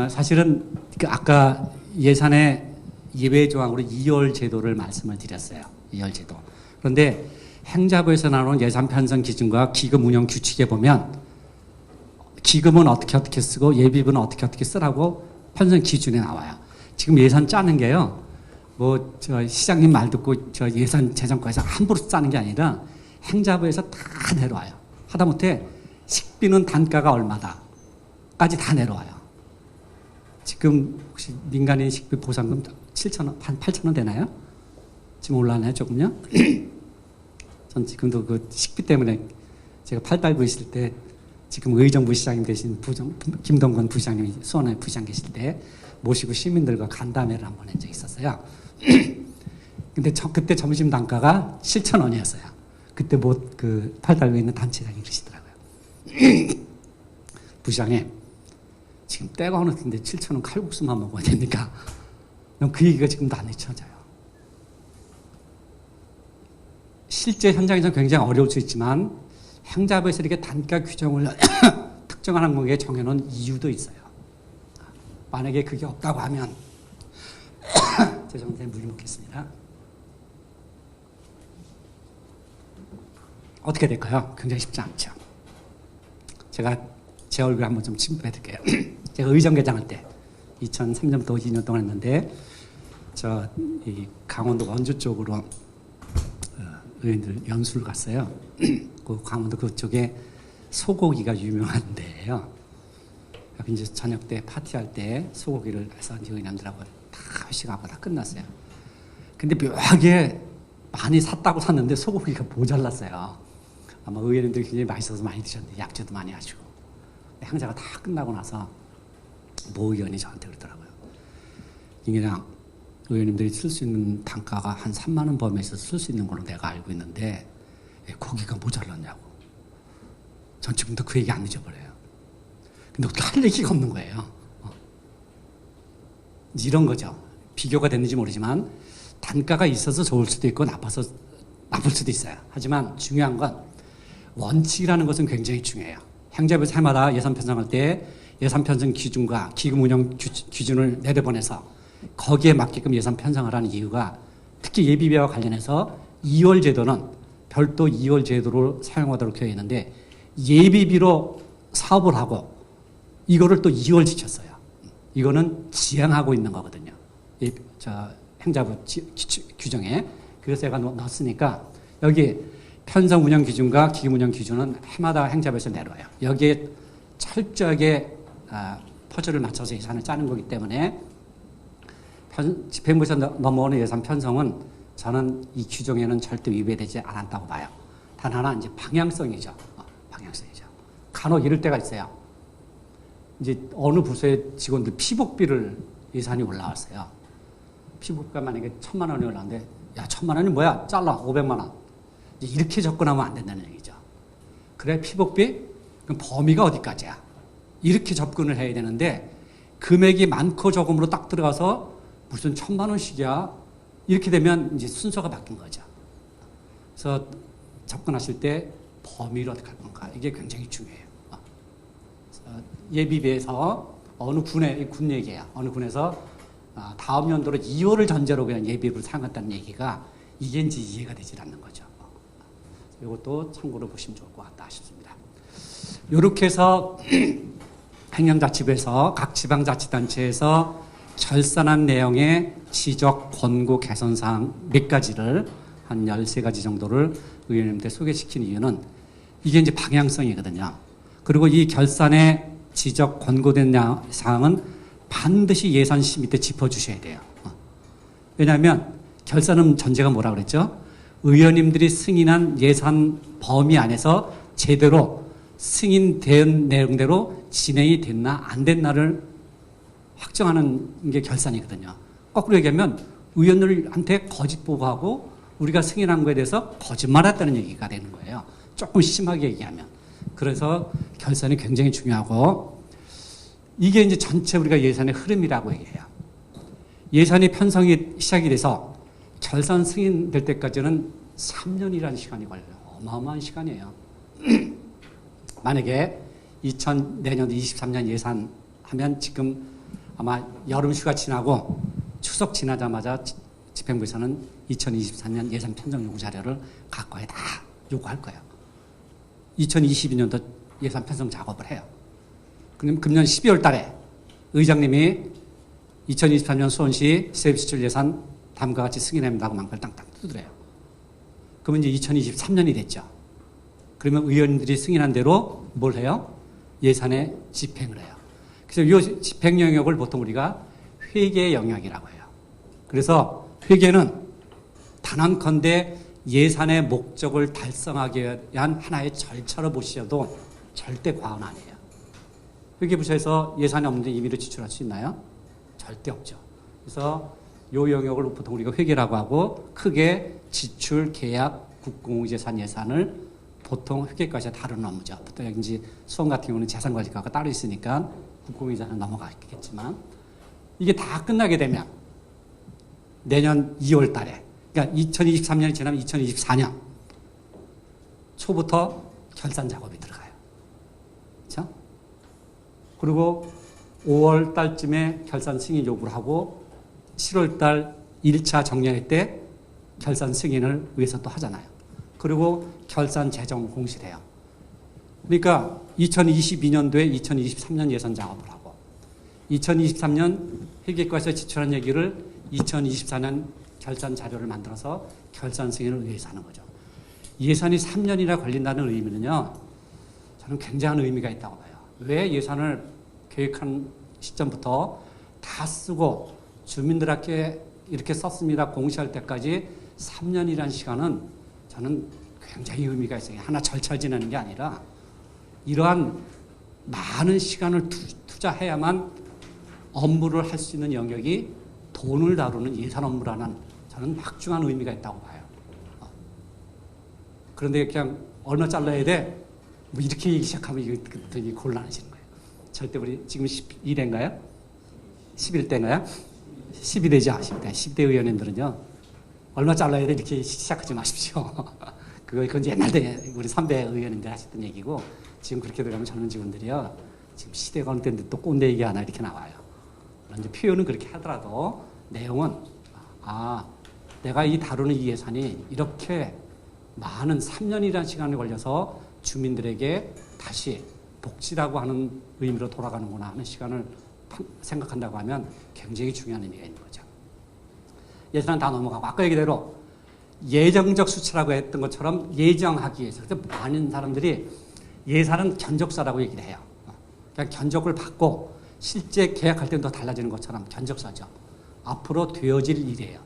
사실은 아까 예산의 예외 조항으로 2월 제도를 말씀을 드렸어요. 2월 제도. 그런데 행자부에서 나오는 예산 편성 기준과 기금 운영 규칙에 보면 기금은 어떻게 쓰고 예비비는 어떻게 쓰라고 편성 기준에 나와요. 지금 예산 짜는 게요. 시장님 말 듣고 예산 재정과에서 함부로 짜는 게 아니라 행자부에서 다 내려와요. 하다못해 식비는 단가가 얼마다. 까지 다 내려와요. 지금 혹시 민간인 식비 보상금 7,000원, 한 8,000원 되나요? 지금 올라나요, 조금요? 전 지금도 그 식비 때문에 제가 팔달고 있을 때 지금 의정부 시장님 되신 김동건 부시장님이 수원에 부시장 계실 때 모시고 시민들과 간담회를 한번 한 적이 있었어요. 근데 그때 점심 단가가 7,000원이었어요. 그때 팔달고 있는 단체장이 그러시더라고요. 부시장님, 지금 때가 어느 텐데 7,000원 칼국수만 먹어야 됩니까? 그 얘기가 지금도 안 잊혀져요. 실제 현장에서 굉장히 어려울 수 있지만 행자부에서 이렇게 단가 규정을 특정한 항목에 정해놓은 이유도 있어요. 만약에 그게 없다고 하면 죄송합니다. 물 먹겠습니다. 어떻게 될까요? 굉장히 쉽지 않죠. 제가 제 얼굴 한번 좀 침범해드릴게요. 제가 의정개장할 때 2003년부터 2년 동안 했는데 이 강원도 원주 쪽으로 의원들 연수를 갔어요. 그 강원도 그쪽에 소고기가 유명한 데예요. 이제 저녁 때 파티할 때 소고기를 해서 의원님들하고 다 회식하고 다 끝났어요. 근데 묘하게 많이 샀는데 소고기가 모자랐어요. 아마 의원님들이 굉장히 맛있어서 많이 드셨는데 약주도 많이 하시고. 행사가 다 끝나고 나서 모 의원이 저한테 그러더라고요. 그냥 의원님들이 쓸 수 있는 단가가 한 3만 원 범위에서 쓸 수 있는 걸로 내가 알고 있는데 왜 고기가 모자랐냐고. 전 지금도 그 얘기 안 잊어버려요. 근데 어떻게 할 얘기가 없는 거예요. 이런 거죠. 비교가 됐는지 모르지만 단가가 있어서 좋을 수도 있고 나빠서 나쁠 수도 있어요. 하지만 중요한 건 원칙이라는 것은 굉장히 중요해요. 행자부에서 해마다 예산 편성할 때 예산 편성 기준과 기금 운영 기준을 내려보내서 거기에 맞게끔 예산 편성을 하는 이유가 특히 예비비와 관련해서 2월 제도는 별도 2월 제도를 사용하도록 되어 있는데 예비비로 사업을 하고 이거를 또 2월 지켰어요. 이거는 지향하고 있는 거거든요. 행자부 규정에. 그래서 제가 넣었으니까 여기 편성 운영 기준과 기금 운영 기준은 해마다 행자부에서 내려와요. 여기에 철저하게 퍼즐을 맞춰서 예산을 짜는 거기 때문에 집행부에서 넘어오는 예산 편성은 저는 이 규정에는 절대 위배되지 않았다고 봐요. 단 하나 이제 방향성이죠. 방향성이죠. 간혹 이럴 때가 있어요. 이제 어느 부서의 직원들 피복비를 예산이 올라왔어요. 피복비가 만약에 1,000만 원이 올라왔는데 야 1,000만 원이 뭐야? 잘라 500만 원. 이제 이렇게 접근하면 안 된다는 얘기죠. 그래 피복비? 그럼 범위가 어디까지야? 이렇게 접근을 해야 되는데 금액이 많고 적음으로 딱 들어가서 무슨 1,000만 원씩이야? 이렇게 되면 이제 순서가 바뀐 거죠. 그래서 접근하실 때 범위를 어떻게 할 건가? 이게 굉장히 중요해요. 예비비에서 어느 군 얘기예요. 어느 군에서 다음 연도로 2월을 전제로 그냥 예비비를 사용했다는 얘기가 이게 이제 이해가 되질 않는 거죠. 이것도 참고로 보시면 좋을 것 같다 싶습니다. 이렇게 해서 행정자치부에서 각 지방자치단체에서 결산한 내용의 지적, 권고, 개선사항 몇 가지를 한 13가지 정도를 의원님들 소개시킨 이유는 이게 이제 방향성이거든요. 그리고 이 결산에 지적, 권고된 사항은 반드시 예산심 밑에 짚어주셔야 돼요. 왜냐하면 결산은 전제가 뭐라 그랬죠? 의원님들이 승인한 예산 범위 안에서 제대로 승인된 내용대로 진행이 됐나 안 됐나를 확정하는 게 결산이거든요. 거꾸로 얘기하면 의원들한테 거짓 보고하고 우리가 승인한 거에 대해서 거짓말했다는 얘기가 되는 거예요. 조금 심하게 얘기하면. 그래서 결산이 굉장히 중요하고 이게 이제 전체 우리가 예산의 흐름이라고 얘기해요. 예산이 편성이 시작이 돼서 결산 승인될 때까지는 3년이라는 시간이 걸려요. 어마어마한 시간이에요. 만약에 내년도 23년 예산하면 지금 아마 여름 휴가 지나고 추석 지나자마자 집행부에서는 2024년 예산 편성 요구 자료를 각과에 다 요구할 거예요. 2022년도 예산 편성 작업을 해요. 그럼 금년 12월 달에 의장님이 2023년 수원시 세입시설 예산 다음과 같이 승인합니다고 망걸 땅땅 두드려요. 그러면 이제 2023년이 됐죠. 그러면 의원들이 승인한 대로 뭘 해요? 예산에 집행을 해요. 그래서 이 집행 영역을 보통 우리가 회계 영역이라고 해요. 그래서 회계는 단언컨대 예산의 목적을 달성하기 위한 하나의 절차로 보셔도 절대 과언 아니에요. 회계부서에서 예산이 없는데 임의로 지출할 수 있나요? 절대 없죠. 그래서 이 영역을 보통 우리가 회계라고 하고 크게 지출, 계약, 국공재산 예산을 보통 회계까지 다루는 업무죠. 보통 이제 수원 같은 경우는 재산관리과가 따로 있으니까 국공재산은 넘어가겠지만 이게 다 끝나게 되면 내년 2월 달에 그러니까 2023년이 지나면 2024년 초부터 결산 작업이 들어가요. 그렇죠? 그리고 5월 달쯤에 결산 승인 요구를 하고 7월 달 1차 정례회 때 결산 승인을 위해서 또 하잖아요. 그리고 결산 재정 공시돼요. 그러니까 2022년도에 2023년 예산 작업을 하고 2023년 회계과에서 지출한 얘기를 2024년 결산 자료를 만들어서 결산 승인을 위해서 하는 거죠. 예산이 3년이나 걸린다는 의미는요. 저는 굉장한 의미가 있다고 봐요. 왜 예산을 계획한 시점부터 다 쓰고 주민들에게 이렇게 썼습니다. 공시할 때까지 3년이라는 시간은 저는 굉장히 의미가 있어요. 하나 절차를 지내는 게 아니라 이러한 많은 시간을 투자해야만 업무를 할 수 있는 영역이 돈을 다루는 예산 업무라는 저는 막중한 의미가 있다고 봐요. 그런데 그냥 얼마 잘라야 돼? 뭐 이렇게 얘기 시작하면 이게 곤란해지는 거예요. 절대 우리 지금 12대인가요? 11대인가요? 12대죠. 10대 의원님들은요. 얼마 잘라야 돼? 이렇게 시작하지 마십시오. 그건 옛날에 우리 3대 의원님들 하셨던 얘기고 지금 그렇게 들어가면 젊은 직원들이요. 지금 시대가 어느 때인데 또 꼰대 얘기 하나 이렇게 나와요. 이제 표현은 그렇게 하더라도 내용은 내가 다루는 이 예산이 이렇게 많은 3년이라는 시간이 걸려서 주민들에게 다시 복지라고 하는 의미로 돌아가는구나 하는 시간을 생각한다고 하면 굉장히 중요한 의미가 있는 거죠. 예산은 다 넘어가고 아까 얘기대로 예정적 수치라고 했던 것처럼 예정하기 위해서 그래서 많은 사람들이 예산은 견적서라고 얘기를 해요. 그냥 견적을 받고 실제 계약할 때는 더 달라지는 것처럼 견적서죠. 앞으로 되어질 일이에요.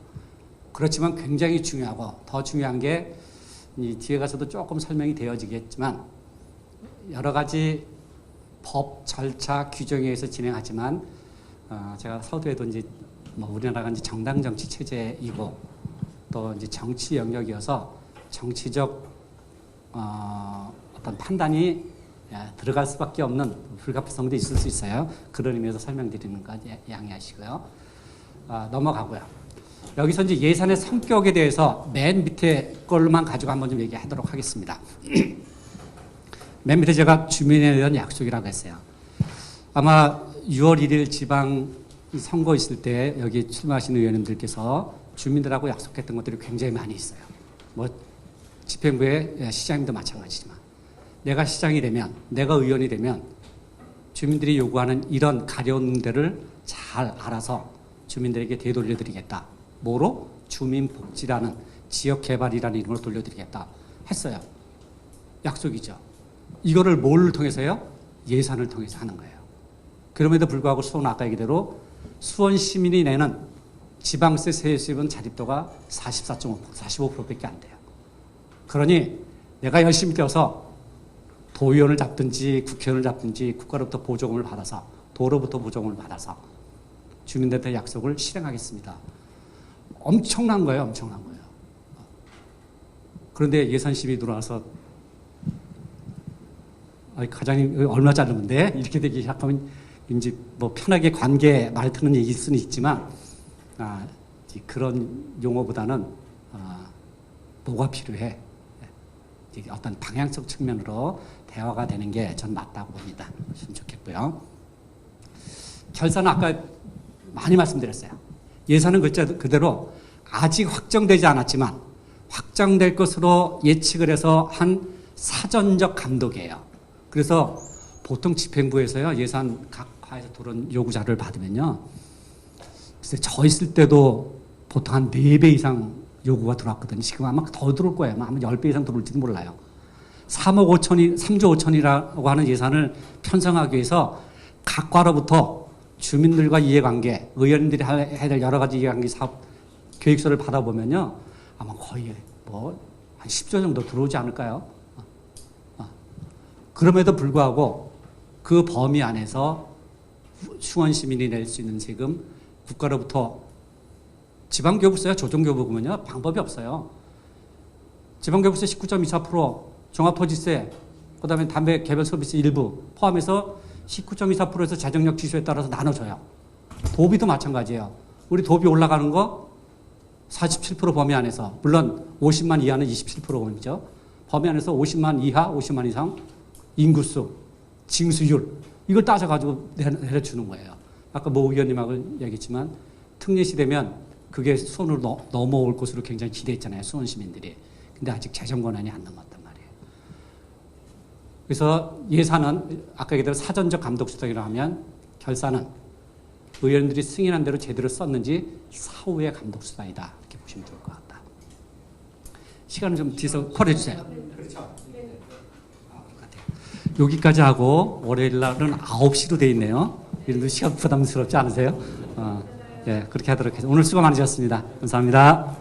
그렇지만 굉장히 중요하고 더 중요한 게 이 뒤에 가서도 조금 설명이 되어지겠지만 여러 가지 법, 절차, 규정에 의해서 진행하지만 제가 서두에도 이제 뭐 우리나라가 이제 정당 정치 체제이고 또 이제 정치 영역이어서 정치적 어떤 판단이 들어갈 수밖에 없는 불가피성도 있을 수 있어요. 그런 의미에서 설명드리는 거 양해하시고요. 넘어가고요. 여기서 이제 예산의 성격에 대해서 맨 밑에 걸로만 가지고 한번 좀 얘기하도록 하겠습니다. 맨 밑에 제가 주민에 대한 약속이라고 했어요. 아마 6월 1일 지방 선거 있을 때 여기 출마하신 의원님들께서 주민들하고 약속했던 것들이 굉장히 많이 있어요. 뭐 집행부의 시장님도 마찬가지지만 내가 시장이 되면 내가 의원이 되면 주민들이 요구하는 이런 가려운 문제를 잘 알아서 주민들에게 되돌려드리겠다. 뭐로? 주민복지라는 지역개발이라는 이름으로 돌려드리겠다 했어요. 약속이죠. 이거를 뭘 통해서요? 예산을 통해서 하는 거예요. 그럼에도 불구하고 수원 아까 얘기대로 수원 시민이 내는 지방세 세수입은 자립도가 44.5%, 45%밖에 안 돼요. 그러니 내가 열심히 뛰어서 도의원을 잡든지 국회의원을 잡든지 국가로부터 보조금을 받아서 도로부터 보조금을 받아서 주민들한테 약속을 실행하겠습니다. 엄청난 거예요. 엄청난 거예요. 그런데 예산심이 들어와서 과장님 얼마 자르는데 이렇게 되기 시작하면 이제 뭐 편하게 관계 말투는 얘기일 수는 있지만 그런 용어보다는 뭐가 필요해? 어떤 방향성 측면으로 대화가 되는 게 전 맞다고 봅니다. 좀 좋겠고요. 결산은 아까 많이 말씀드렸어요. 예산은 그대로 아직 확정되지 않았지만 확정될 것으로 예측을 해서 한 사전적 감독이에요. 그래서 보통 집행부에서요 예산 각 과에서 들어온 요구 자료를 받으면요, 글쎄 저 있을 때도 보통 한 4배 이상 요구가 들어왔거든요. 지금 아마 더 들어올 거예요. 아마 10배 이상 들어올지도 몰라요. 3조 5천이라고 하는 예산을 편성하기 위해서 각 과로부터 주민들과 이해관계, 의원들이 해야 될 여러 가지 이해관계 사업 계획서를 받아보면요. 아마 거의 한 10조 정도 들어오지 않을까요? 그럼에도 불구하고 그 범위 안에서 수원 시민이 낼 수 있는 세금, 국가로부터 지방교부세와 조정교부금은요, 방법이 없어요. 지방교부세 19.24%, 종합토지세, 그 다음에 담배 개별 서비스 일부 포함해서 19.24%에서 재정력 지수에 따라서 나눠줘요. 도비도 마찬가지예요. 우리 도비 올라가는 거 47% 범위 안에서, 물론 50만 이하는 27% 범위죠. 범위 안에서 50만 이하, 50만 이상 인구수, 징수율 이걸 따져가지고 내려주는 거예요. 아까 모 의원님하고 얘기했지만 특례시 되면 그게 수원으로 넘어올 것으로 굉장히 기대했잖아요. 수원 시민들이. 근데 아직 재정 권한이 안 넘었단 말이에요. 그래서 예산은 아까 얘기대로 사전적 감독 수당이라고 하면 결산은 의원들이 승인한 대로 제대로 썼는지 사후의 감독 수단이다. 이렇게 보시면 좋을 것 같다. 시간을 좀 뒤에서 콜해 주세요. 그렇죠. 여기까지 하고 월요일 날은 9시로 돼 있네요. 이런데 시간 부담스럽지 않으세요? 예, 그렇게 하도록 해서 오늘 수고 많으셨습니다. 감사합니다.